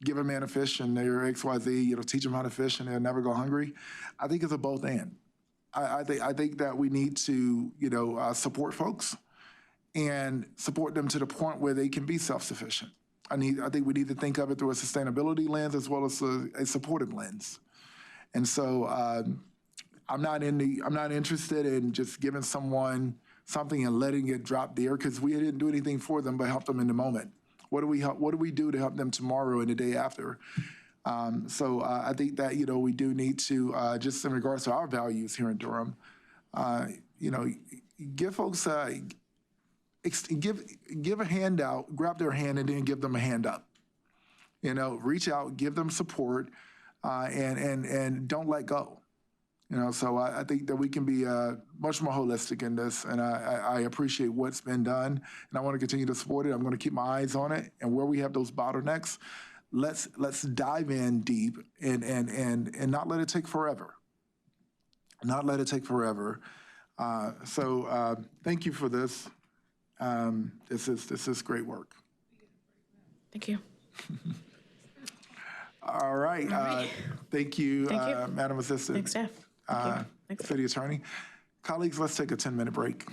Speaker 1: give a man a fish and they're XYZ, teach them how to fish and they'll never go hungry. I think it's a both and. I think that we need to, support folks and support them to the point where they can be self-sufficient. I think we need to think of it through a sustainability lens as well as a supportive lens. And so I'm not interested in just giving someone something and letting it drop there because we didn't do anything for them but help them in the moment. What do we do to help them tomorrow and the day after? So I think that we do need to just in regards to our values here in Durham, give folks give a handout, grab their hand, and then give them a hand up. Reach out, give them support, and don't let go. So I think that we can be much more holistic in this, and I appreciate what's been done, and I want to continue to support it. I'm going to keep my eyes on it, and where we have those bottlenecks, let's dive in deep and not let it take forever. Not let it take forever. So thank you for this. This is great work.
Speaker 19: Thank you.
Speaker 1: All right. Thank you, Madam Assistant.
Speaker 19: Thanks, staff.
Speaker 1: City Attorney. Colleagues, let's take a 10-minute break.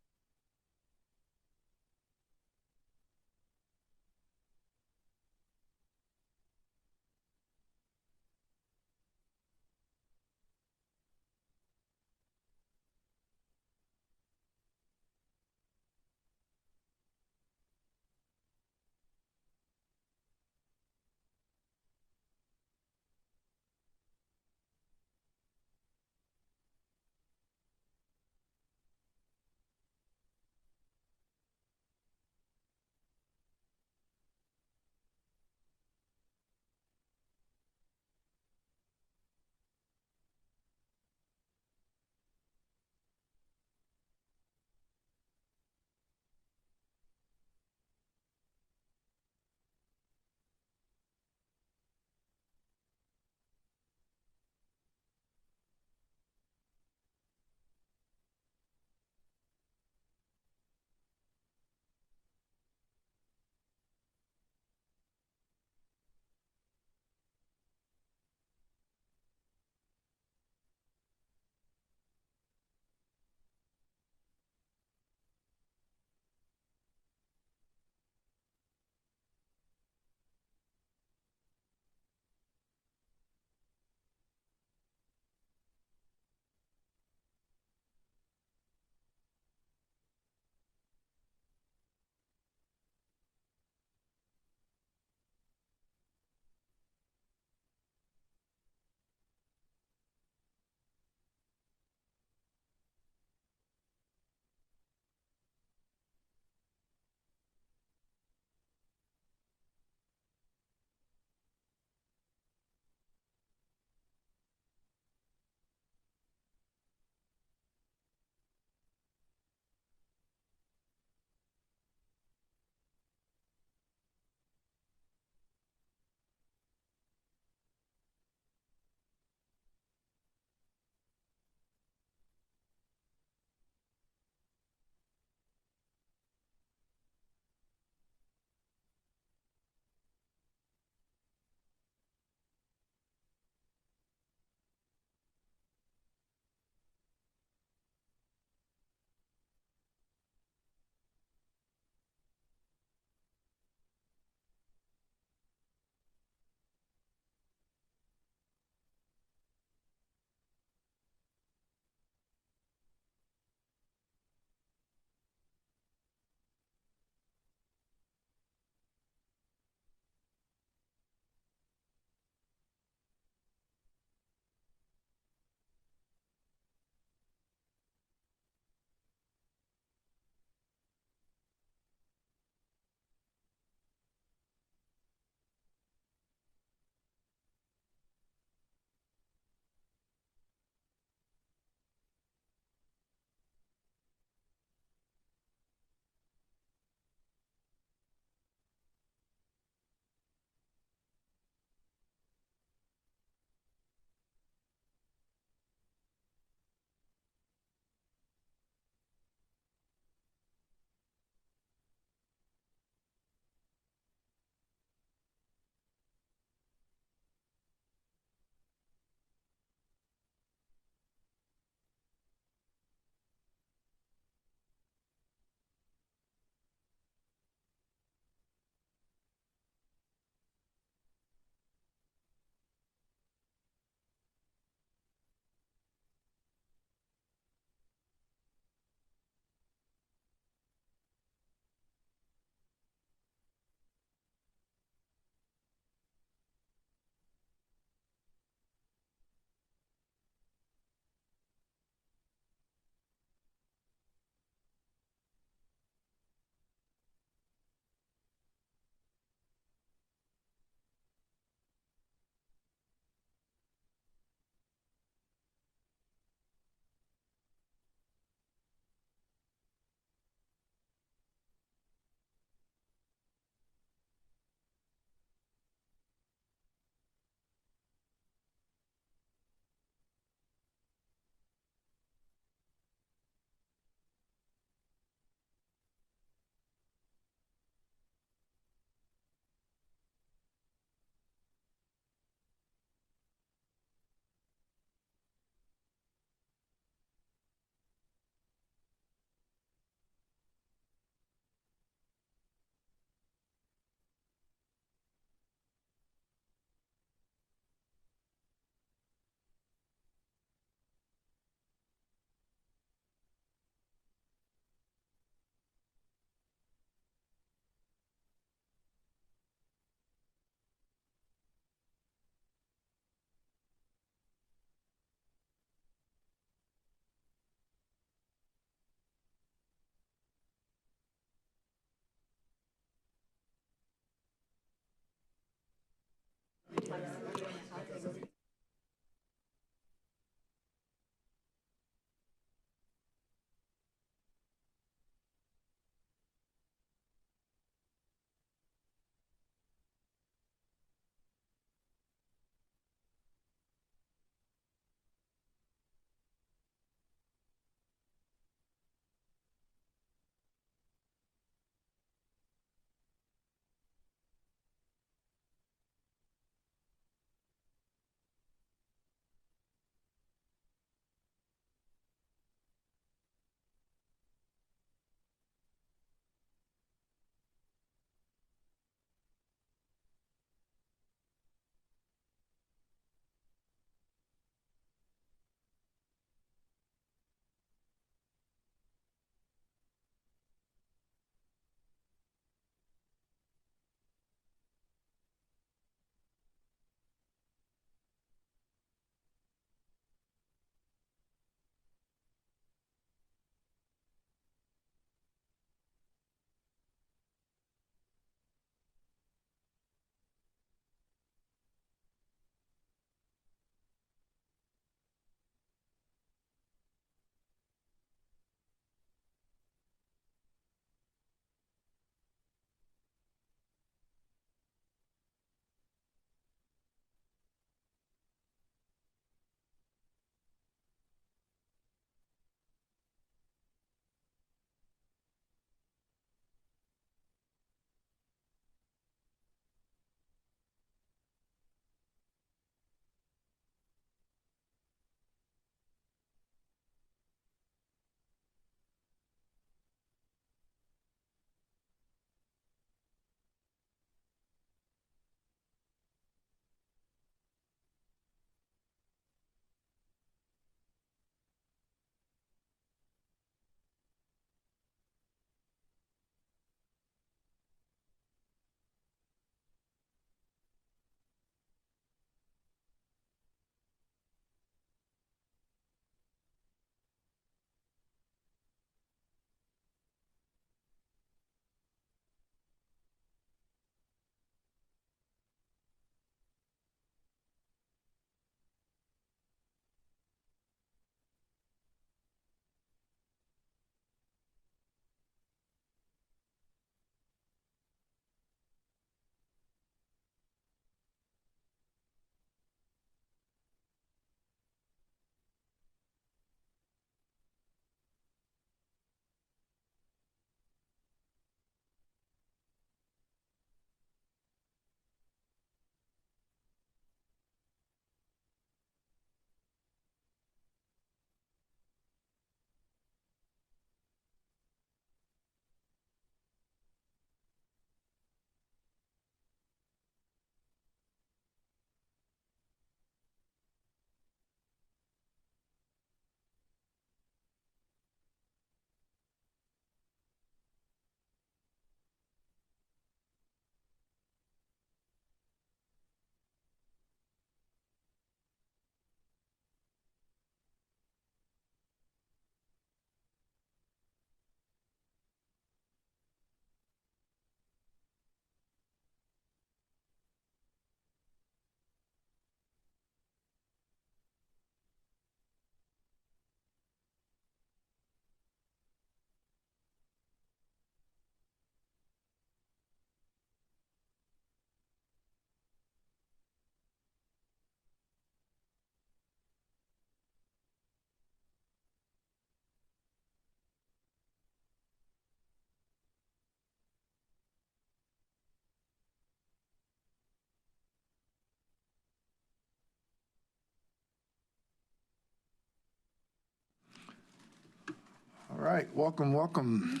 Speaker 1: right, welcome.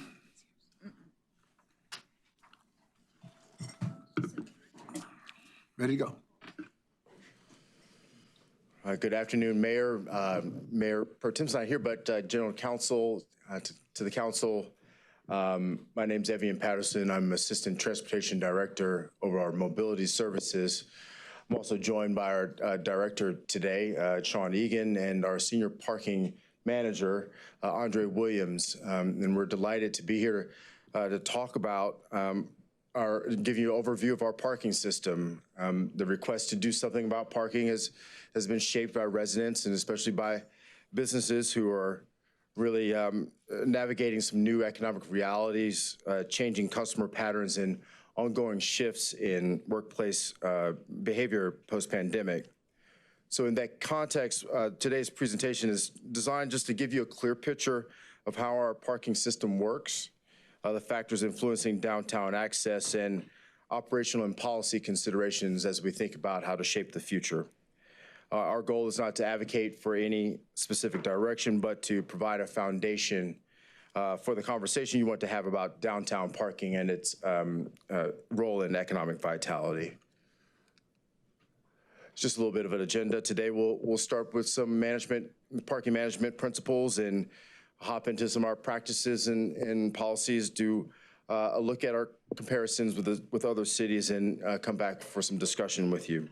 Speaker 1: Ready to go.
Speaker 10: Good afternoon, Mayor. Mayor Pro Tem's not here, but General Counsel, to the council. My name's Evian Patterson. I'm Assistant Transportation Director over our Mobility Services. I'm also joined by our Director today, Sean Egan, and our Senior Parking Manager, Andre Williams. And we're delighted to be here to talk about give you an overview of our parking system. The request to do something about parking has been shaped by residents and especially by businesses who are really navigating some new economic realities, changing customer patterns, and ongoing shifts in workplace behavior post-pandemic. So in that context, today's presentation is designed just to give you a clear picture of how our parking system works, the factors influencing downtown access, and operational and policy considerations as we think about how to shape the future. Our goal is not to advocate for any specific direction, but to provide a foundation for the conversation you want to have about downtown parking and its role in economic vitality. It's just a little bit of an agenda. Today we'll start with some parking management principles and hop into some of our practices and policies, do a look at our comparisons with other cities, and come back for some discussion with you.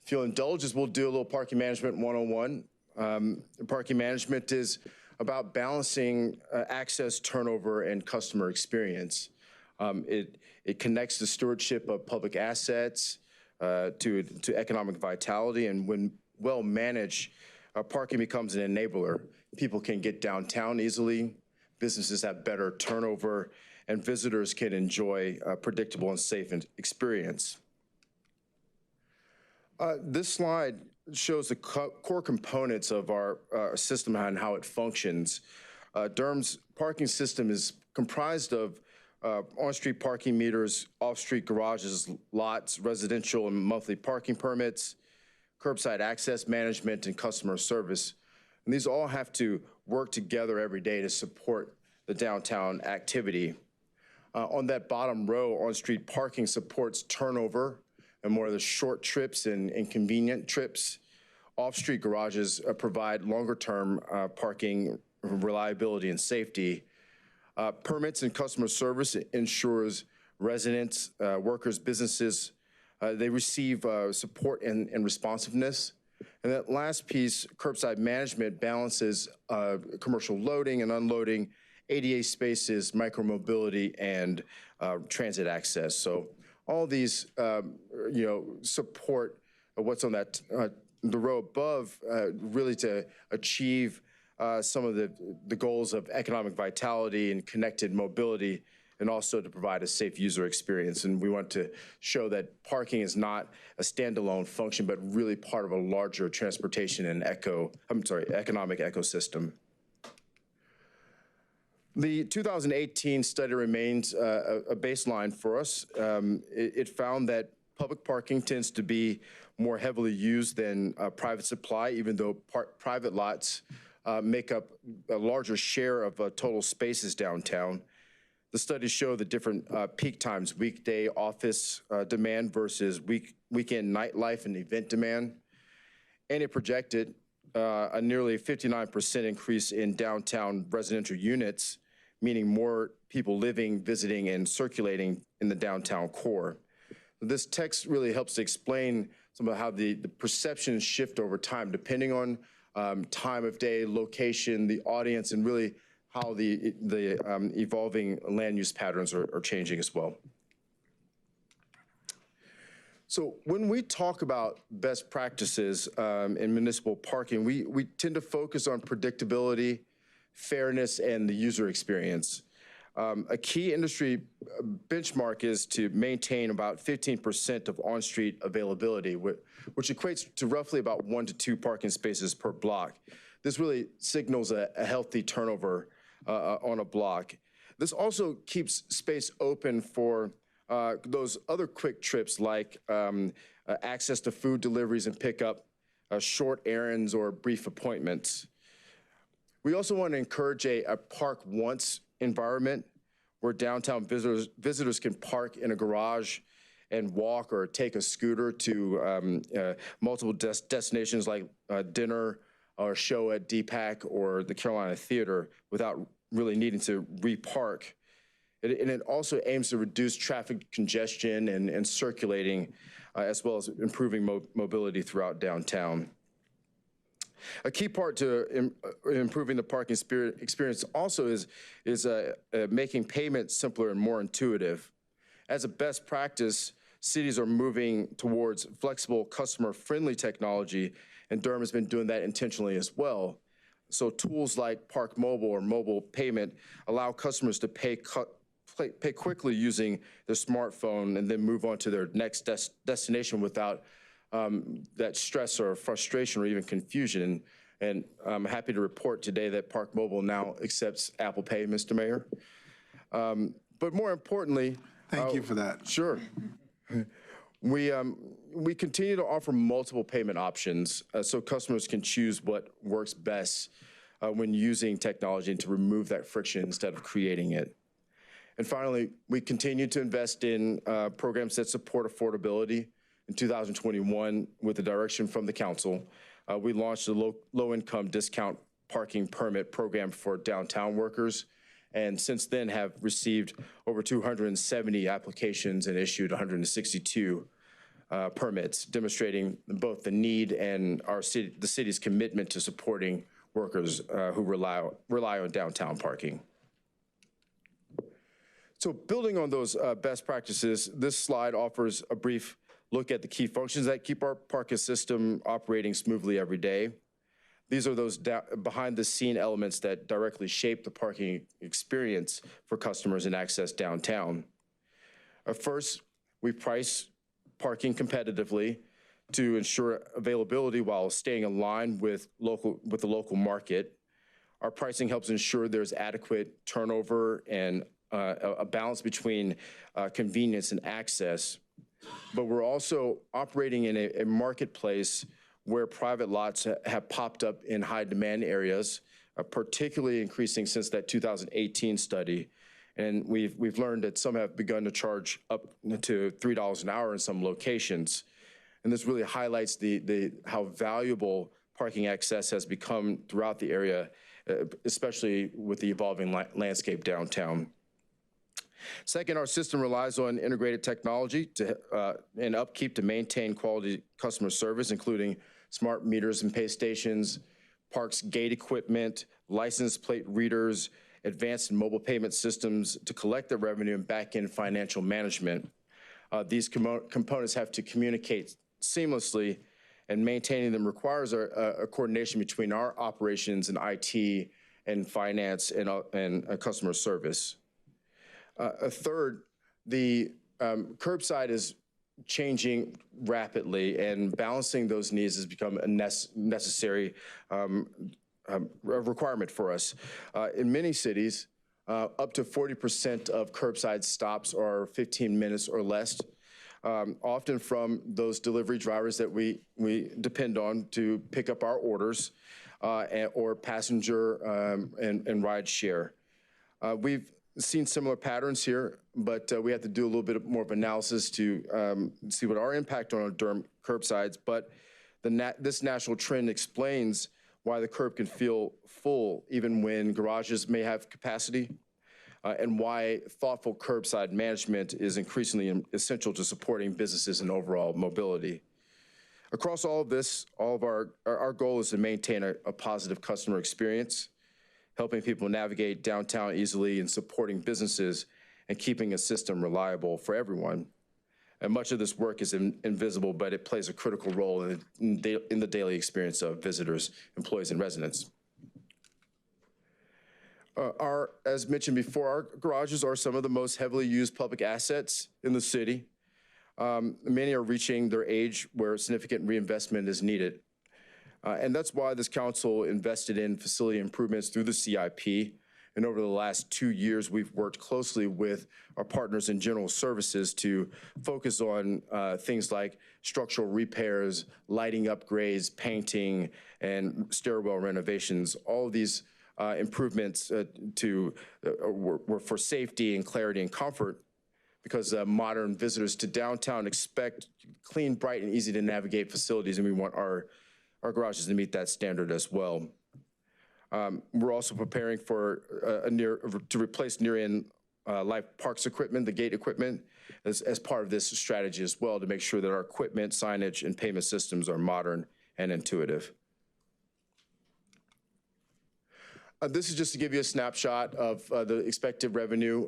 Speaker 10: If you'll indulge us, we'll do a little parking management 101. Parking management is about balancing access, turnover, and customer experience. It connects the stewardship of public assets to economic vitality, and when well managed, parking becomes an enabler. People can get downtown easily, businesses have better turnover, and visitors can enjoy a predictable and safe experience. This slide shows the core components of our system and how it functions. Durham's parking system is comprised of on-street parking meters, off-street garages, lots, residential and monthly parking permits, curbside access management, and customer service. And these all have to work together every day to support the downtown activity. On that bottom row, on-street parking supports turnover and more of the short trips and inconvenient trips. Off-street garages provide longer-term parking reliability and safety. Permits and customer service ensures residents, workers, businesses, they receive support and responsiveness. And that last piece, curbside management, balances commercial loading and unloading, ADA spaces, micromobility, and transit access. So all these, support what's on that the row above, really to achieve some of the goals of economic vitality and connected mobility, and also to provide a safe user experience. And we want to show that parking is not a standalone function, but really part of a larger transportation and economic ecosystem. The 2018 study remains a baseline for us. It found that public parking tends to be more heavily used than private supply, even though private lots make up a larger share of total spaces downtown. The studies show the different peak times, weekday office demand versus weekend nightlife and event demand. And it projected a nearly 59% increase in downtown residential units, meaning more people living, visiting, and circulating in the downtown core. This text really helps to explain some of how the perceptions shift over time, depending on time of day, location, the audience, and really how the evolving land use patterns are changing as well. So when we talk about best practices in municipal parking, we tend to focus on predictability, fairness, and the user experience. A key industry benchmark is to maintain about 15% of on-street availability, which equates to roughly about 1 to 2 parking spaces per block. This really signals a healthy turnover on a block. This also keeps space open for those other quick trips like access to food deliveries and pickup, short errands, or brief appointments. We also want to encourage a park once environment where downtown visitors can park in a garage and walk or take a scooter to multiple destinations like dinner or show at DPAC or the Carolina Theater without really needing to repark. And it also aims to reduce traffic congestion and circulating, as well as improving mobility throughout downtown. A key part to improving the parking experience also is making payment simpler and more intuitive. As a best practice, cities are moving towards flexible, customer-friendly technology, and Durham has been doing that intentionally as well. So tools like Park Mobile or mobile payment allow customers to pay quickly using their smartphone and then move on to their next destination without that stress or frustration or even confusion. And I'm happy to report today that Park Mobile now accepts Apple Pay, Mr. Mayor. But more importantly—
Speaker 1: Thank you for that.
Speaker 10: Sure. We continue to offer multiple payment options so customers can choose what works best when using technology and to remove that friction instead of creating it. And finally, we continue to invest in programs that support affordability. In 2021, with the direction from the council, we launched a low-income discount parking permit program for downtown workers, and since then have received over 270 applications and issued 162 permits, demonstrating both the need and the city's commitment to supporting workers who rely on downtown parking. So building on those best practices, this slide offers a brief look at the key functions that keep our parking system operating smoothly every day. These are those behind-the-scene elements that directly shape the parking experience for customers and access downtown. First, we price parking competitively to ensure availability while staying aligned with the local market. Our pricing helps ensure there's adequate turnover and a balance between convenience and access. But we're also operating in a marketplace where private lots have popped up in high demand areas, particularly increasing since that 2018 study. And we've learned that some have begun to charge up to $3 an hour in some locations. And this really highlights how valuable parking access has become throughout the area, especially with the evolving landscape downtown. Second, our system relies on integrated technology and upkeep to maintain quality customer service, including smart meters and pay stations, parks gate equipment, license plate readers, advanced mobile payment systems to collect the revenue and back-end financial management. These components have to communicate seamlessly, and maintaining them requires a coordination between our operations and IT and finance and customer service. Third, the curbside is changing rapidly, and balancing those needs has become a necessary requirement for us. In many cities, up to 40% of curbside stops are 15 minutes or less, often from those delivery drivers that we depend on to pick up our orders or passenger and ride share. We've seen similar patterns here, but we have to do a little bit more of analysis to see what our impact on our Durham curbsides. But this national trend explains why the curb can feel full even when garages may have capacity, and why thoughtful curbside management is increasingly essential to supporting businesses and overall mobility. Across all of this, our goal is to maintain a positive customer experience, helping people navigate downtown easily and supporting businesses and keeping a system reliable for everyone. And much of this work is invisible, but it plays a critical role in the daily experience of visitors, employees, and residents. As mentioned before, our garages are some of the most heavily used public assets in the city. Many are reaching their age where significant reinvestment is needed. And that's why this council invested in facility improvements through the CIP. And over the last 2 years, we've worked closely with our partners in general services to focus on things like structural repairs, lighting upgrades, painting, and stairwell renovations. All of these improvements were for safety and clarity and comfort, because modern visitors to downtown expect clean, bright, and easy to navigate facilities, and we want our garages to meet that standard as well. We're also preparing for to replace near-end life parks equipment, the gate equipment, as part of this strategy as well, to make sure that our equipment, signage, and payment systems are modern and intuitive. This is just to give you a snapshot of the expected revenue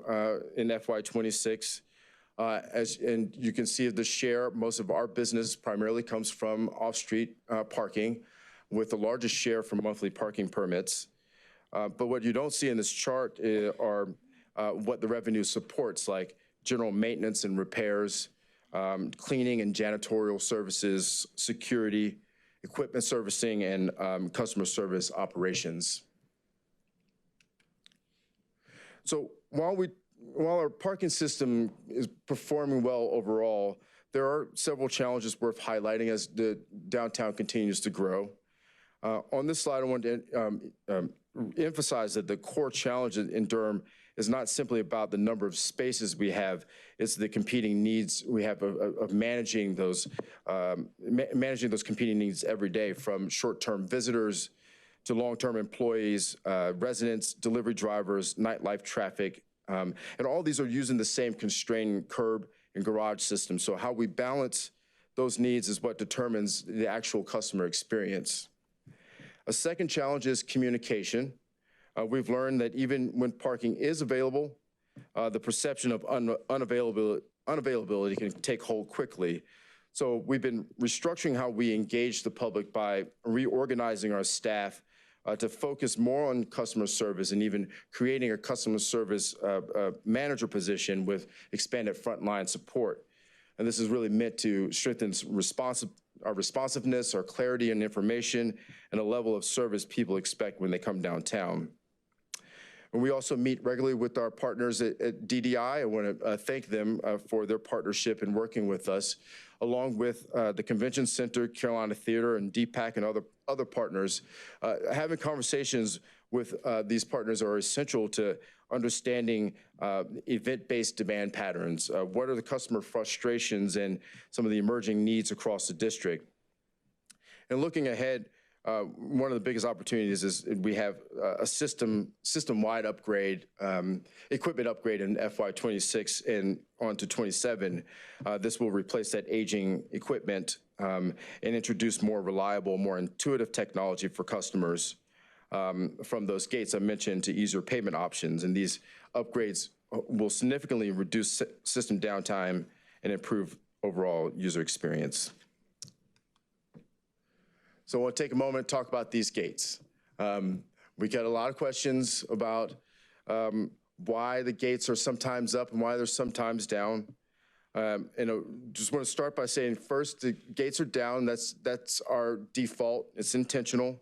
Speaker 10: in FY26. And you can see the share, most of our business primarily comes from off-street parking, with the largest share from monthly parking permits. But what you don't see in this chart are what the revenue supports, like general maintenance and repairs, cleaning and janitorial services, security, equipment servicing, and customer service operations. So while our parking system is performing well overall, there are several challenges worth highlighting as the downtown continues to grow. On this slide, I want to emphasize that the core challenge in Durham is not simply about the number of spaces we have, it's the competing needs we have of managing those competing needs every day, from short-term visitors to long-term employees, residents, delivery drivers, nightlife traffic, and all these are using the same constrained curb and garage system. So how we balance those needs is what determines the actual customer experience. A second challenge is communication. We've learned that even when parking is available, the perception of unavailability can take hold quickly. So we've been restructuring how we engage the public by reorganizing our staff to focus more on customer service, and even creating a customer service manager position with expanded frontline support. And this is really meant to strengthen our responsiveness, our clarity and information, and a level of service people expect when they come downtown. And we also meet regularly with our partners at DDI. I want to thank them for their partnership in working with us, along with the Convention Center, Carolina Theater, and DPAC, and other partners. Having conversations with these partners are essential to understanding event-based demand patterns. What are the customer frustrations and some of the emerging needs across the district? And looking ahead, one of the biggest opportunities is we have a system-wide upgrade, equipment upgrade in FY26 and on to 27. This will replace that aging equipment and introduce more reliable, more intuitive technology for customers, from those gates I mentioned to easier payment options. And these upgrades will significantly reduce system downtime and improve overall user experience. So I want to take a moment to talk about these gates. We get a lot of questions about why the gates are sometimes up and why they're sometimes down. And I just want to start by saying, first, the gates are down. That's our default. It's intentional.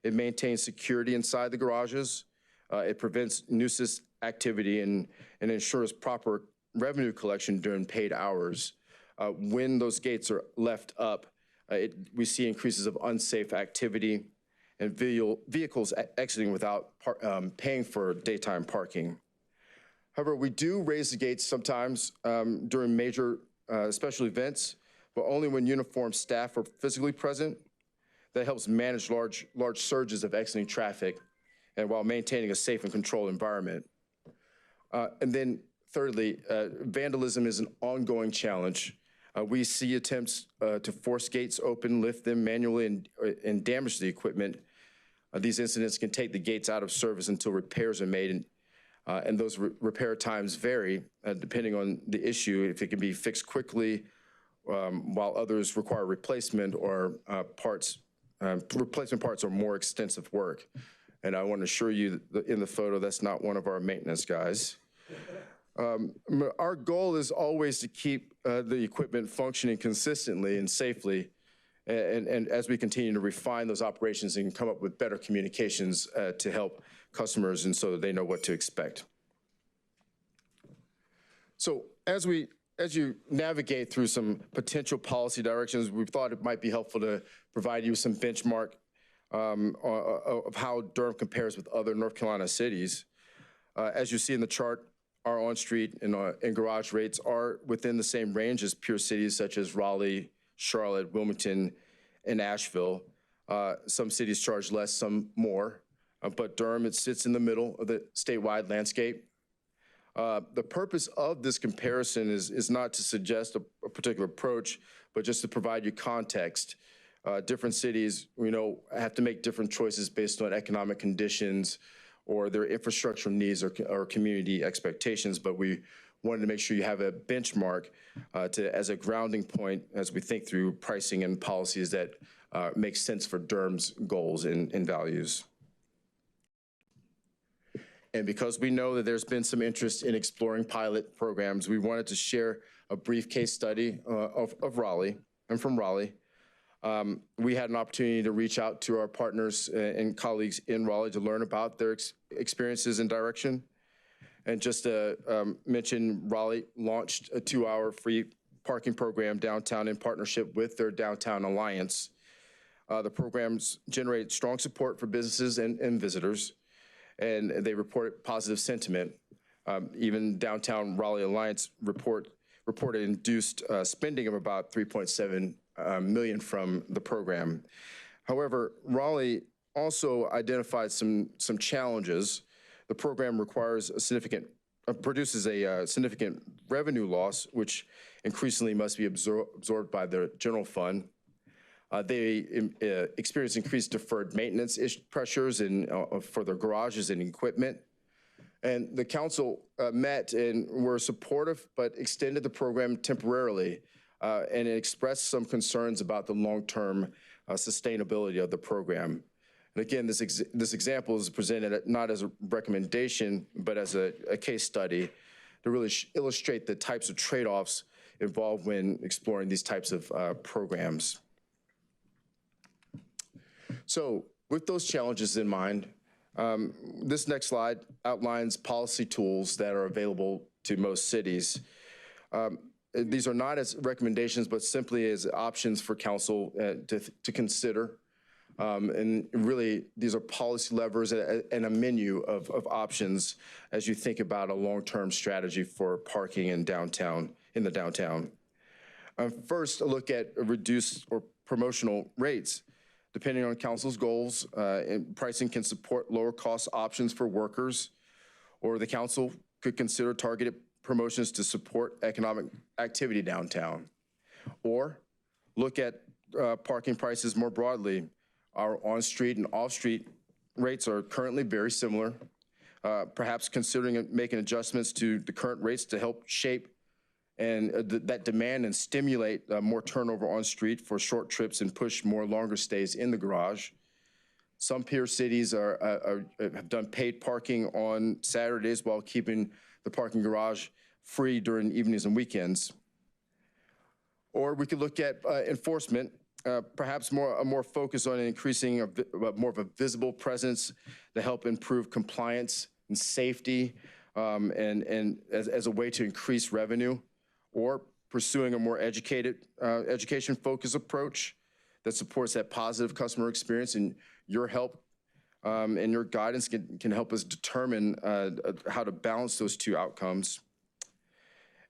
Speaker 10: It maintains security inside the garages. It prevents nuisance activity and ensures proper revenue collection during paid hours. When those gates are left up, we see increases of unsafe activity and vehicles exiting without paying for daytime parking. However, we do raise the gates sometimes during major special events, but only when uniformed staff are physically present. That helps manage large surges of exiting traffic, and while maintaining a safe and controlled environment. And then thirdly, vandalism is an ongoing challenge. We see attempts to force gates open, lift them manually, and damage the equipment. These incidents can take the gates out of service until repairs are made, and those repair times vary depending on the issue, if it can be fixed quickly, while others require replacement or replacement parts are more extensive work. And I want to assure you that in the photo, that's not one of our maintenance guys. Our goal is always to keep the equipment functioning consistently and safely, and as we continue to refine those operations and come up with better communications to help customers, and so that they know what to expect. So as you navigate through some potential policy directions, we thought it might be helpful to provide you some benchmark of how Durham compares with other North Carolina cities. As you see in the chart, our on-street and garage rates are within the same range as peer cities such as Raleigh, Charlotte, Wilmington, and Asheville. Some cities charge less, some more, but Durham, it sits in the middle of the statewide landscape. The purpose of this comparison is not to suggest a particular approach, but just to provide you context. Different cities, have to make different choices based on economic conditions or their infrastructural needs or community expectations, but we wanted to make sure you have a benchmark as a grounding point as we think through pricing and policies that make sense for Durham's goals and values. And because we know that there's been some interest in exploring pilot programs, we wanted to share a brief case study of Raleigh. I'm from Raleigh. We had an opportunity to reach out to our partners and colleagues in Raleigh to learn about their experiences and direction. And just to mention, Raleigh launched a 2-hour free parking program downtown in partnership with their Downtown Alliance. The programs generate strong support for businesses and visitors, and they report positive sentiment. Even Downtown Raleigh Alliance reported induced spending of about $3.7 million from the program. However, Raleigh also identified some challenges. The program produces a significant revenue loss, which increasingly must be absorbed by the general fund. They experience increased deferred maintenance pressures for their garages and equipment. And the council met and were supportive, but extended the program temporarily and expressed some concerns about the long-term sustainability of the program. And again, this example is presented not as a recommendation, but as a case study to really illustrate the types of trade-offs involved when exploring these types of programs. So with those challenges in mind, this next slide outlines policy tools that are available to most cities. These are not as recommendations, but simply as options for council to consider. And really, these are policy levers and a menu of options as you think about a long-term strategy for parking in the downtown. First, a look at reduced or promotional rates. Depending on council's goals, and pricing can support lower cost options for workers, or the council could consider targeted promotions to support economic activity downtown. Or look at parking prices more broadly. Our on-street and off-street rates are currently very similar. Perhaps considering making adjustments to the current rates to help shape that demand and stimulate more turnover on street for short trips and push more longer stays in the garage. Some peer cities have done paid parking on Saturdays while keeping the parking garage free during evenings and weekends. Or we could look at enforcement, perhaps a more focus on increasing more of a visible presence to help improve compliance and safety and as a way to increase revenue. Or pursuing a more education-focused approach that supports that positive customer experience, and your help and your guidance can help us determine how to balance those two outcomes.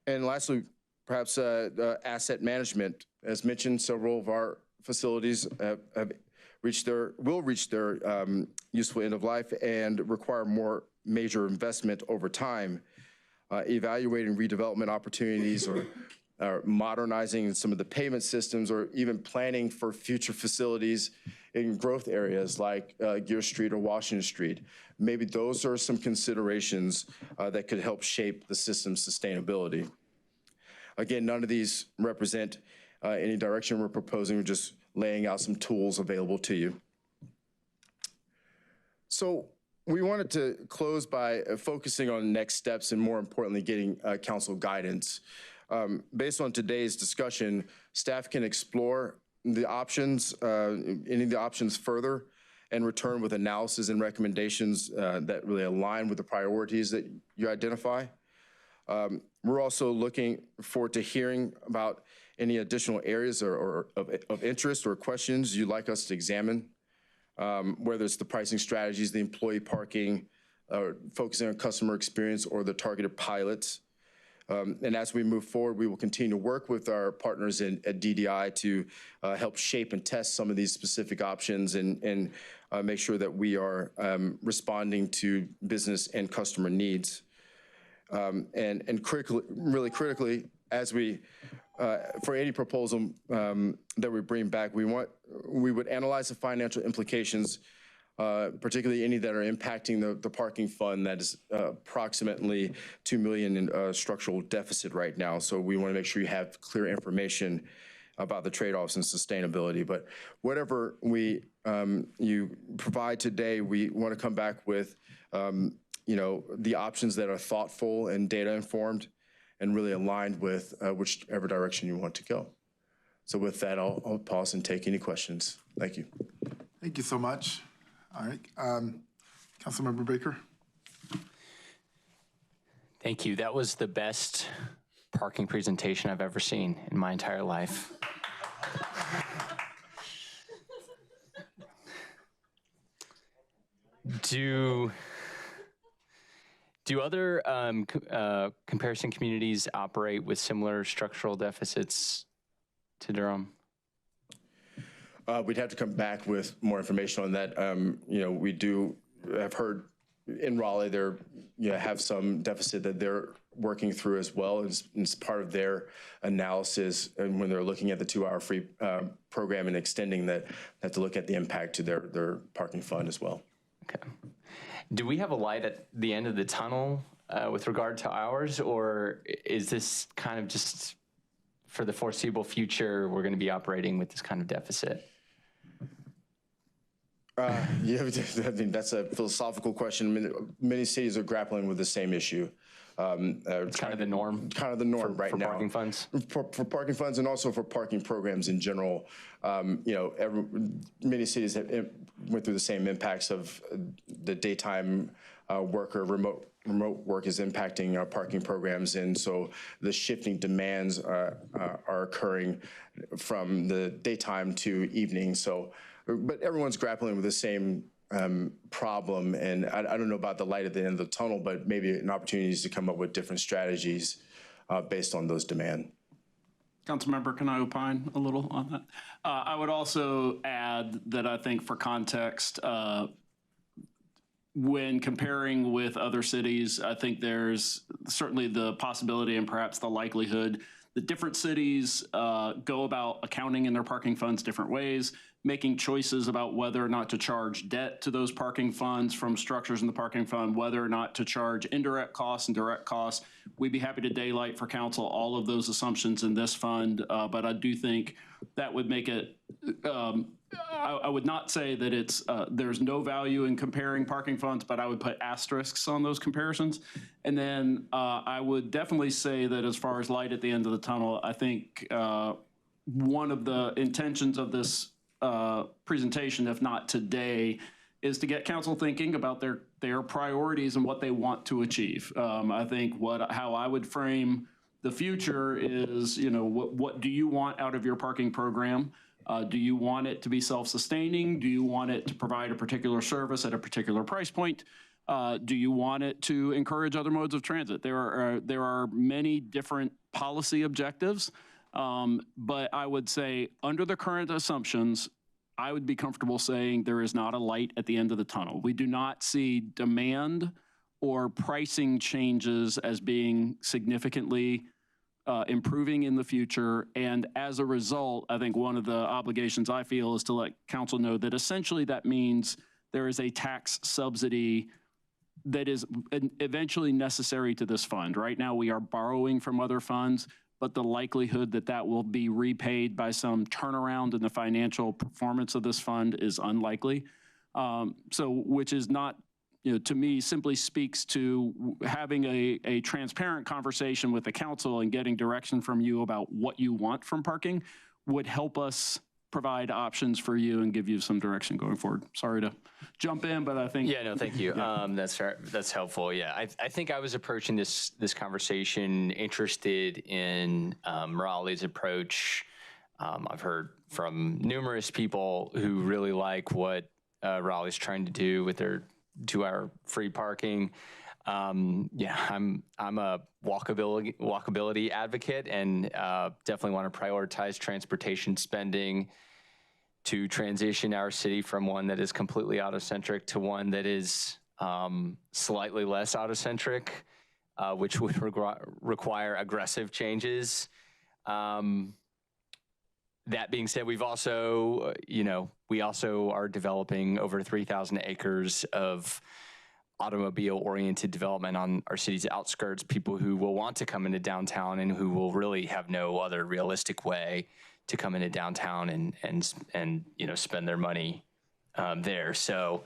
Speaker 10: And lastly, perhaps asset management. As mentioned, several of our facilities will reach their useful end of life and require more major investment over time. Evaluating redevelopment opportunities or modernizing some of the payment systems, or even planning for future facilities in growth areas like Gear Street or Washington Street. Maybe those are some considerations that could help shape the system's sustainability. Again, none of these represent any direction we're proposing. We're just laying out some tools available to you. So we wanted to close by focusing on next steps and, more importantly, getting council guidance. Based on today's discussion, staff can explore the options, any of the options further, and return with analysis and recommendations that really align with the priorities that you identify. We're also looking forward to hearing about any additional areas of interest or questions you'd like us to examine. whether it's the pricing strategies, the employee parking, focusing on customer experience, or the targeted pilots. And as we move forward, we will continue to work with our partners at DDI to help shape and test some of these specific options and make sure that we are responding to business and customer needs. And really critically, as we, for any proposal that we bring back, we would analyze the financial implications, particularly any that are impacting the parking fund that is approximately $2 million in structural deficit right now. So we want to make sure you have clear information about the trade-offs and sustainability. But whatever you provide today, we want to come back with the options that are thoughtful and data informed and really aligned with whichever direction you want to go. So with that, I'll pause and take any questions. Thank you.
Speaker 1: Thank you so much. All right, Councilmember Baker.
Speaker 3: Thank you. That was the best parking presentation I've ever seen in my entire life. Do other comparison communities operate with similar structural deficits to Durham?
Speaker 10: We'd have to come back with more information on that. We have heard in Raleigh have some deficit that they're working through as well. It's part of their analysis, and when they're looking at the 2-hour free program and extending that, they have to look at the impact to their parking fund as well.
Speaker 3: Okay. Do we have a light at the end of the tunnel with regard to hours, or is this kind of just for the foreseeable future, we're going to be operating with this kind of deficit?
Speaker 10: I mean, that's a philosophical question. I mean, many cities are grappling with the same issue.
Speaker 3: It's kind of the norm.
Speaker 10: Kind of the norm right now.
Speaker 3: For parking funds?
Speaker 10: For parking funds and also for parking programs in general. Many cities went through the same impacts of the daytime worker, remote work is impacting our parking programs. And so the shifting demands are occurring from the daytime to evening. So, but everyone's grappling with the same problem, and I don't know about the light at the end of the tunnel, but maybe an opportunity to come up with different strategies based on those demands.
Speaker 6: Councilmember, can I opine a little on that? I would also add that I think for context, when comparing with other cities, I think there's certainly the possibility and perhaps the likelihood that different cities go about accounting in their parking funds different ways, making choices about whether or not to charge debt to those parking funds from structures in the parking fund, whether or not to charge indirect costs and direct costs. We'd be happy to daylight for council all of those assumptions in this fund, but I do think that would make it, I would not say that it's there's no value in comparing parking funds, but I would put asterisks on those comparisons. And then I would definitely say that as far as light at the end of the tunnel, I think one of the intentions of this presentation, if not today, is to get council thinking about their priorities and what they want to achieve. I think how I would frame the future is, what do you want out of your parking program? Do you want it to be self-sustaining? Do you want it to provide a particular service at a particular price point? Do you want it to encourage other modes of transit? There are many different policy objectives. But I would say under the current assumptions, I would be comfortable saying there is not a light at the end of the tunnel. We do not see demand or pricing changes as being significantly improving in the future. And as a result, I think one of the obligations I feel is to let council know that essentially that means there is a tax subsidy that is eventually necessary to this fund. Right now, we are borrowing from other funds, but the likelihood that that will be repaid by some turnaround in the financial performance of this fund is unlikely. Which is not, to me, simply speaks to having a transparent conversation with the council and getting direction from you about what you want from parking would help us provide options for you and give you some direction going forward. Sorry to jump in, but I think.
Speaker 3: Yeah, no, thank you. That's fair. That's helpful. Yeah, I think I was approaching this conversation interested in Raleigh's approach. I've heard from numerous people who really like what Raleigh's trying to do with their 2-hour free parking. Yeah, I'm a walkability advocate, and definitely want to prioritize transportation spending to transition our city from one that is completely autocentric to one that is slightly less autocentric, which would require aggressive changes. That being said, we've also, we also are developing over 3,000 acres of automobile-oriented development on our city's outskirts, people who will want to come into downtown and who will really have no other realistic way to come into downtown and spend their money there. So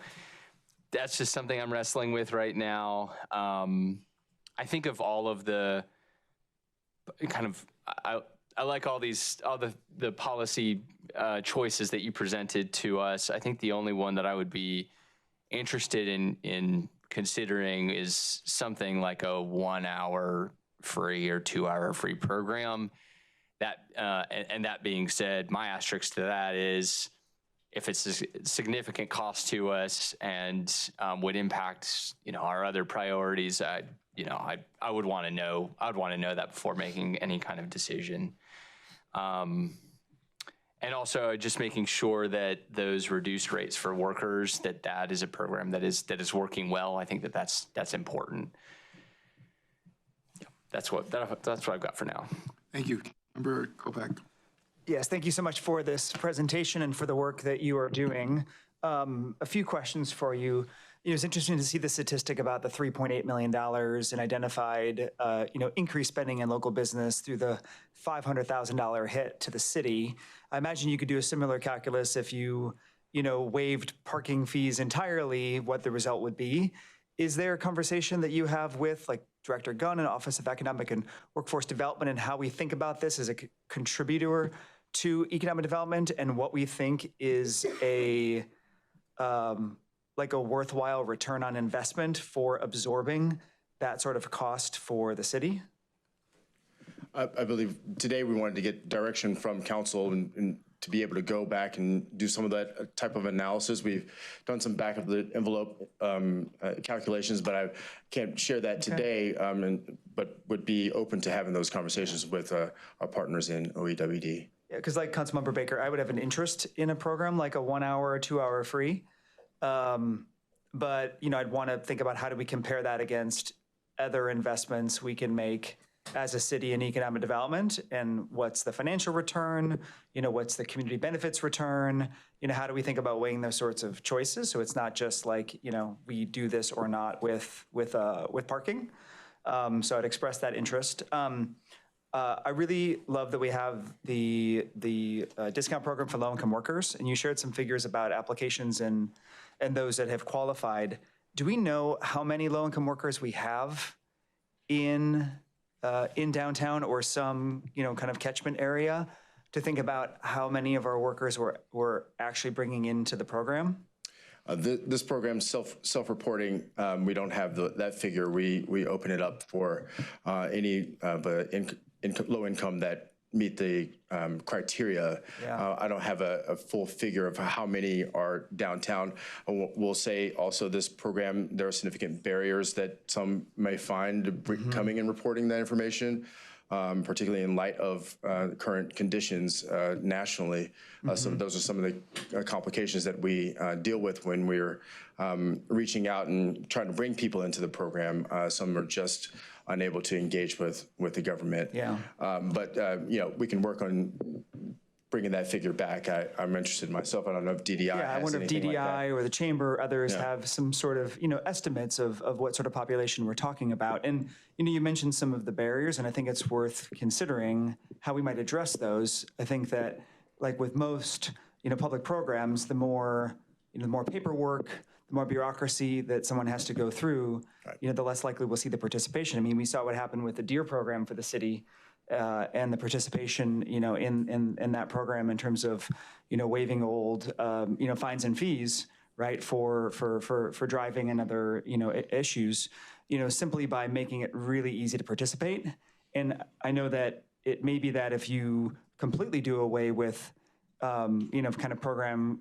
Speaker 3: that's just something I'm wrestling with right now. I think of all of the kind of, I like all the policy choices that you presented to us. I think the only one that I would be interested in considering is something like a 1-hour free or 2-hour free program. That and that being said, my asterisk to that is if it's a significant cost to us and would impact our other priorities, I would want to know. I would want to know that before making any kind of decision. And also just making sure that those reduced rates for workers, that is a program that is working well. I think that's important. Yeah, that's what I've got for now.
Speaker 1: Thank you. Member Kopak.
Speaker 8: Yes, thank you so much for this presentation and for the work that you are doing. A few questions for you. It's interesting to see the statistic about the $3.8 million in identified, increased spending in local business through the $500,000 hit to the city. I imagine you could do a similar calculus if you, waived parking fees entirely, what the result would be. Is there a conversation that you have with Director Gunn and Office of Economic and Workforce Development and how we think about this as a contributor to economic development and what we think is a worthwhile return on investment for absorbing that sort of cost for the city?
Speaker 10: I believe today we wanted to get direction from council and to be able to go back and do some of that type of analysis. We've done some back of the envelope calculations, but I can't share that today, but would be open to having those conversations with our partners in OEWD.
Speaker 8: Yeah, because like Councilmember Baker, I would have an interest in a program like a 1-hour or 2-hour free. But, I'd want to think about how do we compare that against other investments we can make as a city in economic development, and what's the financial return, what's the community benefits return, how do we think about weighing those sorts of choices? So it's not just like, we do this or not with parking. So I'd express that interest. I really love that we have the discount program for low-income workers, and you shared some figures about applications and those that have qualified. Do we know how many low-income workers we have in downtown or some kind of catchment area to think about how many of our workers we're actually bringing into the program?
Speaker 10: This program self-reporting. We don't have that figure. We open it up for any low income that meet the criteria.
Speaker 8: Yeah.
Speaker 10: I don't have a full figure of how many are downtown. We'll say also this program, there are significant barriers that some may find coming and reporting that information, particularly in light of current conditions nationally. So those are some of the complications that we deal with when we're reaching out and trying to bring people into the program. Some are just unable to engage with the government.
Speaker 8: Yeah.
Speaker 10: But we can work on bringing that figure back. I'm interested myself. I don't know if DDI has
Speaker 8: I wonder if
Speaker 10: anything
Speaker 8: DDI
Speaker 10: like that.
Speaker 8: or the chamber, others
Speaker 10: Yeah.
Speaker 8: have some sort of, estimates of what sort of population we're talking about. And, you mentioned some of the barriers, and I think it's worth considering how we might address those. I think that, like with most, public programs, the more paperwork, the more bureaucracy that someone has to go through, the less likely we'll see the participation. I mean, we saw what happened with the DEER program for the city, and the participation, in that program in terms of, waiving old, fines and fees, right, for driving and other, issues, simply by making it really easy to participate. And I know that it may be that if you completely do away with kind of program,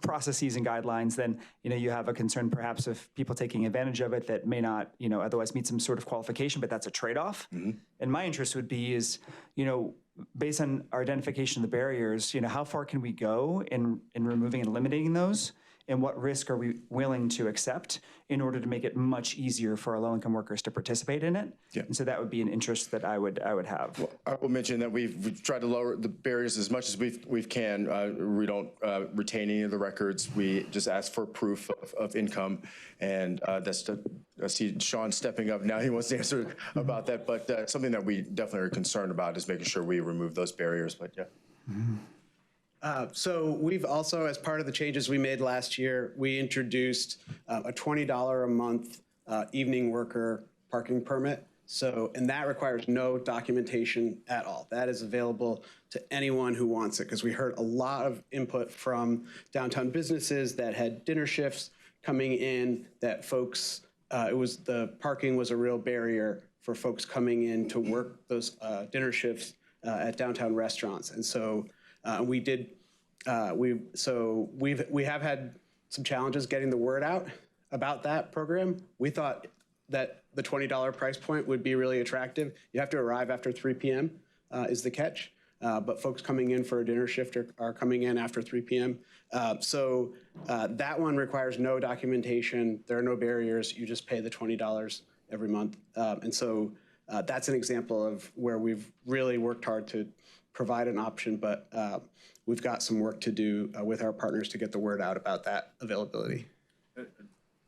Speaker 8: processes and guidelines, then, you have a concern perhaps of people taking advantage of it that may not, otherwise meet some sort of qualification, but that's a trade-off. And my interest would be is, based on our identification of the barriers, how far can we go in removing and eliminating those? And what risk are we willing to accept in order to make it much easier for our low-income workers to participate in it? Yeah. And so that would be an interest that I would have.
Speaker 10: Well, I will mention that we've tried to lower the barriers as much as we can. We don't retain any of the records. We just ask for proof of income, and I see Sean stepping up now. He wants to answer about that, but something that we definitely are concerned about is making sure we remove those barriers. But yeah.
Speaker 11: So we've also, as part of the changes we made last year, we introduced a $20 a month evening worker parking permit. And that requires no documentation at all. That is available to anyone who wants it, because we heard a lot of input from downtown businesses that had dinner shifts coming in, that folks, the parking was a real barrier for folks coming in to work those dinner shifts at downtown restaurants. And so we have had some challenges getting the word out about that program. We thought that the $20 price point would be really attractive. You have to arrive after 3 p.m. Is the catch. But folks coming in for a dinner shift are coming in after 3 p.m. That one requires no documentation. There are no barriers. You just pay the $20 every month. That's an example of where we've really worked hard to provide an option, but we've got some work to do with our partners to get the word out about that availability.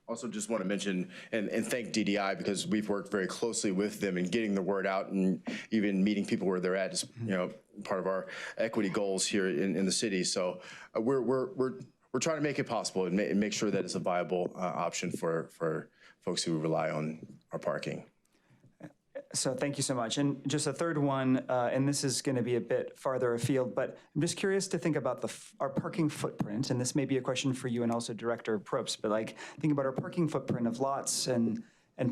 Speaker 10: Also just want to mention and thank DDI, because we've worked very closely with them in getting the word out and even meeting people where they're at is, part of our equity goals here in the city. So we're trying to make it possible and make sure that it's a viable option for folks who rely on our parking.
Speaker 8: So thank you so much. And just a third one, and this is going to be a bit farther afield, but I'm just curious to think about our parking footprint. And this may be a question for you and also Director Probst, but think about our parking footprint of lots and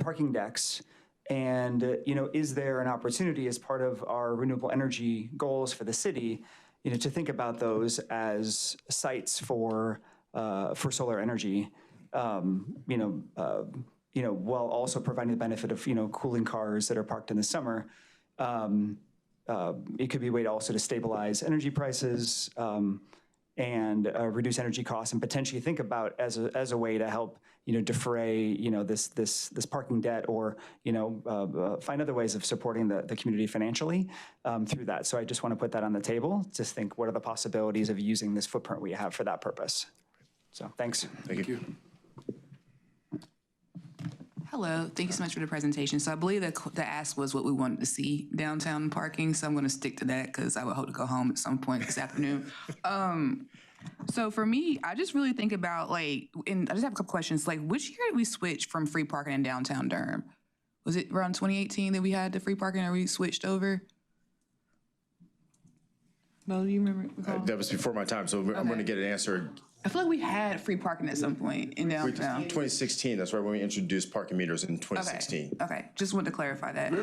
Speaker 8: parking decks. And, is there an opportunity as part of our renewable energy goals for the city, to think about those as sites for solar energy, while also providing the benefit of, cooling cars that are parked in the summer. It could be a way to also to stabilize energy prices and reduce energy costs, and potentially think about as a way to help, defray, this parking debt, or, find other ways of supporting the community financially through that. So I just want to put that on the table. Just think, what are the possibilities of using this footprint we have for that purpose? So thanks.
Speaker 10: Thank you.
Speaker 4: Hello, thank you so much for the presentation. So I believe that the ask was what we wanted to see downtown parking, so I'm going to stick to that because I would hope to go home at some point this afternoon. So for me, I just really think about and I just have a couple questions. Which year did we switch from free parking in downtown Durham? Was it around 2018 that we had the free parking, or we switched over? Well, do you remember?
Speaker 10: That was before my time, so I'm going to get an answer.
Speaker 4: I feel like we had free parking at some point in downtown.
Speaker 10: 2016, that's right, when we introduced parking meters in 2016.
Speaker 4: Okay, just wanted to clarify that.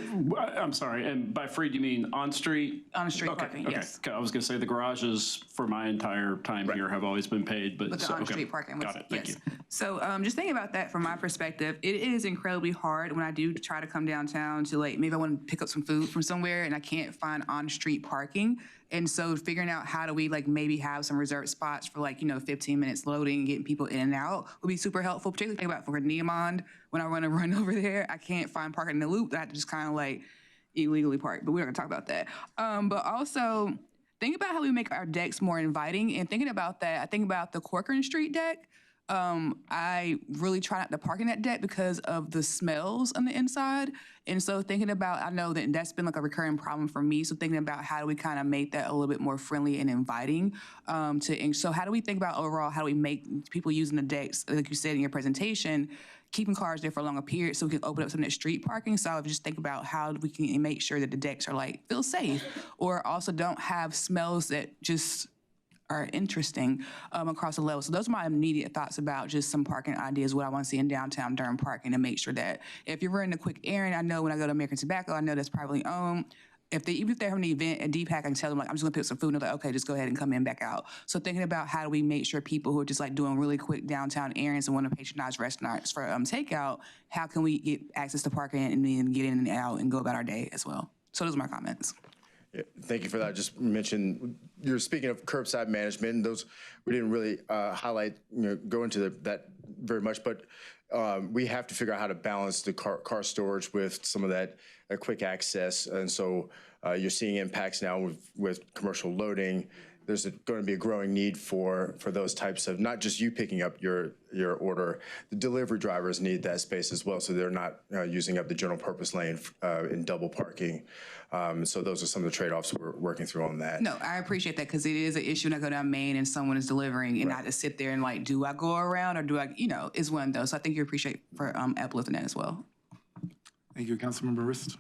Speaker 6: I'm sorry, and by free, do you mean on-street?
Speaker 4: On-street parking, yes.
Speaker 6: I was going to say the garages for my entire time here have always been paid, but
Speaker 4: the on-street parking was,
Speaker 6: got it, thank you.
Speaker 4: So just thinking about that from my perspective, it is incredibly hard when I do try to come downtown to maybe I want to pick up some food from somewhere and I can't find on-street parking. And so figuring out how do we maybe have some reserved spots for 15 minutes loading and getting people in and out would be super helpful, particularly think about for Neomond, when I want to run over there, I can't find parking in the loop. I have to just kind of illegally park, but we're not gonna talk about that. But also think about how we make our decks more inviting, and thinking about that, I think about the Corcoran Street deck. I really try not to park in that deck because of the smells on the inside. And so thinking about, I know that that's been a recurring problem for me. So thinking about how do we kind of make that a little bit more friendly and inviting. So how do we think about overall, how do we make people using the decks, like you said in your presentation, keeping cars there for a longer period so we can open up some of that street parking. So I would just think about how we can make sure that the decks are feel safe, or also don't have smells that just are interesting across the level. So those are my immediate thoughts about just some parking ideas, what I want to see in downtown Durham parking, to make sure that if you're running a quick errand, I know when I go to American Tobacco, I know that's privately owned. even if they're having an event at DPAC, I can tell them like, I'm just gonna pick some food and they're like, okay, just go ahead and come in, back out. So thinking about how do we make sure people who are just like doing really quick downtown errands and want to patronize restaurants for takeout, how can we get access to parking and then get in and out and go about our day as well? So those are my comments.
Speaker 10: Yeah, thank you for that. Just mention, you're speaking of curbside management, and those, we didn't really highlight, go into that very much, but we have to figure out how to balance the car storage with some of that quick access. And so you're seeing impacts now with commercial loading. There's going to be a growing need for those types of, not just you picking up your order, the delivery drivers need that space as well, so they're not using up the general purpose lane in double parking. So those are some of the trade-offs we're working through on that.
Speaker 4: No, I appreciate that because it is an issue when I go down Main and someone is delivering and not to sit there and like, do I go around or do I, is one of those. So I think you appreciate for uplifting that as well.
Speaker 1: Thank you, Councilmember Rist.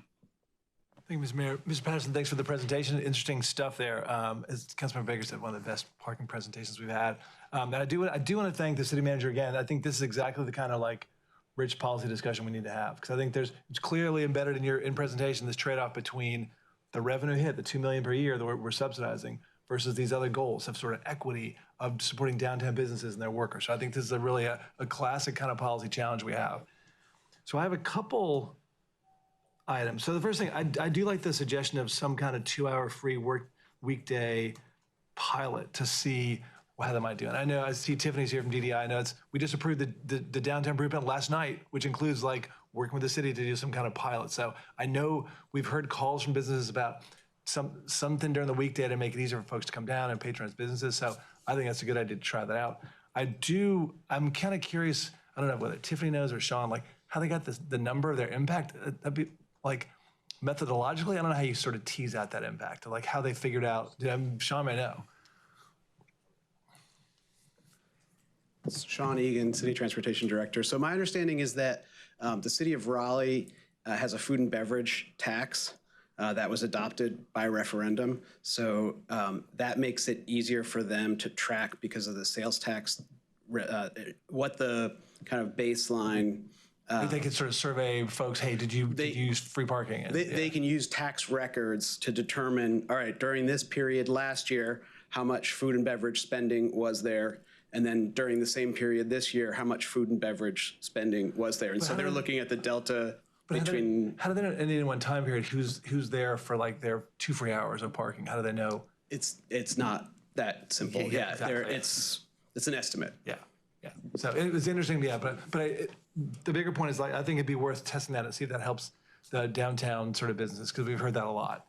Speaker 5: Thank you, Ms. Mayor. Mr. Patterson, thanks for the presentation. Interesting stuff there. As Councilmember Baker said, one of the best parking presentations we've had. And I do want to thank the city manager again. I think this is exactly the kind of like rich policy discussion we need to have, because I think it's clearly embedded in your presentation, this trade-off between the revenue hit, the $2 million per year that we're subsidizing, versus these other goals of sort of equity of supporting downtown businesses and their workers. So I think this is really a classic kind of policy challenge we have. So I have a couple items. So the first thing, I do like the suggestion of some kind of 2-hour free weekday pilot to see how that might do. And I know I see Tiffany's here from DDI. I know we just approved the downtown improvement last night, which includes like working with the city to do some kind of pilot. So I know we've heard calls from businesses about something during the weekday to make it easier for folks to come down and patronize businesses. So I think that's a good idea to try that out. I'm kind of curious, I don't know whether Tiffany knows or Sean, like how they got the number of their impact. That'd be like methodologically, I don't know how you sort of tease out that impact, or like how they figured out. Sean may know.
Speaker 11: Sean Egan, City Transportation Director. So my understanding is that the City of Raleigh has a food and beverage tax that was adopted by referendum. So that makes it easier for them to track, because of the sales tax, what the kind of baseline.
Speaker 5: They could sort of survey folks, hey, did you use free parking? And,
Speaker 11: they can use tax records to determine, all right, during this period last year, how much food and beverage spending was there? And then during the same period this year, how much food and beverage spending was there? And so they're looking at the delta between.
Speaker 5: How do they know at any one time period who's there for like their 2 free hours of parking? How do they know?
Speaker 11: It's not that simple. Yeah, exactly. It's an estimate.
Speaker 5: Yeah. So it was interesting, but the bigger point is like I think it'd be worth testing that and see if that helps the downtown sort of businesses, because we've heard that a lot.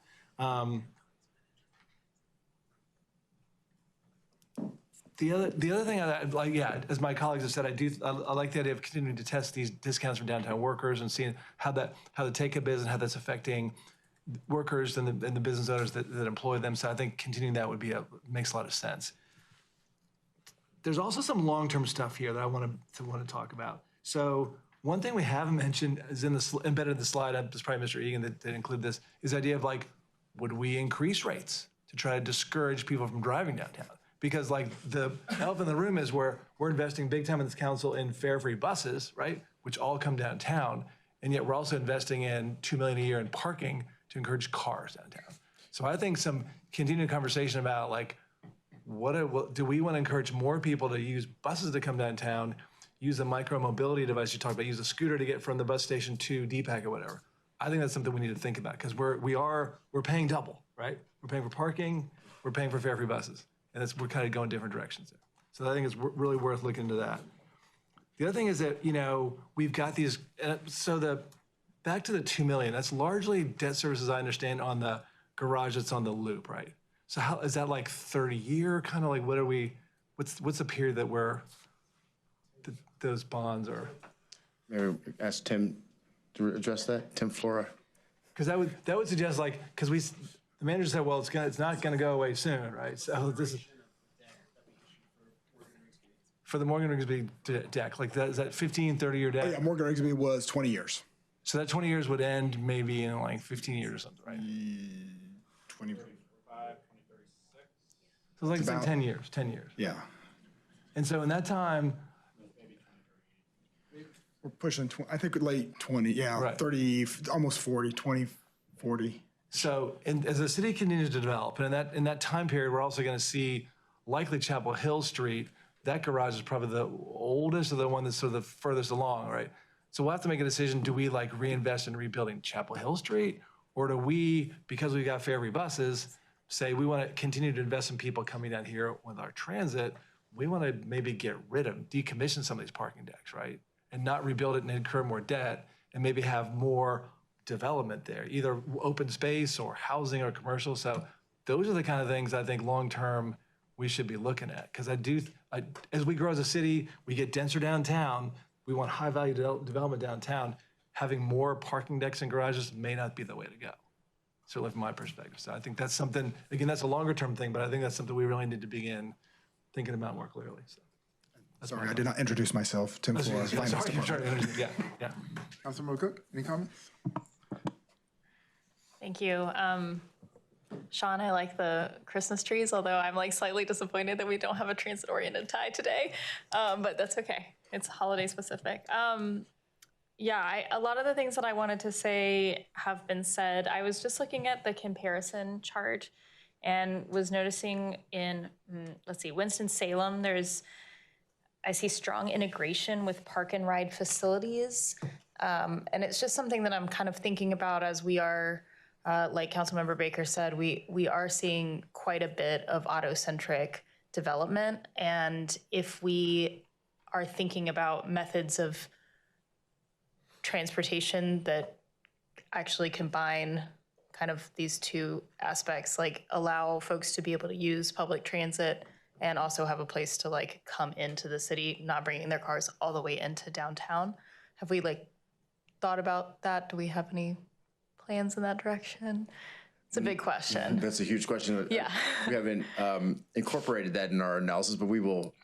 Speaker 5: The other thing I like, as my colleagues have said, I like the idea of continuing to test these discounts for downtown workers and seeing how the take-up is and how that's affecting workers and the business owners that employ them. So I think continuing that makes a lot of sense. There's also some long-term stuff here that I want to talk about. So one thing we haven't mentioned is embedded in the slide. It's probably Mr. Egan that included this. Is the idea of like, would we increase rates to try to discourage people from driving downtown? Because like the elephant in the room is we're investing big time in this council in fare-free buses, right? Which all come downtown, and yet we're also investing in $2 million a year in parking to encourage cars downtown. So I think some continued conversation about like, do we want to encourage more people to use buses to come downtown, use a micro-mobility device you talked about, use a scooter to get from the bus station to DPAC or whatever. I think that's something we need to think about, because we're paying double, right? We're paying for parking, we're paying for fare-free buses, and we're kind of going different directions there. So I think it's really worth looking into that. The other thing is that, we've got these, back to the $2 million, that's largely debt service, as I understand, on the garage that's on the loop, right? So how is that like 30-year, kind of like what's the period that those bonds are?
Speaker 10: Maybe ask Tim to address that, Tim Flora.
Speaker 5: Because that would suggest because the manager said, well, it's not going to go away soon, right? So this is for the Morgan Rigsby deck, is that 15, 30-year deck?
Speaker 12: Oh, yeah, Morgan Rigsby was 20 years.
Speaker 5: So that 20 years would end maybe in like 15 years or something, right?
Speaker 12: 20.
Speaker 5: So it's like 10 years.
Speaker 12: Yeah.
Speaker 5: And so in that time,
Speaker 12: we're pushing, I think late 20, yeah, right. 30, almost 40, 20, 40.
Speaker 5: So as the city continues to develop, and in that time period, we're also going to see likely Chapel Hill Street. That garage is probably the oldest or the one that's sort of the furthest along, right? So we'll have to make a decision. Do we like reinvest in rebuilding Chapel Hill Street? Or do we, because we got Fairview buses, say we want to continue to invest in people coming down here with our transit? We want to maybe get rid of, decommission some of these parking decks, right? And not rebuild it and incur more debt, and maybe have more development there, either open space or housing or commercial. So those are the kind of things I think long-term we should be looking at. Because as we grow as a city, we get denser downtown, we want high-value development downtown. Having more parking decks and garages may not be the way to go, certainly from my perspective. So I think that's something, again, that's a longer-term thing, but I think that's something we really need to begin thinking about more clearly. So.
Speaker 12: Sorry, I did not introduce myself. Tim Flores, Finance Department.
Speaker 5: Yeah.
Speaker 1: Councilmember Cook, any comments?
Speaker 9: Thank you. Sean, I like the Christmas trees, although I'm like slightly disappointed that we don't have a transit-oriented tie today, but that's okay. It's holiday specific. Yeah, a lot of the things that I wanted to say have been said. I was just looking at the comparison chart and was noticing in, Winston-Salem, I see strong integration with park and ride facilities. And it's just something that I'm kind of thinking about as we are, like Councilmember Baker said, we are seeing quite a bit of auto-centric development. And if we are thinking about methods of transportation that actually combine kind of these two aspects, like allow folks to be able to use public transit and also have a place to like come into the city, not bringing their cars all the way into downtown. Have we like thought about that? Do we have any plans in that direction? It's a big question.
Speaker 10: That's a huge question.
Speaker 9: Yeah.
Speaker 10: We haven't incorporated that in our analysis, but we will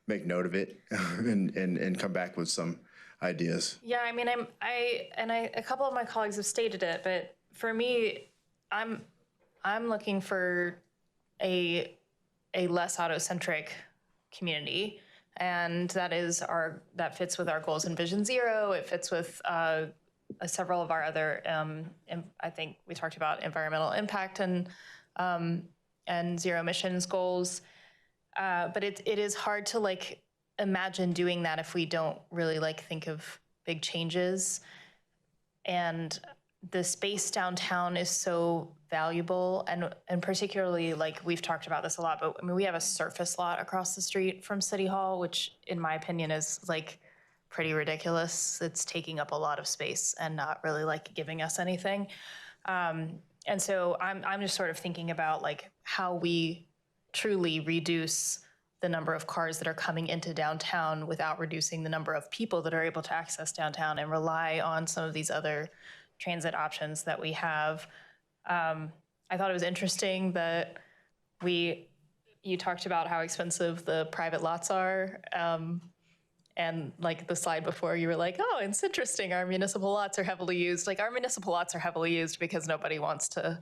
Speaker 10: make note of it and come back with some ideas.
Speaker 9: Yeah, I mean, a couple of my colleagues have stated it, but for me, I'm looking for a less auto-centric community, and that fits with our goals in Vision Zero. It fits with several of our other, I think we talked about environmental impact and zero emissions goals. But it is hard to like imagine doing that if we don't really like think of big changes. And the space downtown is so valuable, and particularly like we've talked about this a lot, but I mean, we have a surface lot across the street from City Hall, which in my opinion is like pretty ridiculous. It's taking up a lot of space and not really like giving us anything. And so I'm just sort of thinking about like how we truly reduce the number of cars that are coming into downtown without reducing the number of people that are able to access downtown and rely on some of these other transit options that we have. I thought it was interesting that you talked about how expensive the private lots are. And like the slide before, you were like, oh, it's interesting. Our municipal lots are heavily used. Like our municipal lots are heavily used because nobody wants to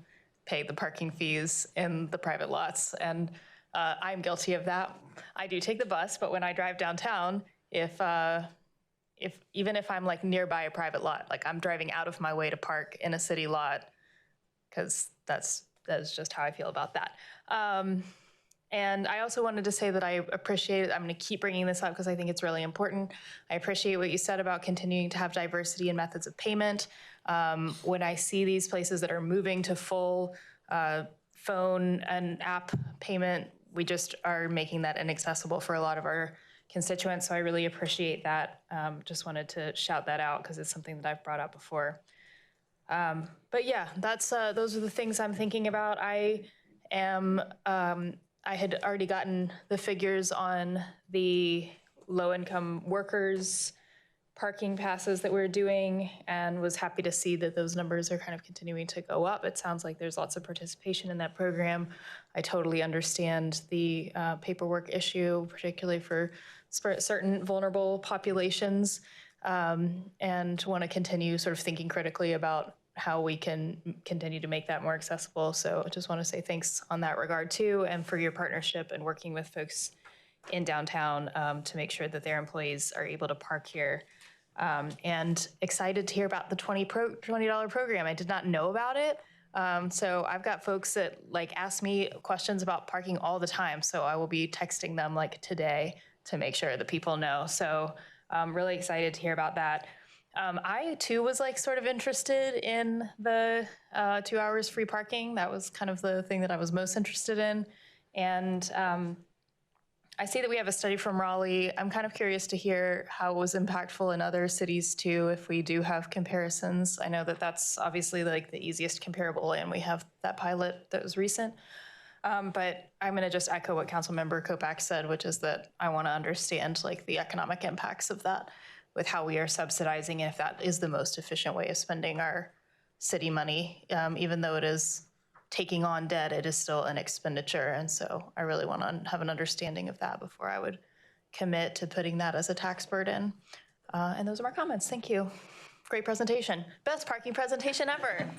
Speaker 9: pay the parking fees in the private lots. And I'm guilty of that. I do take the bus, but when I drive downtown, even if I'm like nearby a private lot, like I'm driving out of my way to park in a city lot, because that's just how I feel about that. And I also wanted to say that I appreciate, I'm going to keep bringing this up because I think it's really important. I appreciate what you said about continuing to have diversity in methods of payment. When I see these places that are moving to full phone and app payment, we just are making that inaccessible for a lot of our constituents. So I really appreciate that. Just wanted to shout that out because it's something that I've brought up before. But yeah, those are the things I'm thinking about. I had already gotten the figures on the low-income workers parking passes that we're doing and was happy to see that those numbers are kind of continuing to go up. It sounds like there's lots of participation in that program. I totally understand the paperwork issue, particularly for certain vulnerable populations, and want to continue sort of thinking critically about how we can continue to make that more accessible. So I just want to say thanks on that regard too, and for your partnership and working with folks in downtown to make sure that their employees are able to park here. And excited to hear about the $20 program. I did not know about it. So I've got folks that like ask me questions about parking all the time. So I will be texting them like today to make sure that people know. So I'm really excited to hear about that. I too was like sort of interested in the 2 hours free parking. That was kind of the thing that I was most interested in. And I see that we have a study from Raleigh. I'm kind of curious to hear how it was impactful in other cities too, if we do have comparisons. I know that that's obviously like the easiest comparable, and we have that pilot that was recent. But I'm going to just echo what Councilmember Kopak said, which is that I want to understand like the economic impacts of that with how we are subsidizing, and if that is the most efficient way of spending our city money. Even though it is taking on debt, it is still an expenditure. And so I really want to have an understanding of that before I would commit to putting that as a tax burden. And those are my comments. Thank you. Great presentation. Best parking presentation ever.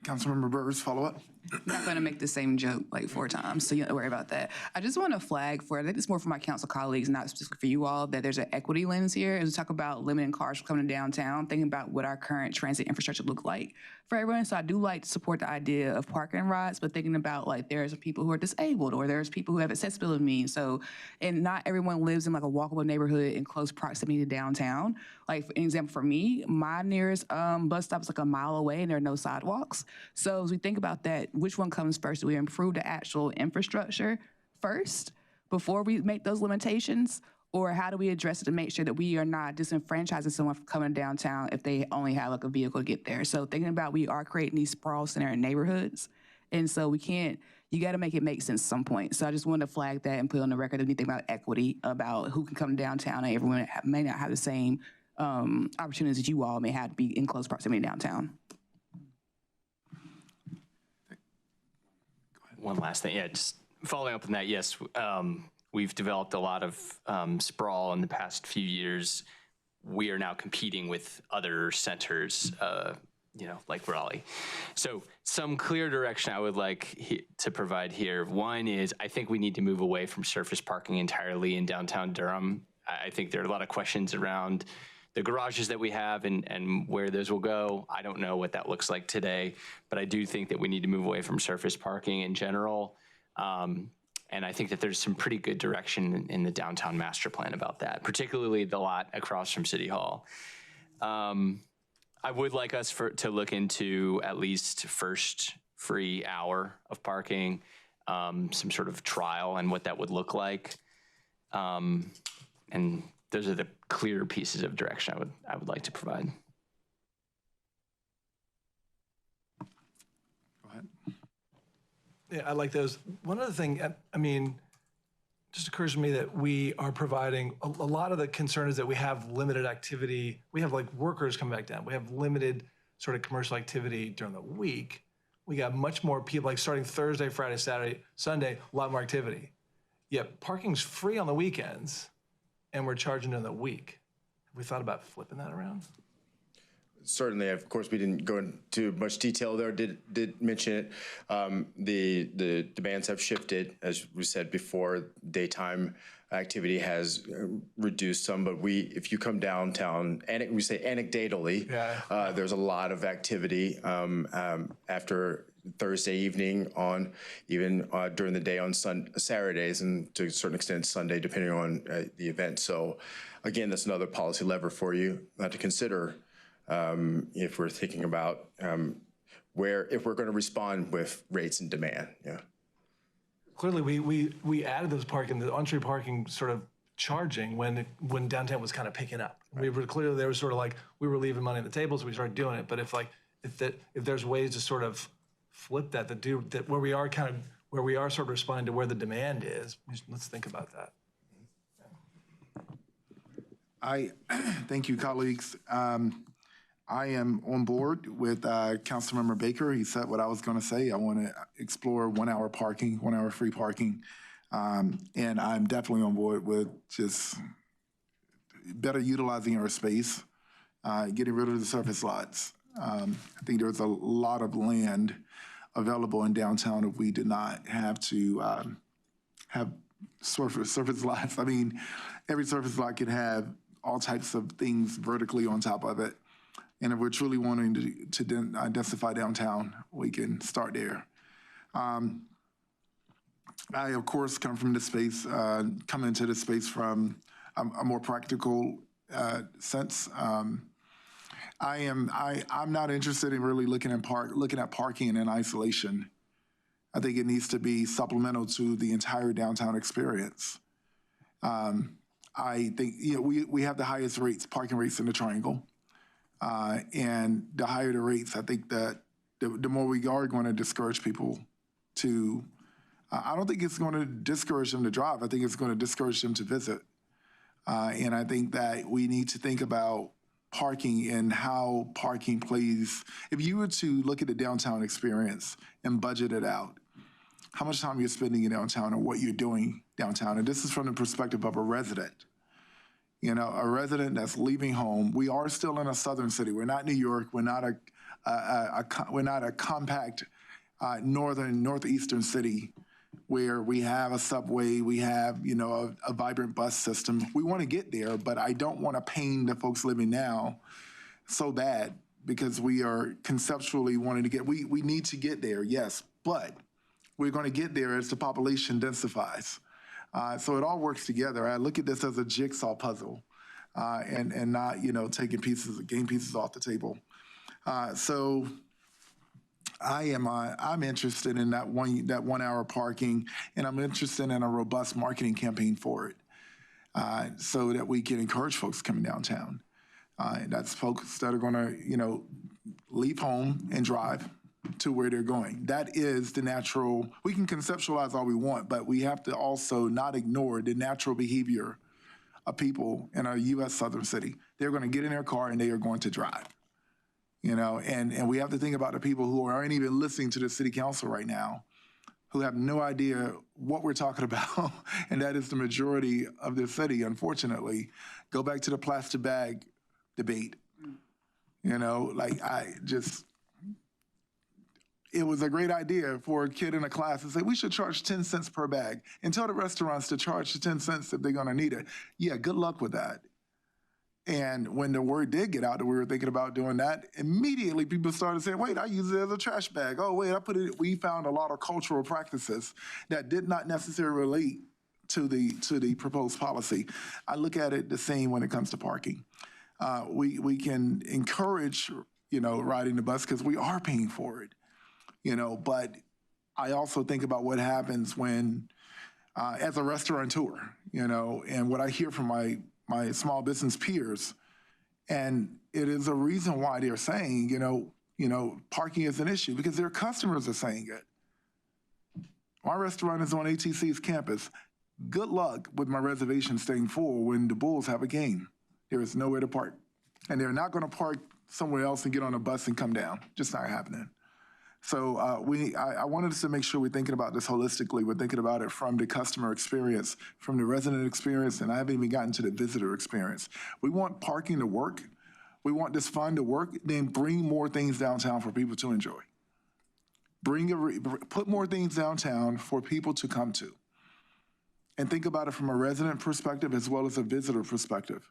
Speaker 1: Councilmember Burrs, follow up.
Speaker 4: I'm not going to make the same joke like 4 times, so you don't have to worry about that. I just want to flag for, I think it's more for my council colleagues, not specifically for you all, that there's an equity lens here. As we talk about limiting cars from coming to downtown, thinking about what our current transit infrastructure look like for everyone. So I do like to support the idea of parking rides, but thinking about like there's people who are disabled or there's people who have accessibility needs. So, and not everyone lives in like a walkable neighborhood in close proximity to downtown. Like for example, for me, my nearest bus stop is like a mile away and there are no sidewalks. So as we think about that, which one comes first? Do we improve the actual infrastructure first before we make those limitations? Or how do we address it to make sure that we are not disenfranchising someone from coming downtown if they only have like a vehicle to get there? So thinking about we are creating these sprawl center neighborhoods. And so we can't, you got to make it make sense at some point. So I just wanted to flag that and put on the record anything about equity, about who can come downtown, and everyone may not have the same opportunities that you all may have to be in close proximity downtown.
Speaker 3: One last thing, yeah, just following up on that, yes, we've developed a lot of sprawl in the past few years. We are now competing with other centers, like Raleigh. So some clear direction I would like to provide here. One is I think we need to move away from surface parking entirely in downtown Durham. I think there are a lot of questions around the garages that we have and where those will go. I don't know what that looks like today, but I do think that we need to move away from surface parking in general. And I think that there's some pretty good direction in the downtown master plan about that, particularly the lot across from City Hall. I would like us to look into at least first free hour of parking, some sort of trial and what that would look like. And those are the clear pieces of direction I would like to provide.
Speaker 1: Go ahead.
Speaker 5: Yeah, I like those. One other thing, I mean, just occurs to me that we are providing, a lot of the concern is that we have limited activity. We have like workers come back down. We have limited sort of commercial activity during the week. We got much more people, like starting Thursday, Friday, Saturday, Sunday, a lot more activity. Yet parking's free on the weekends and we're charging in the week. Have we thought about flipping that around?
Speaker 10: Certainly, of course, we didn't go into much detail there. Did mention it. The demands have shifted, as we said before. Daytime activity has reduced some, but if you come downtown, and we say anecdotally, there's a lot of activity after Thursday evening on, even during the day on Saturdays, and to a certain extent Sunday, depending on the event. So, again, that's another policy lever for you to consider. If we're thinking about if we're going to respond with rates and demand,
Speaker 5: Clearly, we added those the on-street parking sort of charging when downtown was kind of picking up. Right. We were clearly, there was sort of like, we were leaving money on the table, so we started doing it. But if there's ways to sort of flip that where we are sort of responding to where the demand is, let's think about that.
Speaker 1: Thank you, colleagues. I am on board with Councilmember Baker. He said what I was going to say. I want to explore 1 hour parking, 1 hour free parking. And I'm definitely on board with just better utilizing our space, getting rid of the surface lots. I think there's a lot of land available in downtown if we did not have to have surface lots. I mean, every surface lot could have all types of things vertically on top of it. And if we're truly wanting to identify downtown, we can start there. I, of course, come from this space, come into this space from a more practical sense. I'm not interested in really looking at parking in isolation. I think it needs to be supplemental to the entire downtown experience. I think we have the highest parking rates in the Triangle, and the higher the rates, I think that the more we are going to discourage people to. I don't think it's going to discourage them to drive. I think it's going to discourage them to visit. And I think that we need to think about parking and how parking plays. If you were to look at the downtown experience and budget it out, how much time you're spending in downtown and what you're doing downtown. And this is from the perspective of a resident. A resident that's leaving home. We are still in a southern city. We're not New York. We're not a compact northeastern city where we have a subway, we have, a vibrant bus system. We want to get there, but I don't want to pain the folks living now so bad because we are conceptually wanting to get, we need to get there, yes, but we're going to get there as the population densifies. So it all works together. I look at this as a jigsaw puzzle and not, taking game pieces off the table. So I'm interested in that 1 hour parking, and I'm interested in a robust marketing campaign for it, so that we can encourage folks coming downtown. That's folks that are going to, leave home and drive to where they're going. That is the natural. We can conceptualize all we want, but we have to also not ignore the natural behavior of people in a U.S. southern city. They're going to get in their car and they are going to drive. And we have to think about the people who aren't even listening to the city council right now, who have no idea what we're talking about, and that is the majority of the city, unfortunately. Go back to the plastic bag debate. It was a great idea for a kid in a class to say, we should charge 10 cents per bag and tell the restaurants to charge the 10 cents if they're gonna need it. Yeah, good luck with that. And when the word did get out that we were thinking about doing that, immediately people started saying, wait, I use it as a trash bag. Oh, wait, we found a lot of cultural practices that did not necessarily relate to the proposed policy. I look at it the same when it comes to parking. We can encourage, riding the bus because we are paying for it, but I also think about what happens when, as a restaurateur, and what I hear from my small business peers, and it is a reason why they're saying, parking is an issue because their customers are saying it. My restaurant is on ATC's campus. Good luck with my reservation staying full when the Bulls have a game. There is nowhere to park. And they're not going to park somewhere else and get on a bus and come down. Just not happening. So I wanted us to make sure we're thinking about this holistically. We're thinking about it from the customer experience, from the resident experience, and I haven't even gotten to the visitor experience. We want parking to work. We want this fund to work. Then bring more things downtown for people to enjoy. Put more things downtown for people to come to. And think about it from a resident perspective as well as a visitor perspective.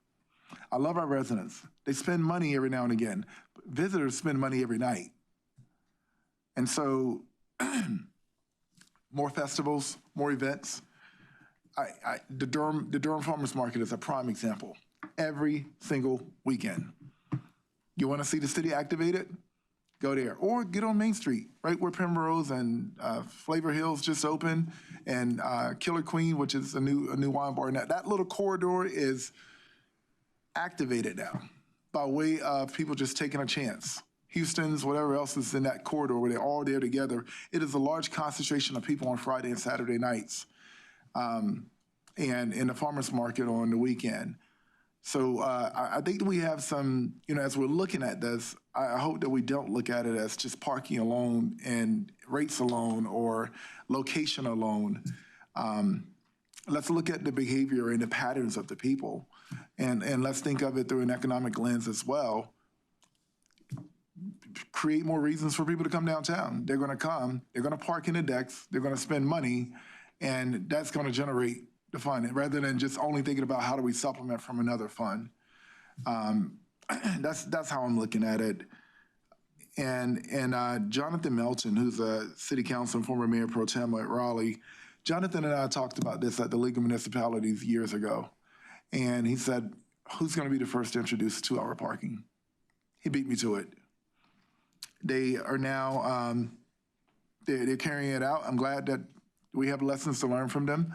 Speaker 1: I love our residents. They spend money every now and again. Visitors spend money every night. And so more festivals, more events. The Durham Farmers Market is a prime example. Every single weekend. You want to see the city activated? Go there. Or get on Main Street, right where Primrose and Flavor Hills just opened, and Killer Queen, which is a new wine bar. Now, that little corridor is activated now by way of people just taking a chance. Houston's, whatever else is in that corridor where they're all there together. It is a large concentration of people on Friday and Saturday nights, and in the farmers market on the weekend. So I think that we have some, as we're looking at this, I hope that we don't look at it as just parking alone and rates alone or location alone. Let's look at the behavior and the patterns of the people, and let's think of it through an economic lens as well. Create more reasons for people to come downtown. They're going to come, they're going to park in the decks, they're going to spend money, and that's going to generate the fund, rather than just only thinking about how do we supplement from another fund. that's how I'm looking at it. And Jonathan Melton, who's a city council and former mayor pro tem at Raleigh, Jonathan and I talked about this at the League of Municipalities years ago. And he said, who's going to be the first to introduce 2-hour parking? He beat me to it. They are now, they're carrying it out. I'm glad that we have lessons to learn from them.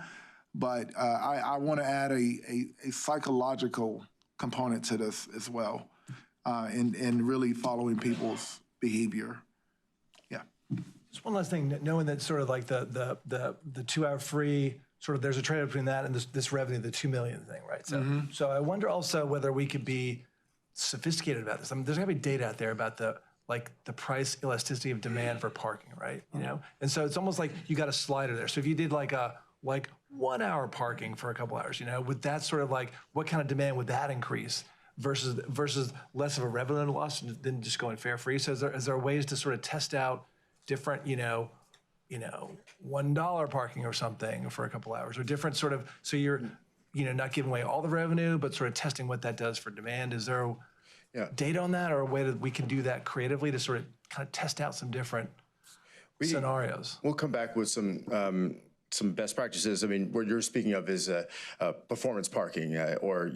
Speaker 1: But I want to add a psychological component to this as well, and really following people's behavior. Yeah.
Speaker 5: Just one last thing, knowing that sort of like the 2-hour free, sort of there's a trade-off between that and this revenue, the $2 million thing, right? So I wonder also whether we could be sophisticated about this. I mean, there's gotta be data out there about the price elasticity of demand for parking, right? You know, and so it's almost like you got a slider there. So if you did like 1 hour parking for a couple hours, you know, would that sort of like, what kind of demand would that increase versus less of a revenue loss than just going fare free? So is there ways to sort of test out different, you know, $1 parking or something for a couple hours, or different sort of, so you're, you know, not giving away all the revenue, but sort of testing what that does for demand? Is there data on that, or a way that we can do that creatively to sort of kind of test out some different scenarios?
Speaker 10: We'll come back with some best practices. I mean, what you're speaking of is performance parking, or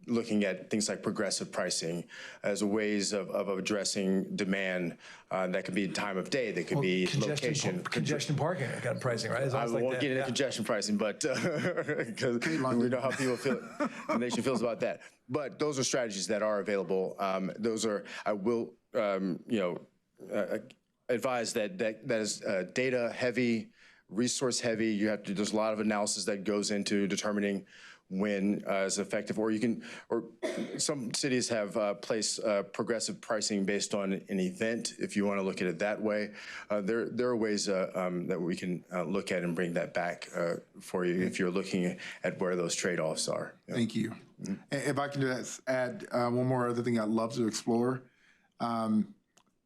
Speaker 10: looking at things like progressive pricing as ways of addressing demand. That could be time of day, that could be location.
Speaker 5: Congestion parking kind of pricing, right?
Speaker 10: I won't get into congestion pricing, but because we know how people feel, the nation feels about that. But those are strategies that are available. I will advise that is data heavy, resource heavy. There's a lot of analysis that goes into determining when is effective, or some cities have placed progressive pricing based on an event, if you want to look at it that way. There are ways that we can look at and bring that back for you if you're looking at where those trade-offs are.
Speaker 1: Thank you. If I can just add one more other thing I'd love to explore.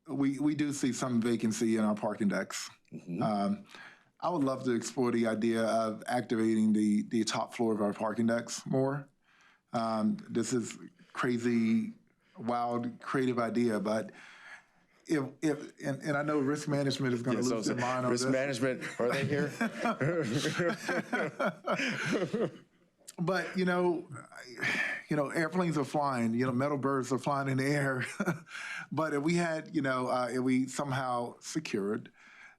Speaker 1: We do see some vacancy in our parking decks. I would love to explore the idea of activating the top floor of our parking decks more. This is crazy, wild, creative idea, but and I know risk management is going to lose their mind on this.
Speaker 10: Risk management, are they here?
Speaker 1: But airplanes are flying. Metal birds are flying in the air. But if we had, if we somehow secured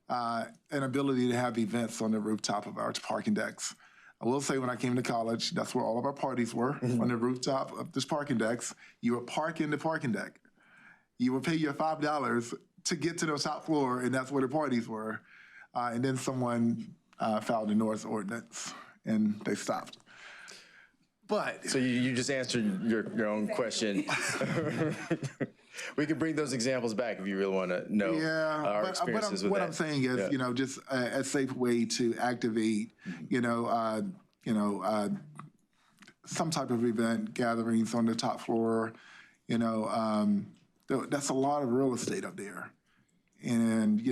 Speaker 1: an ability to have events on the rooftop of our parking decks. I will say, when I came to college, that's where all of our parties were, on the rooftop of this parking decks. You would park in the parking deck. You would pay your $5 to get to the top floor, and that's where the parties were. And then someone filed a noise ordinance, and they stopped. But
Speaker 10: so you just answered your own question. We can bring those examples back if you really want to know our experiences with that.
Speaker 1: What I'm saying is, just a safe way to activate, some type of event, gatherings on the top floor. That's a lot of real estate up there, and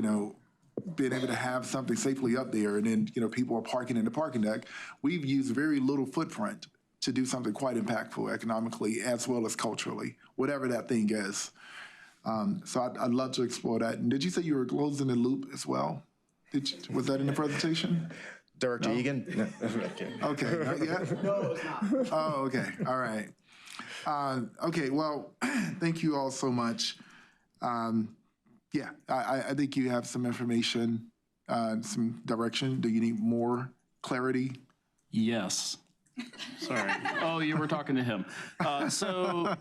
Speaker 1: being able to have something safely up there, and then people are parking in the parking deck. We've used very little footprint to do something quite impactful economically as well as culturally, whatever that thing is. So I'd love to explore that. And did you say you were closing the loop as well? Was that in the presentation?
Speaker 10: Director Egan? No.
Speaker 1: Okay, not yet? No, it's not. Oh, okay, all right. Okay, well, thank you all so much. I think you have some information, some direction. Do you need more clarity?
Speaker 6: Yes. Sorry. Oh, you were talking to him. So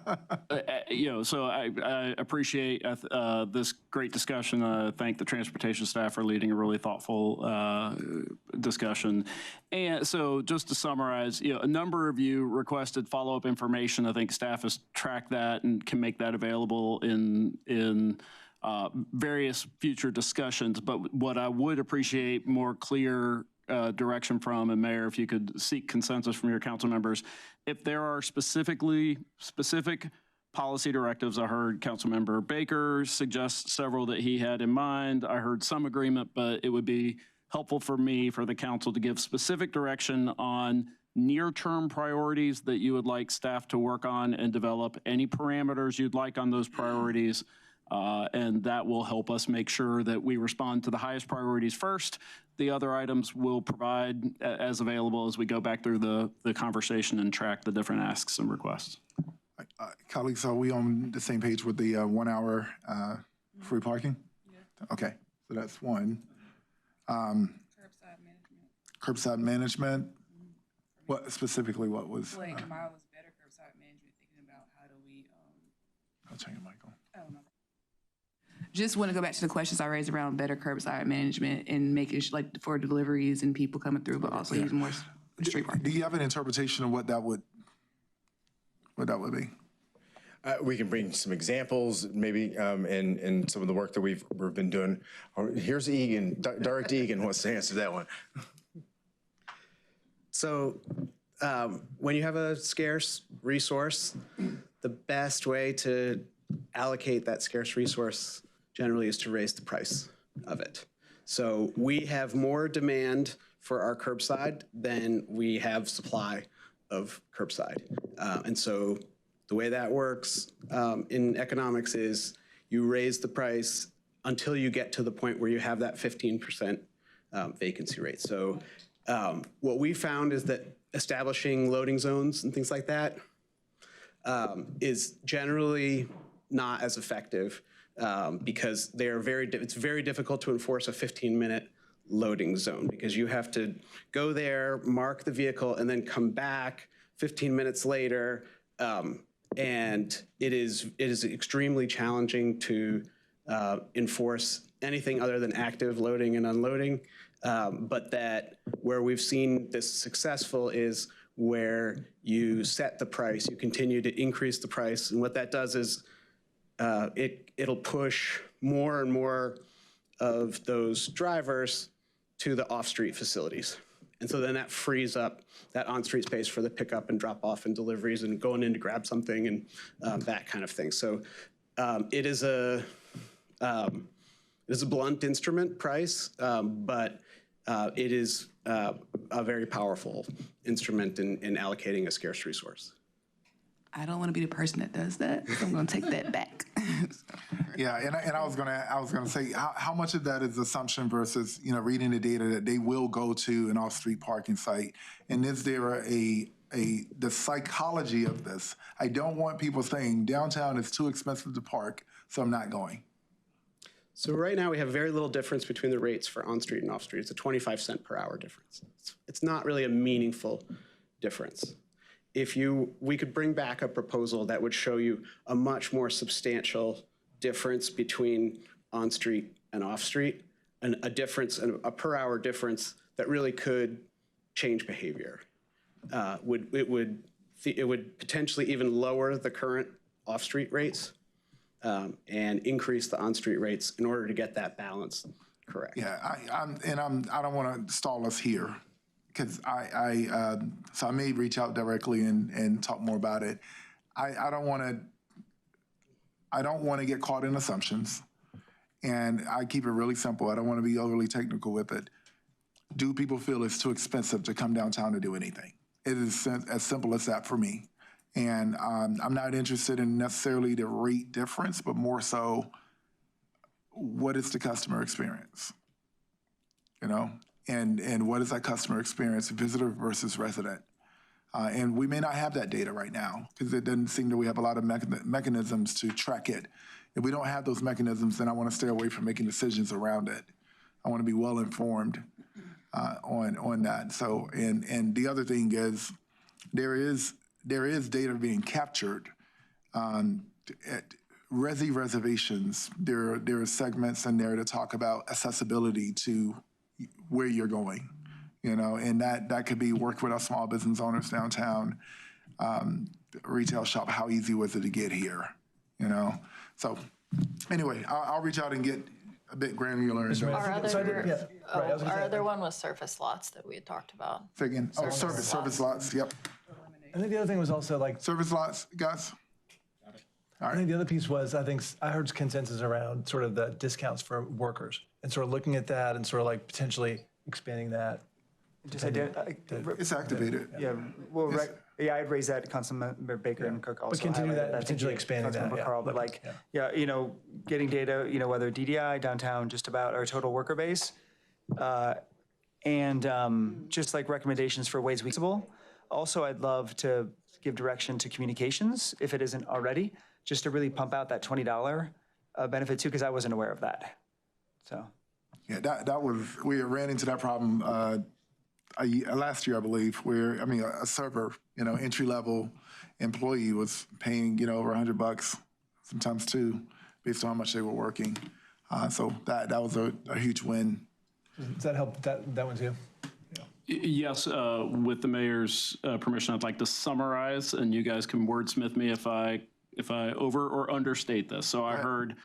Speaker 6: I appreciate this great discussion. I thank the transportation staff for leading a really thoughtful discussion. And so just to summarize, a number of you requested follow-up information. I think staff has tracked that and can make that available in various future discussions. But what I would appreciate more clear direction from, and Mayor, if you could seek consensus from your council members, if there are specific policy directives. I heard Councilmember Baker suggest several that he had in mind. I heard some agreement, but it would be helpful for me, for the council, to give specific direction on near-term priorities that you would like staff to work on and develop, any parameters you'd like on those priorities, and that will help us make sure that we respond to the highest priorities first. The other items we'll provide as available as we go back through the conversation and track the different asks and requests.
Speaker 1: Colleagues, are we on the same page with the 1 hour free parking? Yeah. Okay, so that's one. Curbside management. What specifically? What was?
Speaker 4: Like tomorrow was better curbside management. Thinking about how do we?
Speaker 1: I'll turn your mic on.
Speaker 4: Oh, my bad. Just want to go back to the questions I raised around better curbside management and making like for deliveries and people coming through, but also using more street parking.
Speaker 1: Do you have an interpretation of what that would be?
Speaker 10: We can bring some examples, maybe, in some of the work that we've been doing. Here's Egan. Director Egan wants to answer that one.
Speaker 11: So when you have a scarce resource, the best way to allocate that scarce resource generally is to raise the price of it. So we have more demand for our curbside than we have supply of curbside. And so the way that works in economics is you raise the price until you get to the point where you have that 15% vacancy rate. So what we found is that establishing loading zones and things like that is generally not as effective because it's very difficult to enforce a 15-minute loading zone because you have to go there, mark the vehicle, and then come back 15 minutes later. And it is extremely challenging to enforce anything other than active loading and unloading. But that where we've seen this successful is where you set the price, you continue to increase the price. And what that does is it'll push more and more of those drivers to the off-street facilities. And so then that frees up that on-street space for the pickup and drop off and deliveries and going in to grab something and that kind of thing. So it is a blunt instrument price, but it is a very powerful instrument in allocating a scarce resource.
Speaker 4: I don't want to be the person that does that, so I'm going to take that back.
Speaker 1: Yeah, and I was gonna say how much of that is assumption versus reading the data that they will go to an off-street parking site, and is there the psychology of this? I don't want people saying downtown is too expensive to park, so I'm not going.
Speaker 11: So right now we have very little difference between the rates for on-street and off-street. It's a 25-cent per hour difference. It's not really a meaningful difference. We could bring back a proposal that would show you a much more substantial difference between on-street and off-street, and a per hour difference that really could change behavior. It would potentially even lower the current off-street rates and increase the on-street rates in order to get that balance correct.
Speaker 1: Yeah, I don't want to stall us here, because so I may reach out directly and talk more about it. I don't want to get caught in assumptions, and I keep it really simple. I don't want to be overly technical with it. Do people feel it's too expensive to come downtown to do anything? It is as simple as that for me. And I'm not interested in necessarily the rate difference, but more so, what is the customer experience? And what is that customer experience, visitor versus resident? And we may not have that data right now because it doesn't seem that we have a lot of mechanisms to track it. If we don't have those mechanisms, then I want to stay away from making decisions around it. I want to be well informed on that. So, and the other thing is, there is data being captured at Resi reservations. There are segments in there to talk about accessibility to where you're going, and that could be work with our small business owners downtown, retail shop. How easy was it to get here? So anyway, I'll reach out and get a bit granular.
Speaker 9: Our other one was surface lots that we had talked about.
Speaker 1: Say again. Service lots. Yep.
Speaker 5: I think the other thing was also like
Speaker 1: service lots, guys.
Speaker 5: I think the other piece was, I heard consensus around sort of the discounts for workers and sort of looking at that and sort of like potentially expanding that
Speaker 8: Just
Speaker 1: It's activated.
Speaker 8: Yeah, well, I'd raise that, Councilmember Baker and Cook also.
Speaker 5: But continue
Speaker 8: highlighted
Speaker 5: that, potentially expanding that,
Speaker 8: Councilmember
Speaker 5: yeah.
Speaker 8: Carl, but getting data, whether DDI, downtown, just about our total worker base, and just like recommendations for ways we feasible. Also, I'd love to give direction to communications, if it isn't already, just to really pump out that $20 benefit too, because I wasn't aware of that. So.
Speaker 1: Yeah, that was, we ran into that problem last year, I believe, where, a server, entry-level employee was paying, over $100, sometimes two, based on how much they were working. So that was a huge win.
Speaker 5: Does that help that one too?
Speaker 6: Yes, with the mayor's permission, I'd like to summarize, and you guys can wordsmith me if I over or understate this. So I heard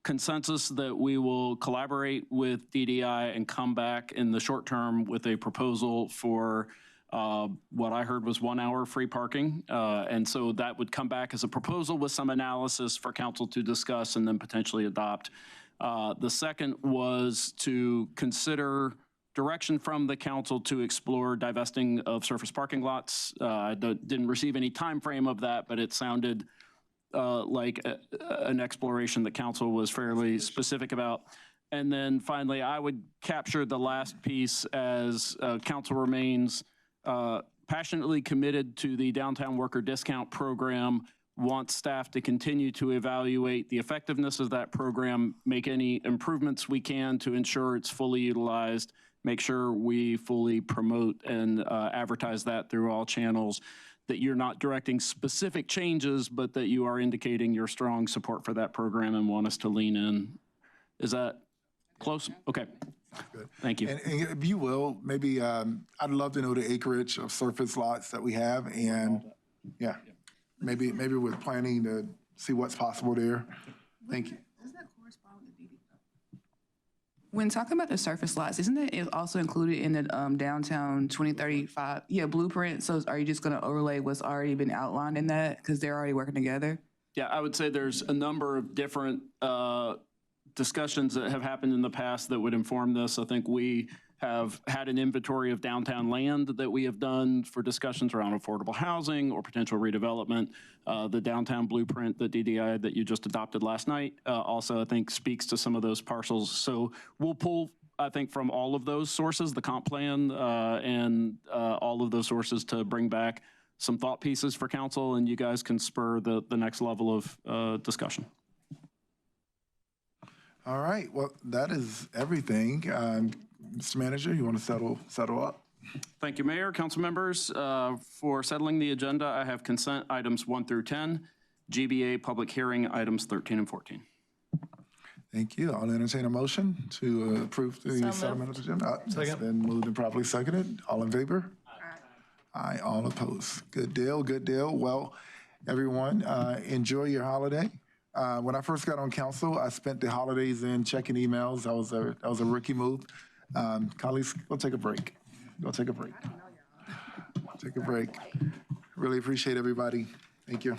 Speaker 6: consensus that we will collaborate with DDI and come back in the short term with a proposal for what I heard was 1 hour free parking. And so that would come back as a proposal with some analysis for council to discuss and then potentially adopt. The second was to consider direction from the council to explore divesting of surface parking lots. I didn't receive any time frame of that, but it sounded like an exploration that council was fairly specific about. And then finally, I would capture the last piece as council remains passionately committed to the downtown worker discount program, wants staff to continue to evaluate the effectiveness of that program, make any improvements we can to ensure it's fully utilized, make sure we fully promote and advertise that through all channels, that you're not directing specific changes, but that you are indicating your strong support for that program and want us to lean in. Is that close? Okay.
Speaker 1: Good.
Speaker 6: Thank you.
Speaker 1: And if you will, maybe I'd love to know the acreage of surface lots that we have, and maybe we're planning to see what's possible there. Thank you.
Speaker 4: Does that correspond with the DD? When talking about the surface lots, isn't that also included in the downtown 2035 blueprint? So are you just going to overlay what's already been outlined in that because they're already working together?
Speaker 6: Yeah, I would say there's a number of different discussions that have happened in the past that would inform this. I think we have had an inventory of downtown land that we have done for discussions around affordable housing or potential redevelopment. The downtown blueprint, the DDI that you just adopted last night, also I think speaks to some of those parcels. So we'll pull, I think, from all of those sources, the comp plan and all of those sources to bring back some thought pieces for council, and you guys can spur the next level of discussion.
Speaker 1: All right, well, that is everything. Mr. Manager, you want to settle up?
Speaker 6: Thank you, Mayor, council members. For settling the agenda, I have consent items 1 through 10, GBA public hearing items 13 and 14.
Speaker 1: Thank you. I'll entertain a motion to approve the settlement of the agenda. It's been moved and properly seconded. All in favor? Aye. Aye, all opposed. Good deal, good deal. Well, everyone, enjoy your holiday. When I first got on council, I spent the holidays in checking emails. That was a rookie move. Colleagues, go take a break. Go take a break. Take a break. Really appreciate everybody. Thank you.